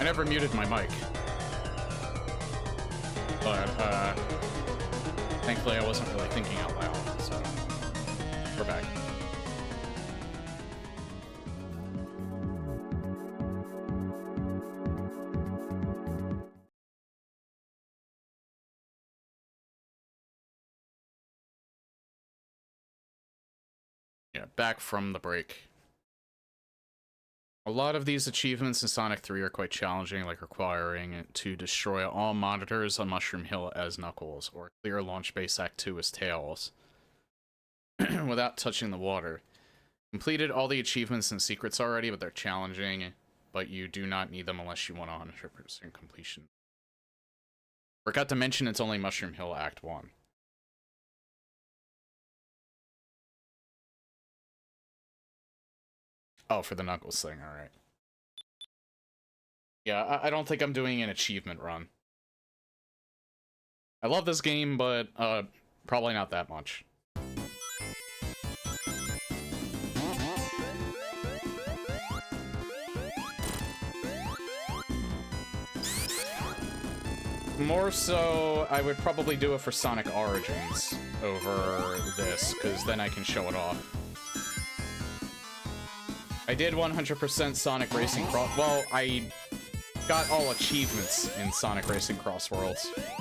never muted my mic. But, thankfully I wasn't really thinking out loud, so... We're back. Yeah, back from the break. A lot of these achievements in Sonic 3 are quite challenging, like requiring it to destroy all monitors on Mushroom Hill as Knuckles, or clear Launch Base Act 2 as Tails, without touching the water. Completed all the achievements and secrets already, but they're challenging, but you do not need them unless you want 100% completion. Forgot to mention it's only Mushroom Hill Act 1. Oh, for the Knuckles thing, alright. Yeah, I don't think I'm doing an achievement run. I love this game, but, probably not that much. More so, I would probably do it for Sonic Origins over this, because then I can show it off. I did 100% Sonic Racing Cross... Well, I got all achievements in Sonic Racing Cross Worlds. I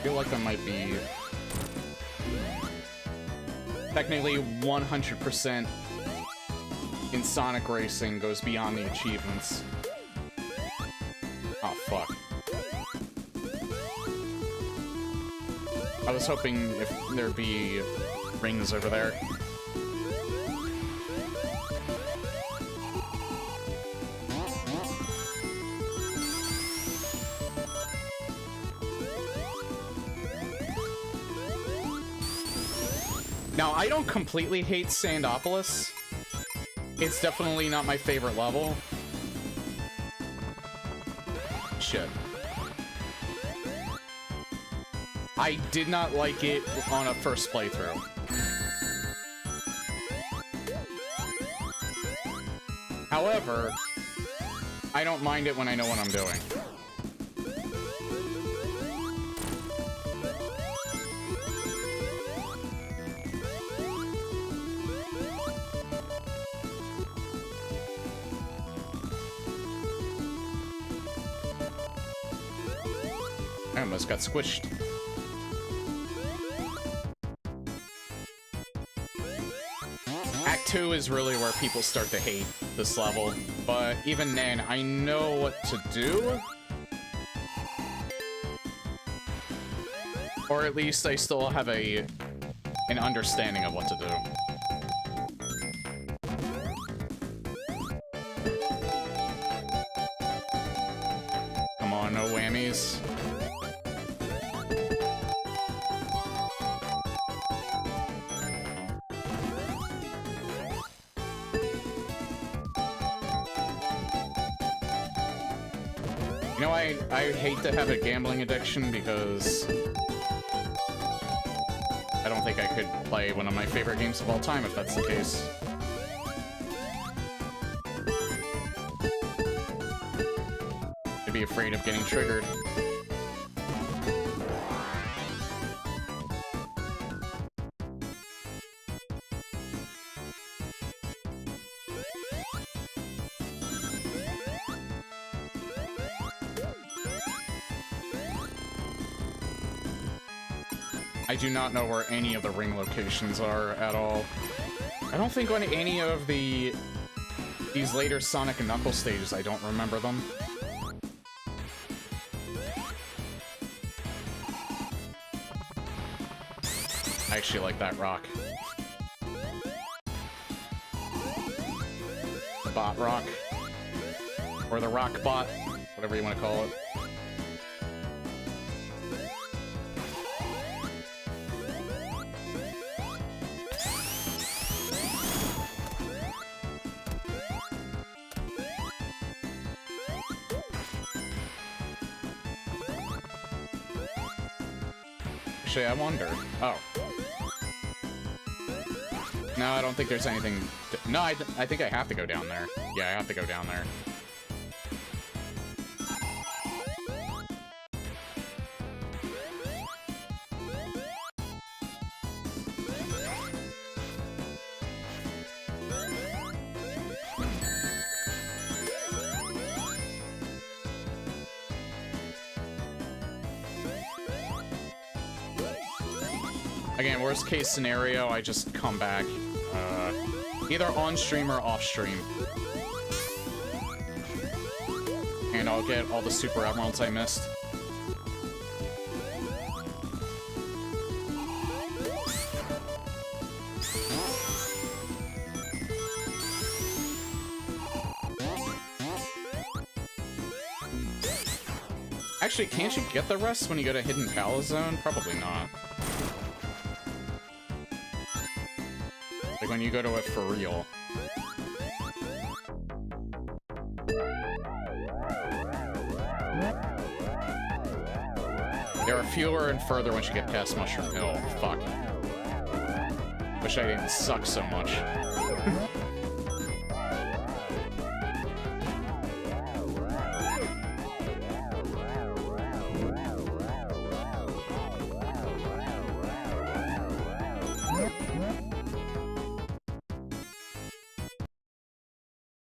feel like that might be... Technically, 100% in Sonic Racing goes beyond the achievements. Oh, fuck. I was hoping if there'd be rings over there. Now, I don't completely hate Sandopolis. It's definitely not my favorite level. Shit. I did not like it on a first playthrough. However, I don't mind it when I know what I'm doing. I almost got squished. Act 2 is really where people start to hate this level, but even then, I know what to do. Or at least I still have an understanding of what to do. Come on, no whammies. You know, I hate to have a gambling addiction because I don't think I could play one of my favorite games of all time if that's the case. I'd be afraid of getting triggered. I do not know where any of the ring locations are at all. I don't think on any of these later Sonic and Knuckles stages, I don't remember them. I actually like that rock. The bot rock. Or the rock bot, whatever you want to call it. Actually, I wonder. Oh. No, I don't think there's anything... No, I think I have to go down there. Yeah, I have to go down there. Again, worst case scenario, I just come back, either on stream or off stream. And I'll get all the Super Emeralds I missed. Actually, can't you get the rest when you go to Hidden Palace Zone? Probably not. Like when you go to it for real. There are fewer and further once you get past Mushroom Hill. Fuck. Wish I didn't suck so much.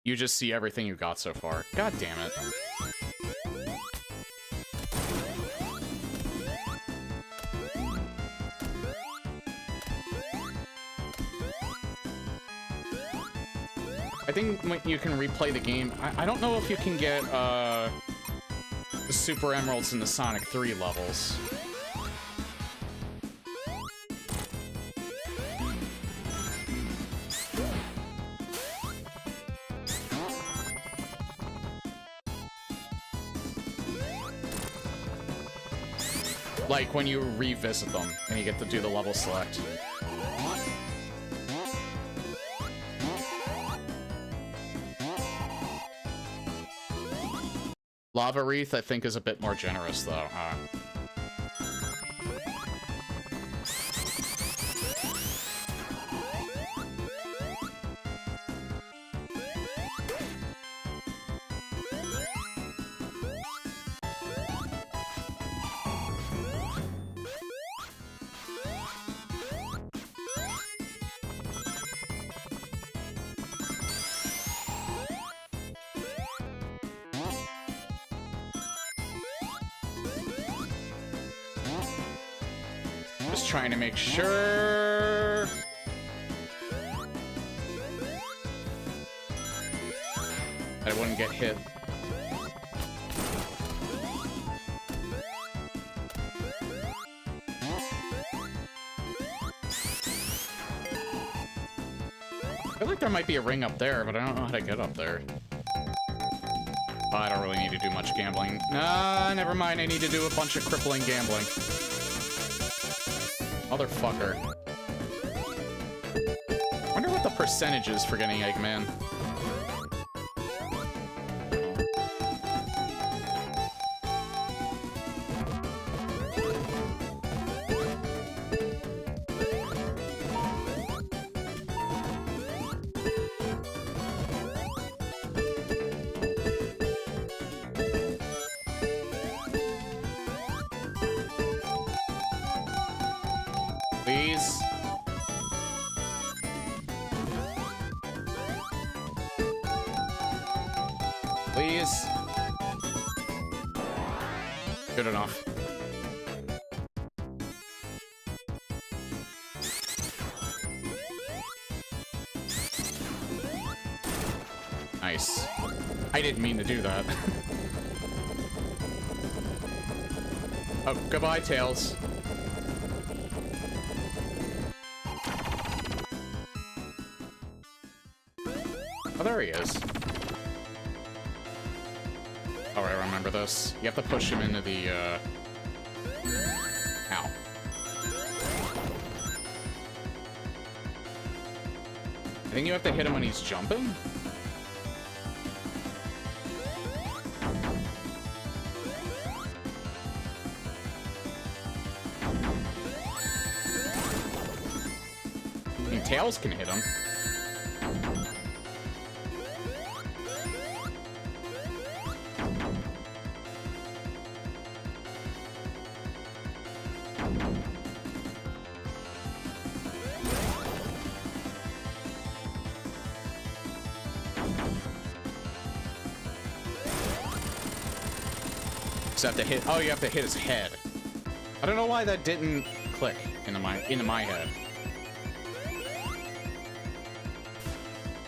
You just see everything you got so far. God damn it. I think when you can replay the game, I don't know if you can get the Super Emeralds in the Sonic 3 levels. Like when you revisit them and you get to do the level select. Lava Wreath, I think, is a bit more generous, though. Just trying to make sure... I wouldn't get hit. I feel like there might be a ring up there, but I don't know how to get up there. Oh, I don't really need to do much gambling. Nah, never mind. I need to do a bunch of crippling gambling. Motherfucker. Wonder what the percentage is for getting Eggman. Please. Please. Good enough. Nice. I didn't mean to do that. Oh, goodbye, Tails. Oh, there he is. Oh, I remember this. You have to push him into the, Ow. I think you have to hit him when he's jumping? Tails can hit him. Have to hit. Oh, you have to hit his head. I don't know why that didn't click into my head.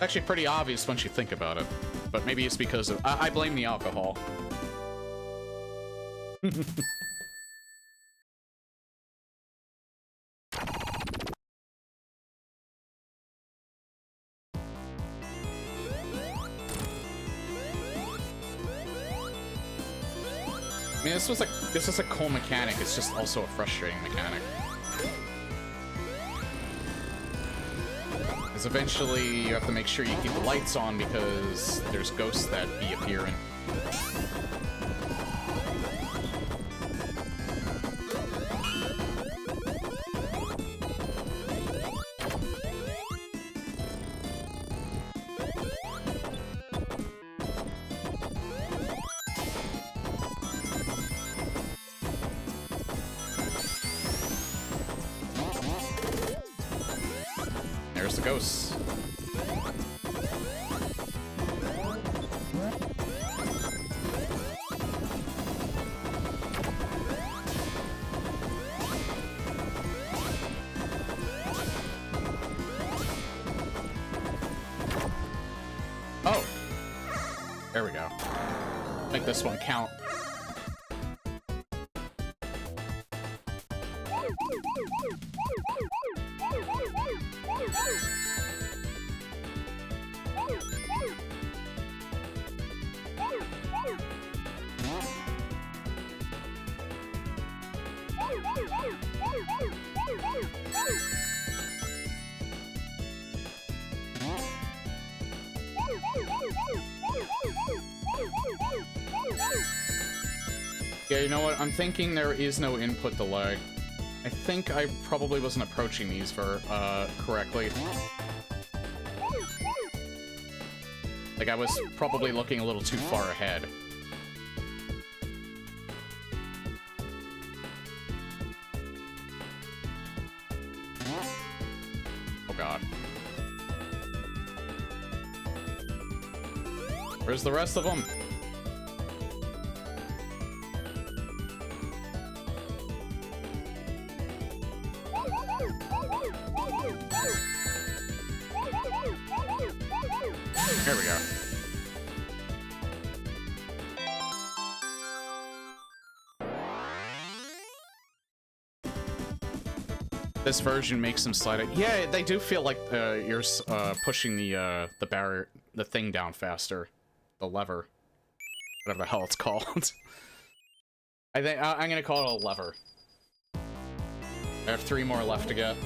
Actually, pretty obvious once you think about it, but maybe it's because of I blame the alcohol. I mean, this was a cool mechanic. It's just also a frustrating mechanic. Because eventually you have to make sure you keep the lights on because there's ghosts that be appearing. There's the ghosts. Oh! There we go. Make this one count. Yeah, you know what? I'm thinking there is no input delay. I think I probably wasn't approaching these correctly. Like, I was probably looking a little too far ahead. Oh god. Where's the rest of them? There we go. This version makes them slide it. Yeah, they do feel like you're pushing the barrier, the thing down faster, the lever, whatever the hell it's called. I think I'm gonna call it a lever. I have 3 more left to get.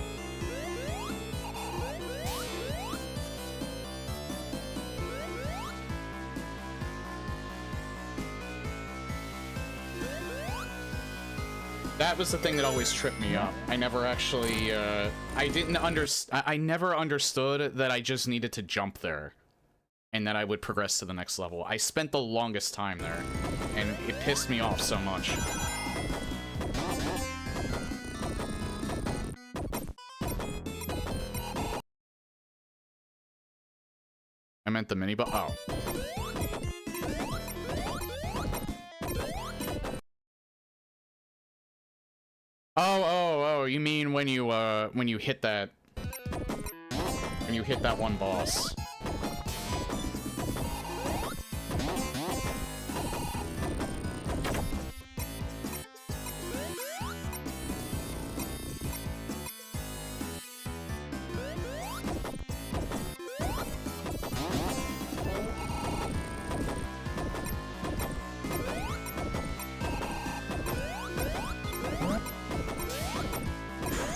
That was the thing that always tripped me up. I never actually, I never understood that I just needed to jump there, and that I would progress to the next level. I spent the longest time there, and it pissed me off so much. I meant the mini-boss. Oh. Oh, you mean when you hit that... When you hit that one boss.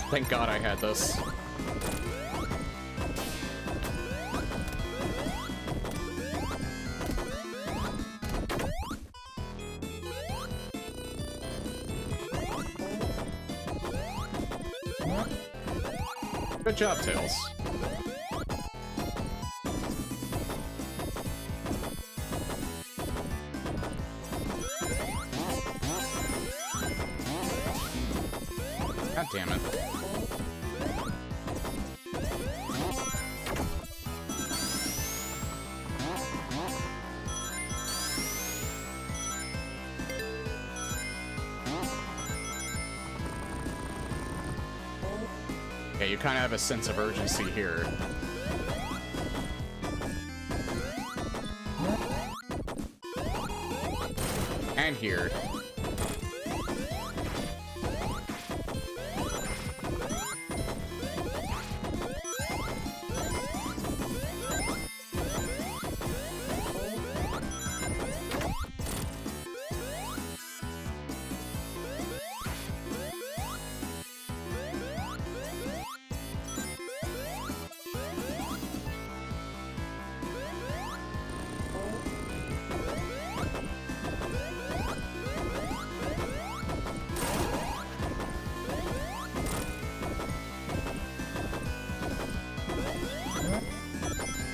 Thank God I had this. Good job, Tails. damn it. Yeah, you kind of have a sense of urgency here. And here.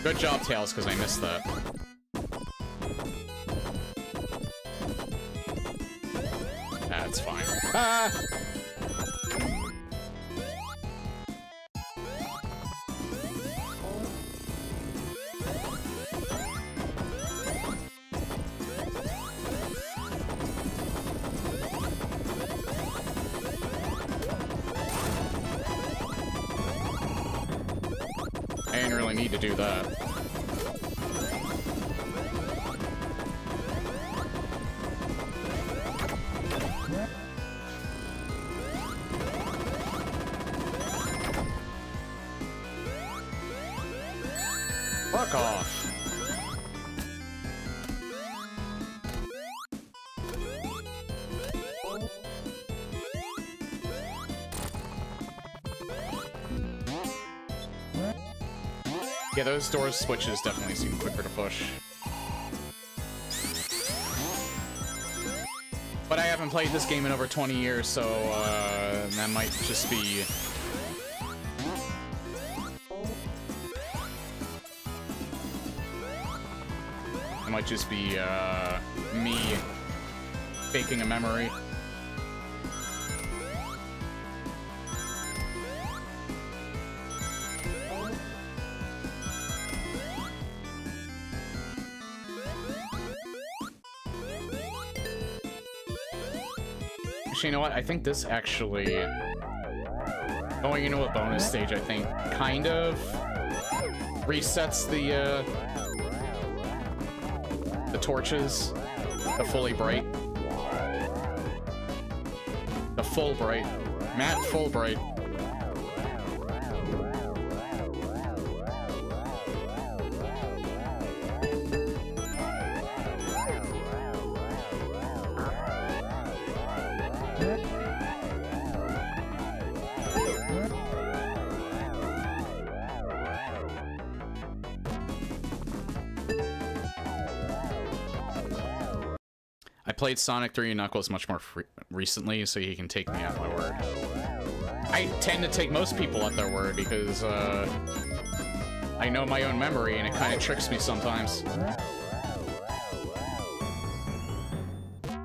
Good job, Tails, because I missed that. That's fine. Ah! I didn't really need to do that. Fuck off. Yeah, those door switches definitely seem quicker to push. But I haven't played this game in over 20 years, so that might just be... It might just be me faking a memory. Actually, you know what? I think this actually... Going into a bonus stage, I think, kind of resets the torches. The fully bright. The full bright. Matte full bright. I played Sonic 3 and Knuckles much more recently, so he can take me at my word. I tend to take most people at their word because I know my own memory and it kind of tricks me sometimes.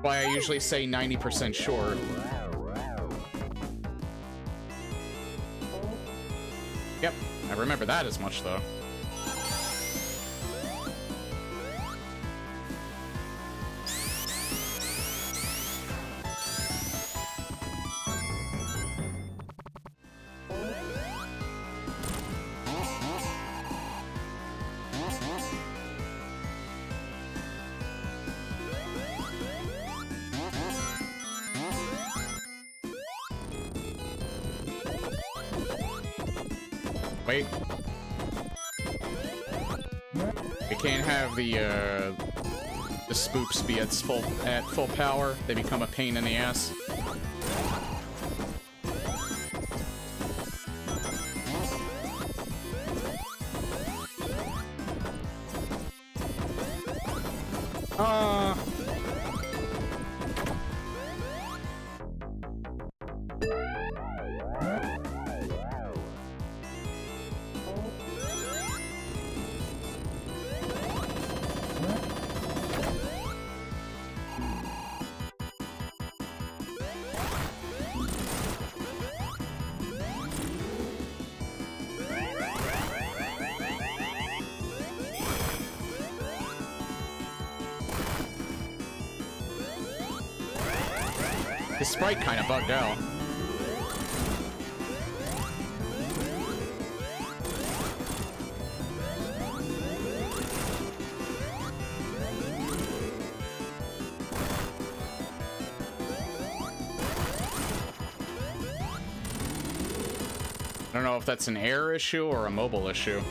Why I usually say 90% sure. Yep, I remember that as much though. Wait. We can't have the spooks be at full power. They become a pain in the ass. The sprite kind of bugged out. I don't know if that's an error issue or a mobile issue.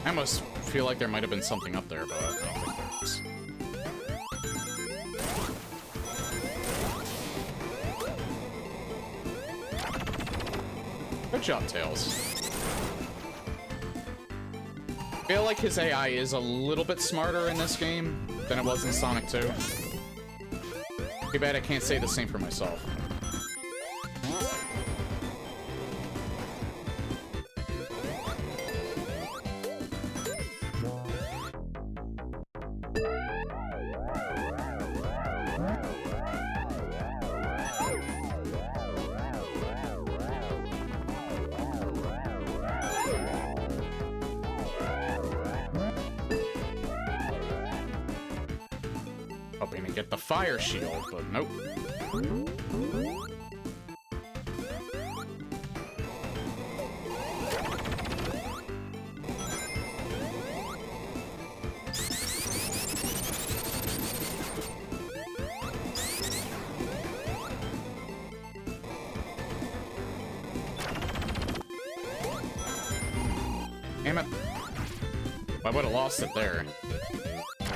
I almost feel like there might have been something up there, but I don't think there is. Good job, Tails. I feel like his AI is a little bit smarter in this game than it was in Sonic 2. Too bad I can't say the same for myself. Hoping to get the fire shield, but nope. Damn it. I would have lost it there.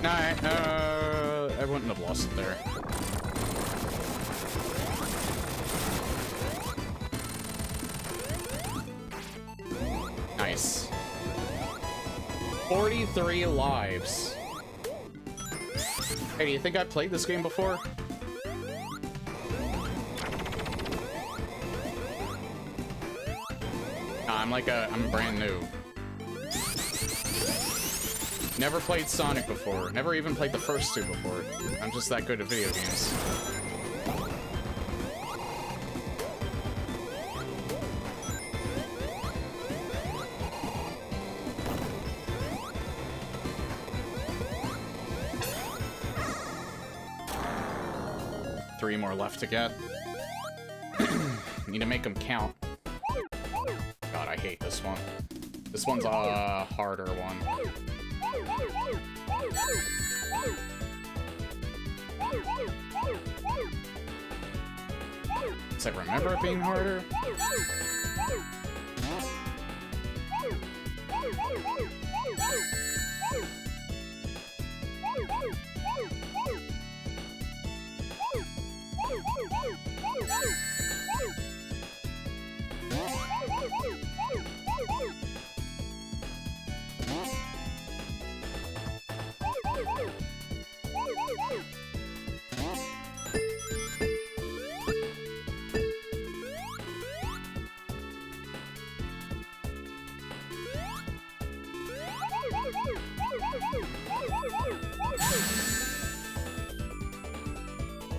No, I wouldn't have lost it there. Nice. 43 lives. Hey, do you think I played this game before? Nah, I'm brand new. Never played Sonic before. Never even played the first two before. I'm just that good at video games. Three more left to get. Need to make them count. God, I hate this one. This one's a harder one. Does I remember it being harder?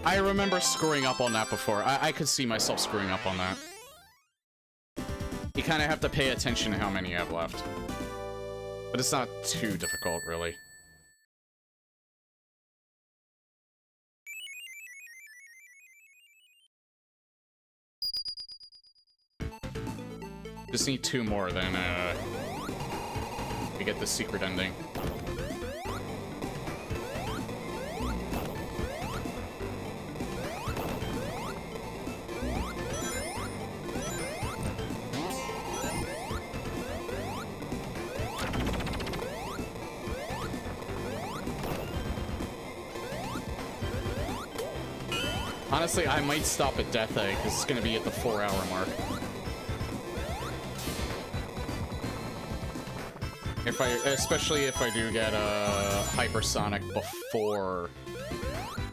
I remember screwing up on that before. I could see myself screwing up on that. You kind of have to pay attention to how many you have left. But it's not too difficult, really. Just need two more, then we get the secret ending. Honestly, I might stop at Death Egg, because it's going to be at the 4-hour mark. Especially if I do get hypersonic before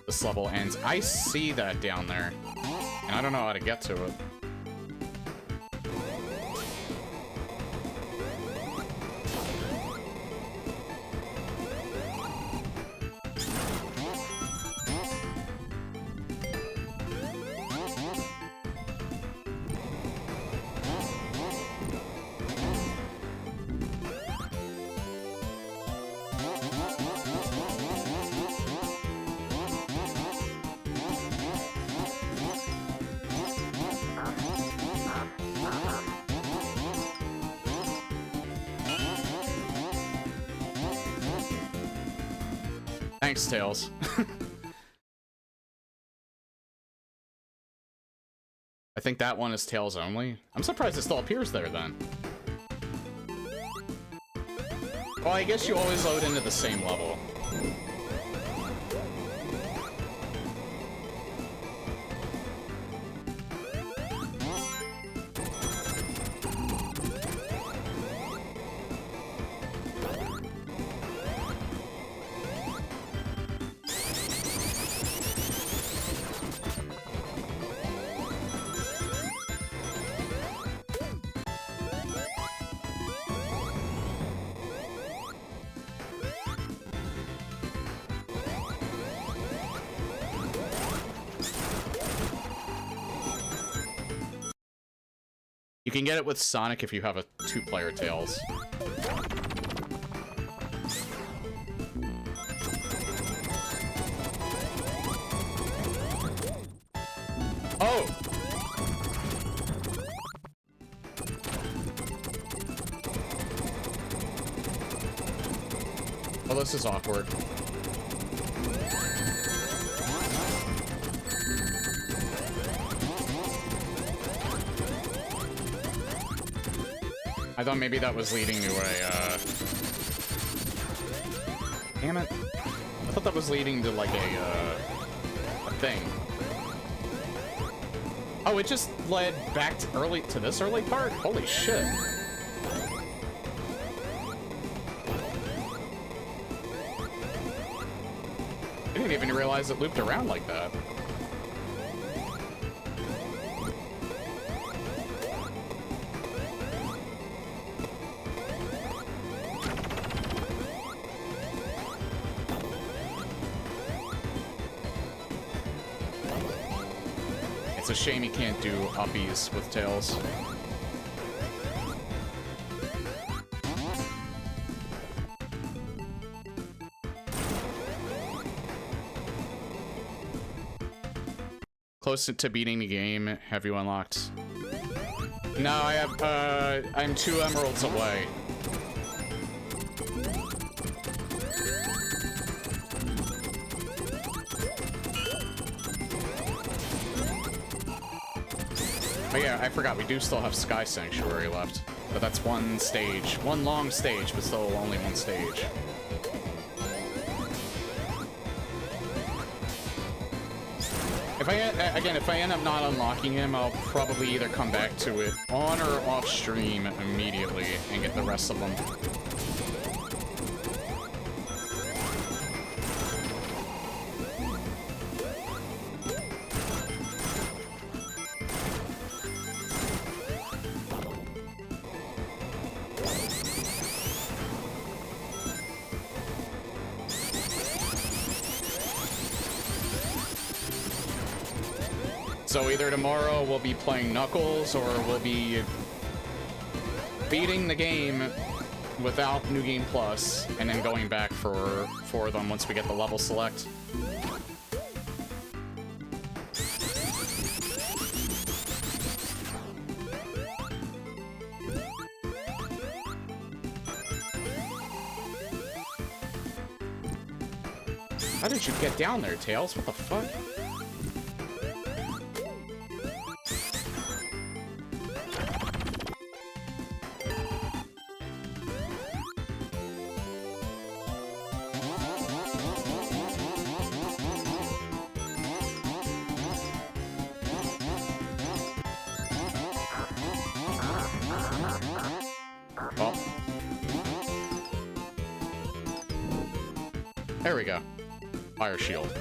this level ends. I see that down there, and I don't know how to get to it. Thanks, Tails. I think that one is Tails only. I'm surprised it still appears there, then. Well, I guess you always load into the same level. You can get it with Sonic if you have a 2-player Tails. Oh! Well, this is awkward. I thought maybe that was leading to a, Damn it. I thought that was leading to, like, a thing. Oh, it just led back to this early part? Holy shit. I didn't even realize it looped around like that. It's a shame you can't do uppies with Tails. Close to beating the game. Have you unlocked? No, I have, I'm 2 emeralds away. Oh yeah, I forgot, we do still have Sky Sanctuary left. But that's one stage. One long stage, but still only one stage. If I end up not unlocking him, I'll probably either come back to it on or off stream immediately and get the rest of them. So either tomorrow we'll be playing Knuckles, or we'll be beating the game without New Game Plus, and then going back for them once we get the level select. How did you get down there, Tails? What the fuck? There we go. Fire shield.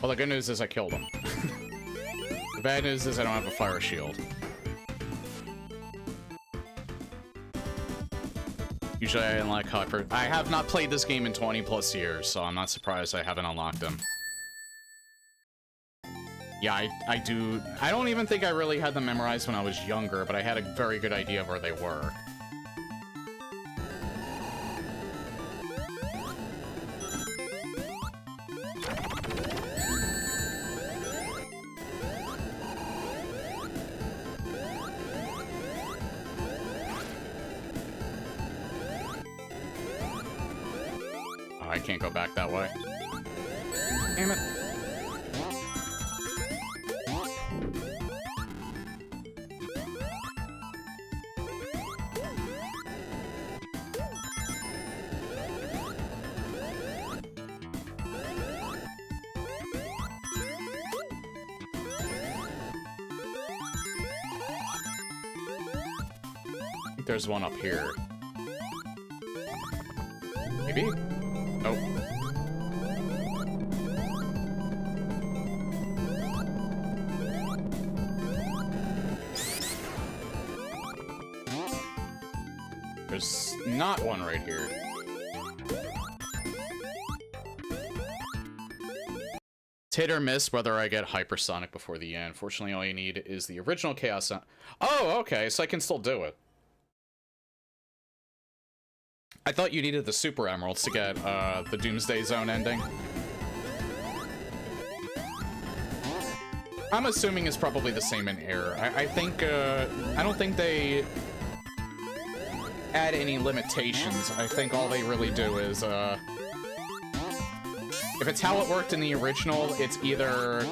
Well, the good news is I killed him. The bad news is I don't have a fire shield. Usually I unlock hyper. I have not played this game in 20 plus years, so I'm not surprised I haven't unlocked them. Yeah, I do. I don't even think I really had them memorized when I was younger, but I had a very good idea of where they were. I can't go back that way. Damn it. I think there's one up here. Maybe? Nope. There's not one right here. It's hit or miss whether I get hypersonic before the end. Fortunately, all you need is the original Chaos. Oh, okay, so I can still do it. I thought you needed the Super Emeralds to get the Doomsday Zone ending. I'm assuming it's probably the same in Air. I think, I don't think they add any limitations. I think all they really do is, if it's how it worked in the original, it's either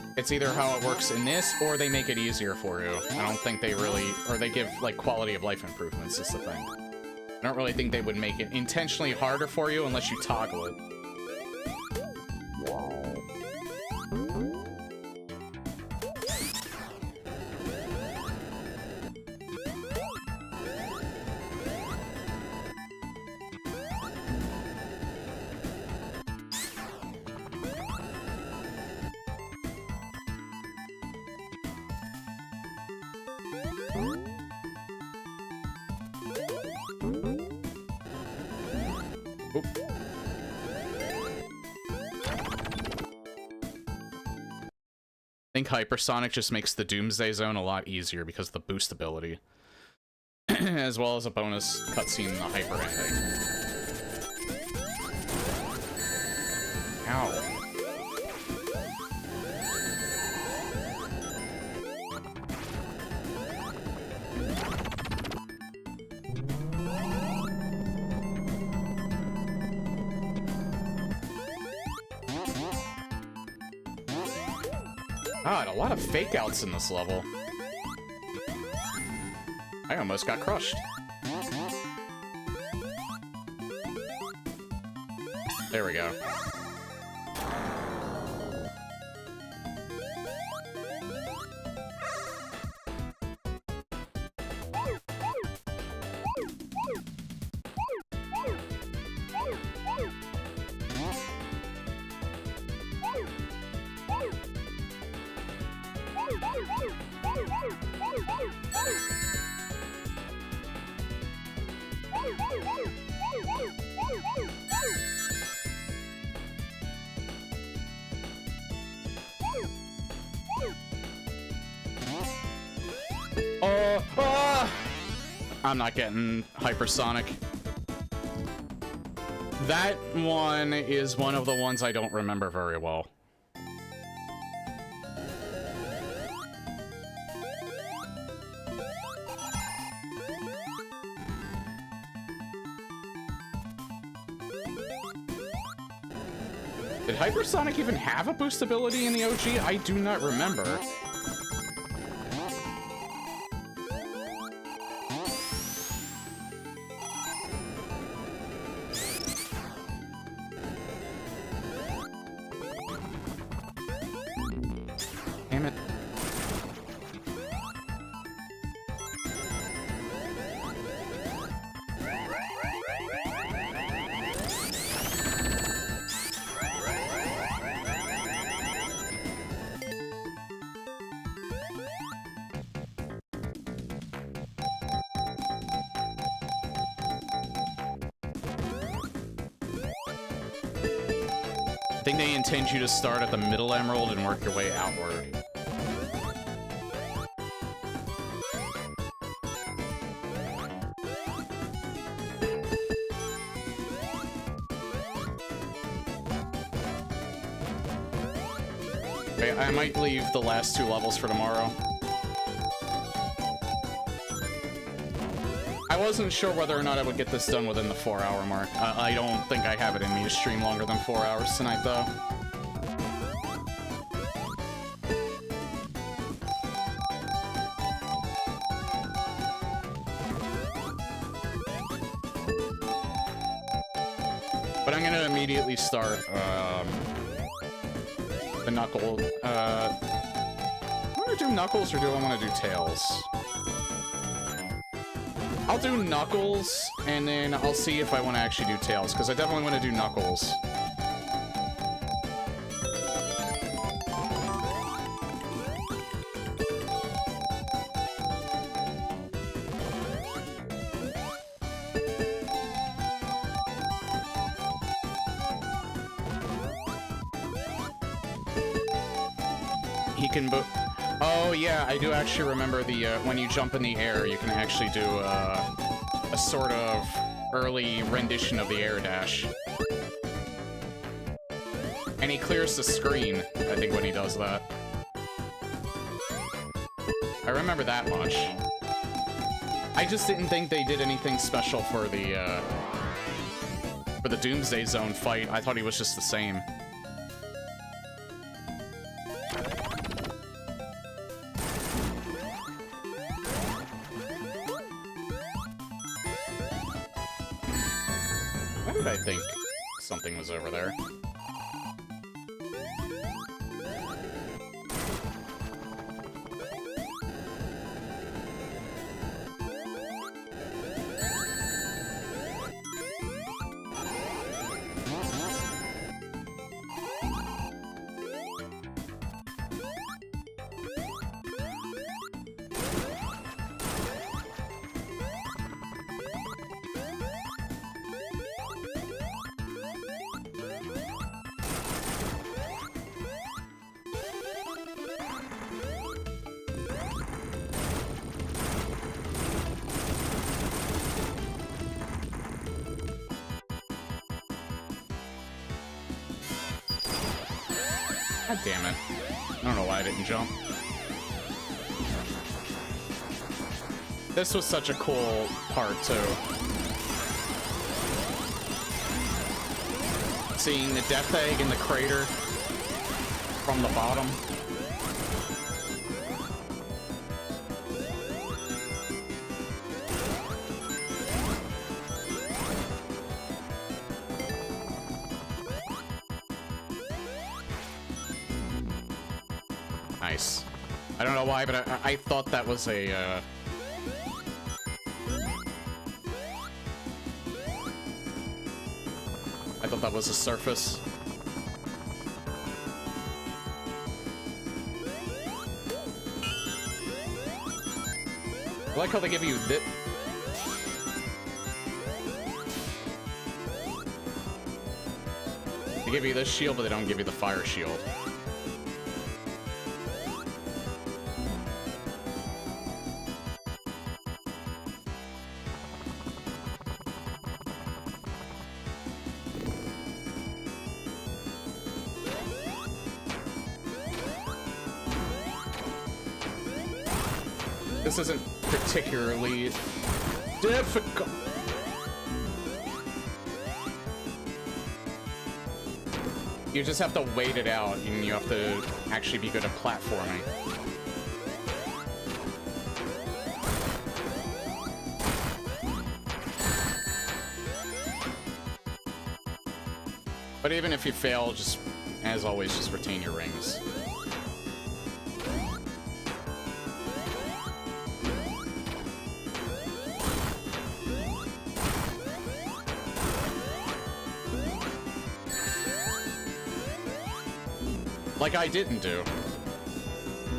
how it works in this, or they make it easier for you. I don't think they really, or they give, like, quality of life improvements is the thing. I don't really think they would make it intentionally harder for you unless you toggle it. I think Hypersonic just makes the Doomsday Zone a lot easier because of the boost ability. As well as a bonus cutscene in the Hyper ending. Ow. God, a lot of fake outs in this level. I almost got crushed. There we go. I'm not getting hypersonic. That one is one of the ones I don't remember very well. Did hypersonic even have a boost ability in the OG? I do not remember. Damn it. I think they intend you to start at the middle emerald and work your way outward. Okay, I might leave the last 2 levels for tomorrow. I wasn't sure whether or not I would get this done within the 4-hour mark. I don't think I have it in me to stream longer than 4 hours tonight, though. But I'm gonna immediately start, the Knuckle, I wanna do Knuckles or do I wanna do Tails? I'll do Knuckles, and then I'll see if I want to actually do Tails, because I definitely want to do Knuckles. He can Oh yeah, I do actually remember the when you jump in the air, you can actually do a sort of early rendition of the air dash. And he clears the screen, I think, when he does that. I remember that much. I just didn't think they did anything special for the Doomsday Zone fight. I thought he was just the same. I think something was over there. God damn it. I don't know why I didn't jump. This was such a cool part, too. Seeing the Death Egg in the crater from the bottom. Nice. I don't know why, but I thought that was a, I thought that was a surface. I like how they give you this. They give you this shield, but they don't give you the fire shield. This isn't particularly difficult. You just have to wait it out, and you have to actually be good at platforming. But even if you fail, just, as always, just retain your rings. Like I didn't do.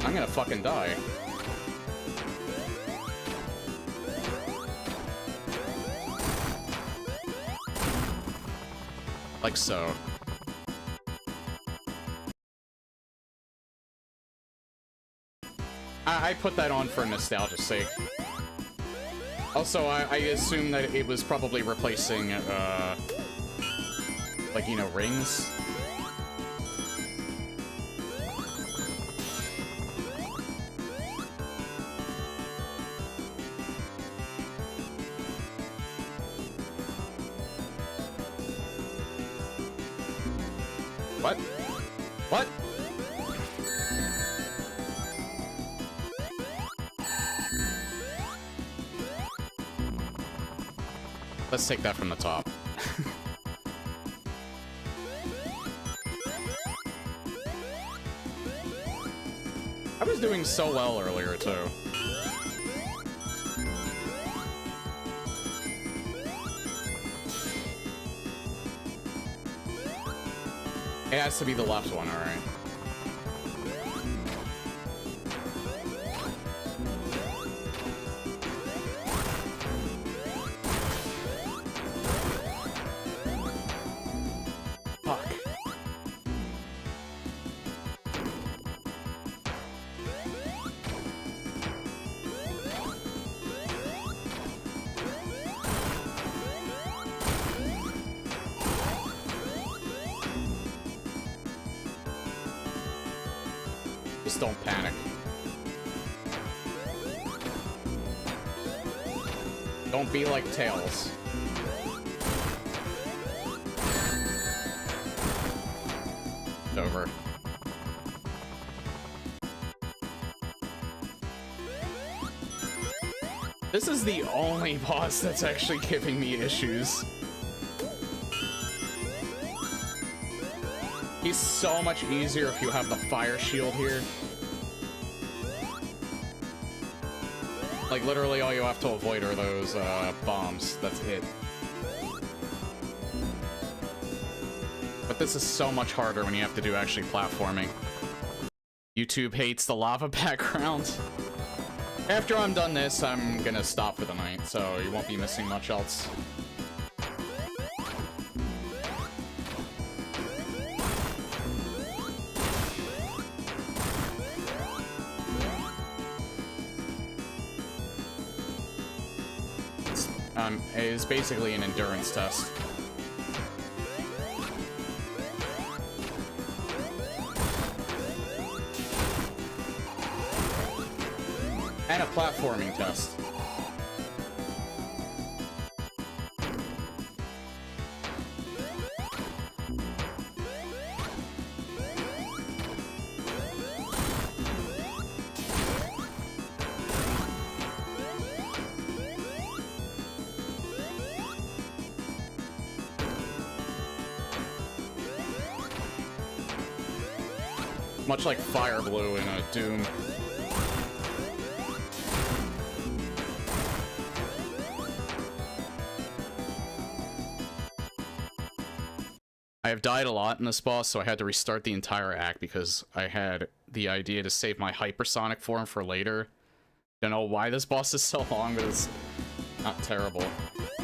I'm gonna fucking die. Like so. I put that on for nostalgia's sake. Also, I assume that it was probably replacing, like, you know, rings. What? What? Let's take that from the top. I was doing so well earlier, too. It has to be the left one, alright. Fuck. Just don't panic. Don't be like Tails. Over. This is the only boss that's actually giving me issues. He's so much easier if you have the fire shield here. Like, literally all you have to avoid are those, bombs. That's it. But this is so much harder when you have to do actually platforming. YouTube hates the lava background. After I'm done this, I'm gonna stop for the night, so you won't be missing much else. It's basically an endurance test. And a platforming test. Much like Fire Blue in a Doom. I have died a lot in this boss, so I had to restart the entire act because I had the idea to save my hypersonic form for later. Don't know why this boss is so long, but it's not terrible.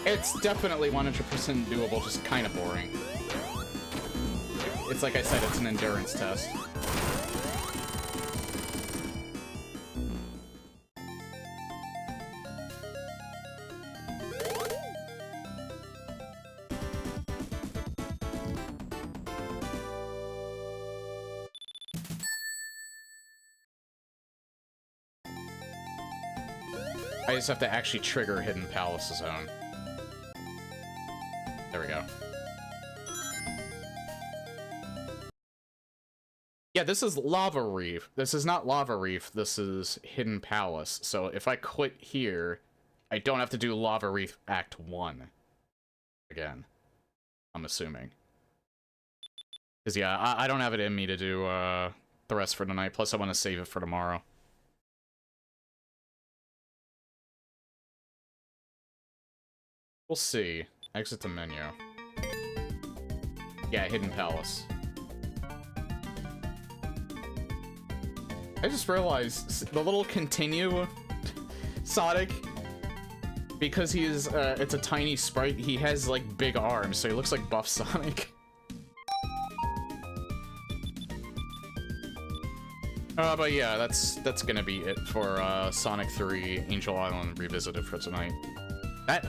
It's definitely 100% doable, just kind of boring. It's like I said, it's an endurance test. I just have to actually trigger Hidden Palace Zone. There we go. Yeah, this is Lava Reef. This is not Lava Reef, this is Hidden Palace. So if I quit here, I don't have to do Lava Reef Act 1 again. I'm assuming. Because, yeah, I don't have it in me to do the rest for tonight. Plus, I want to save it for tomorrow. We'll see. Exit the menu. Yeah, Hidden Palace. I just realized the little continue Sonic, because he's it's a tiny sprite, he has like big arms, so he looks like buff Sonic. But yeah, that's gonna be it for Sonic 3 Angel Island Revisited for tonight. That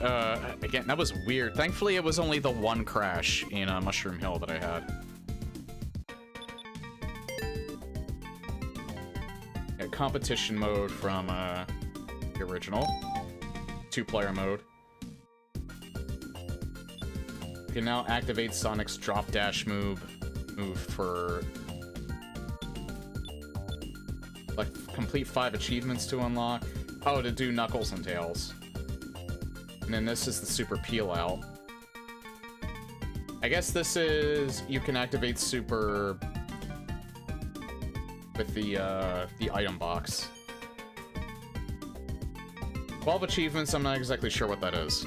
again, that was weird. Thankfully, it was only the one crash in Mushroom Hill that I had. Yeah, competition mode from the original. 2-player mode. You can now activate Sonic's drop dash move for like complete 5 achievements to unlock. Oh, to do Knuckles and Tails. And then this is the Super Peel Out. I guess this is you can activate Super with the item box. 12 achievements, I'm not exactly sure what that is.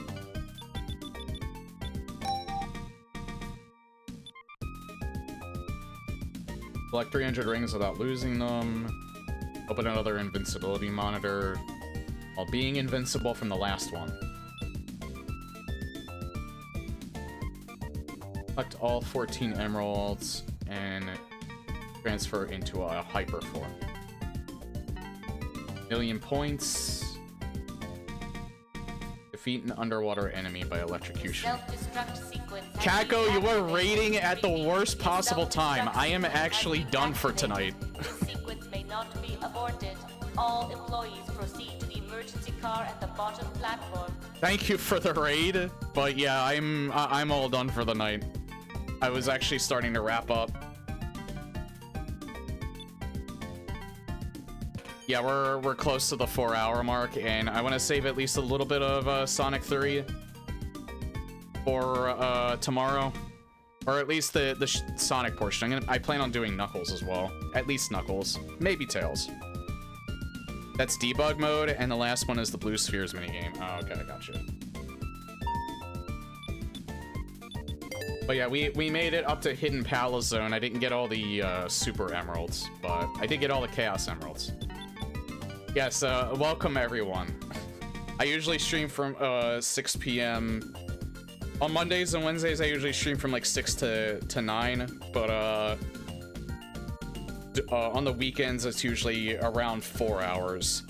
Collect 300 rings without losing them. Open another invincibility monitor while being invincible from the last one. Collect all 14 emeralds and transfer into a hyper form. 1,000,000 points. Defeat an underwater enemy by electrocution. Kako, you are raiding at the worst possible time. I am actually done for tonight. This sequence may not be aborted. All employees proceed to the emergency car at the bottom platform. Thank you for the raid, but yeah, I'm all done for the night. I was actually starting to wrap up. Yeah, we're close to the 4-hour mark, and I want to save at least a little bit of Sonic 3 for tomorrow, or at least the Sonic portion. I plan on doing Knuckles as well, at least Knuckles, maybe Tails. That's debug mode, and the last one is the Blue Spheres minigame. Oh, okay, I gotcha. But yeah, we made it up to Hidden Palace Zone. I didn't get all the Super Emeralds, but I did get all the Chaos Emeralds. Yes, welcome everyone. I usually stream from 6 p.m. On Mondays and Wednesdays, I usually stream from like 6 to 9, but on the weekends, it's usually around 4 hours.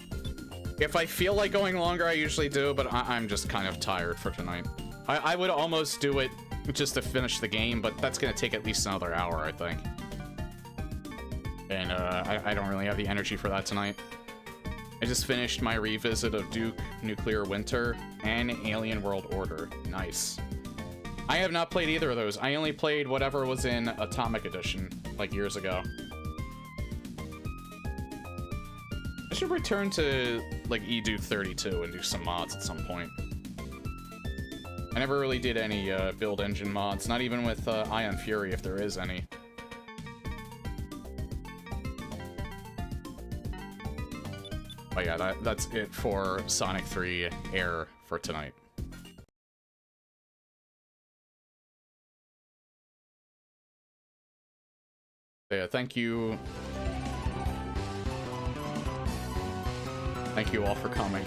If I feel like going longer, I usually do, but I'm just kind of tired for tonight. I would almost do it just to finish the game, but that's gonna take at least another hour, I think. And I don't really have the energy for that tonight. I just finished my revisit of Duke Nuclear Winter and Alien World Order. Nice. I have not played either of those. I only played whatever was in Atomic Edition, like years ago. I should return to, like, eDuke 32 and do some mods at some point. I never really did any build engine mods, not even with Ion Fury, if there is any. But yeah, that's it for Sonic 3 Air for tonight. Yeah, thank you. Thank you all for coming.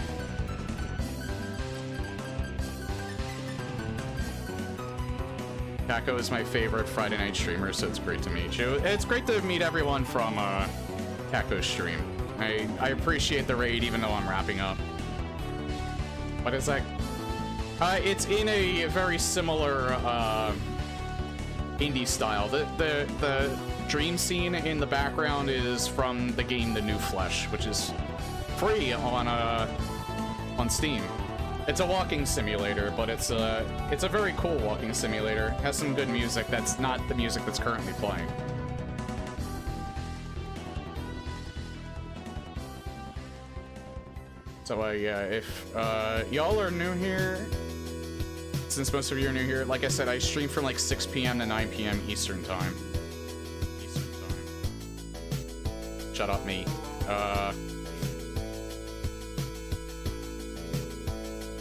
Kako is my favorite Friday night streamer, so it's great to meet you. It's great to meet everyone from Kako's stream. I appreciate the raid, even though I'm wrapping up. What is that? It's in a very similar indie style. The dream scene in the background is from the game The New Flesh, which is free on on Steam. It's a walking simulator, but it's a very cool walking simulator. It has some good music that's not the music that's currently playing. So yeah, if y'all are new here, since most of you are new here, like I said, I stream from like 6 p.m. to 9 p.m. Eastern time. Shut up, me.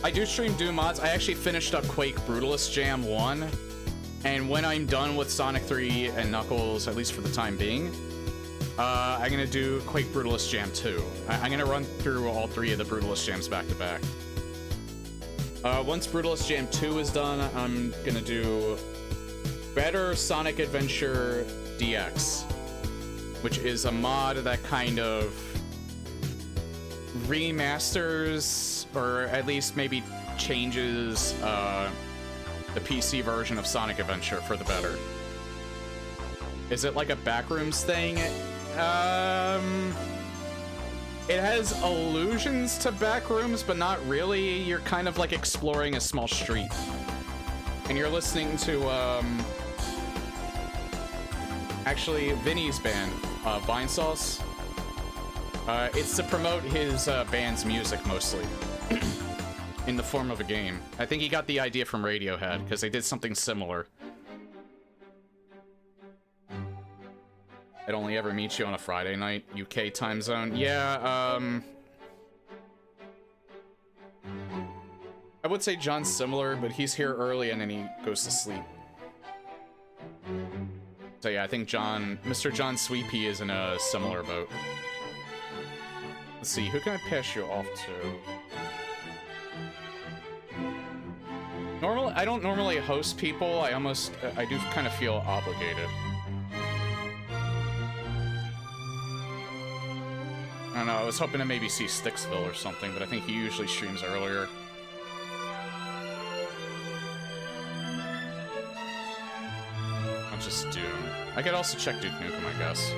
I do stream Doom mods. I actually finished up Quake Brutalist Jam 1, and when I'm done with Sonic 3 and Knuckles, at least for the time being, I'm gonna do Quake Brutalist Jam 2. I'm gonna run through all 3 of the Brutalist Jams back to back. Once Brutalist Jam 2 is done, I'm gonna do Better Sonic Adventure DX, which is a mod that kind of remasters, or at least maybe changes the PC version of Sonic Adventure for the better. Is it like a Backrooms thing? It has allusions to Backrooms, but not really. You're kind of like exploring a small street. And you're listening to, actually, Vinny's band, Vine Sauce. It's to promote his band's music, mostly. In the form of a game. I think he got the idea from Radiohead, because they did something similar. I'd only ever meet you on a Friday night, UK time zone. Yeah, I would say John's similar, but he's here early and then he goes to sleep. So yeah, I think Mr. John Sweepy is in a similar boat. Let's see, who can I pass you off to? I don't normally host people. I do kind of feel obligated. I don't know, I was hoping to maybe see Sticksville or something, but I think he usually streams earlier. I'll just do... I could also check Duke Nukem, I guess.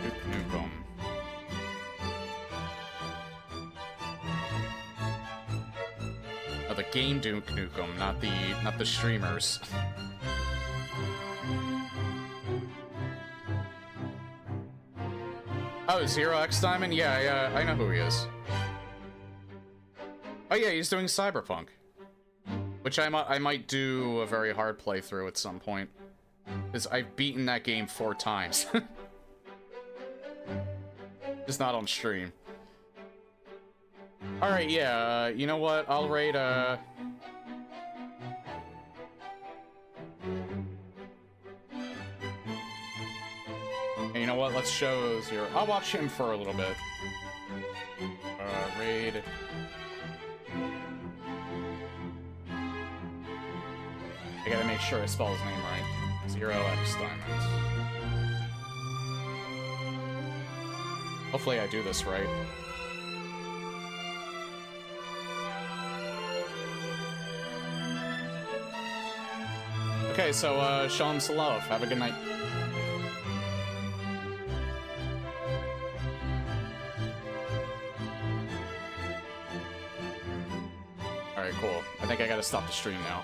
Duke Nukem. Oh, the game Duke Nukem, not the streamers. Oh, Zero X Diamond? Yeah, I know who he is. Oh yeah, he's doing Cyberpunk. Which I might do a very hard playthrough at some point. Because I've beaten that game 4 times. Just not on stream. Alright, yeah, you know what? I'll raid, And you know what? Let's show Zero. I'll watch him for a little bit. Raid. I gotta make sure I spell his name right. Zero X Diamonds. Hopefully I do this right. Okay, so, show him some love. Have a good night. Alright, cool. I think I gotta stop the stream now.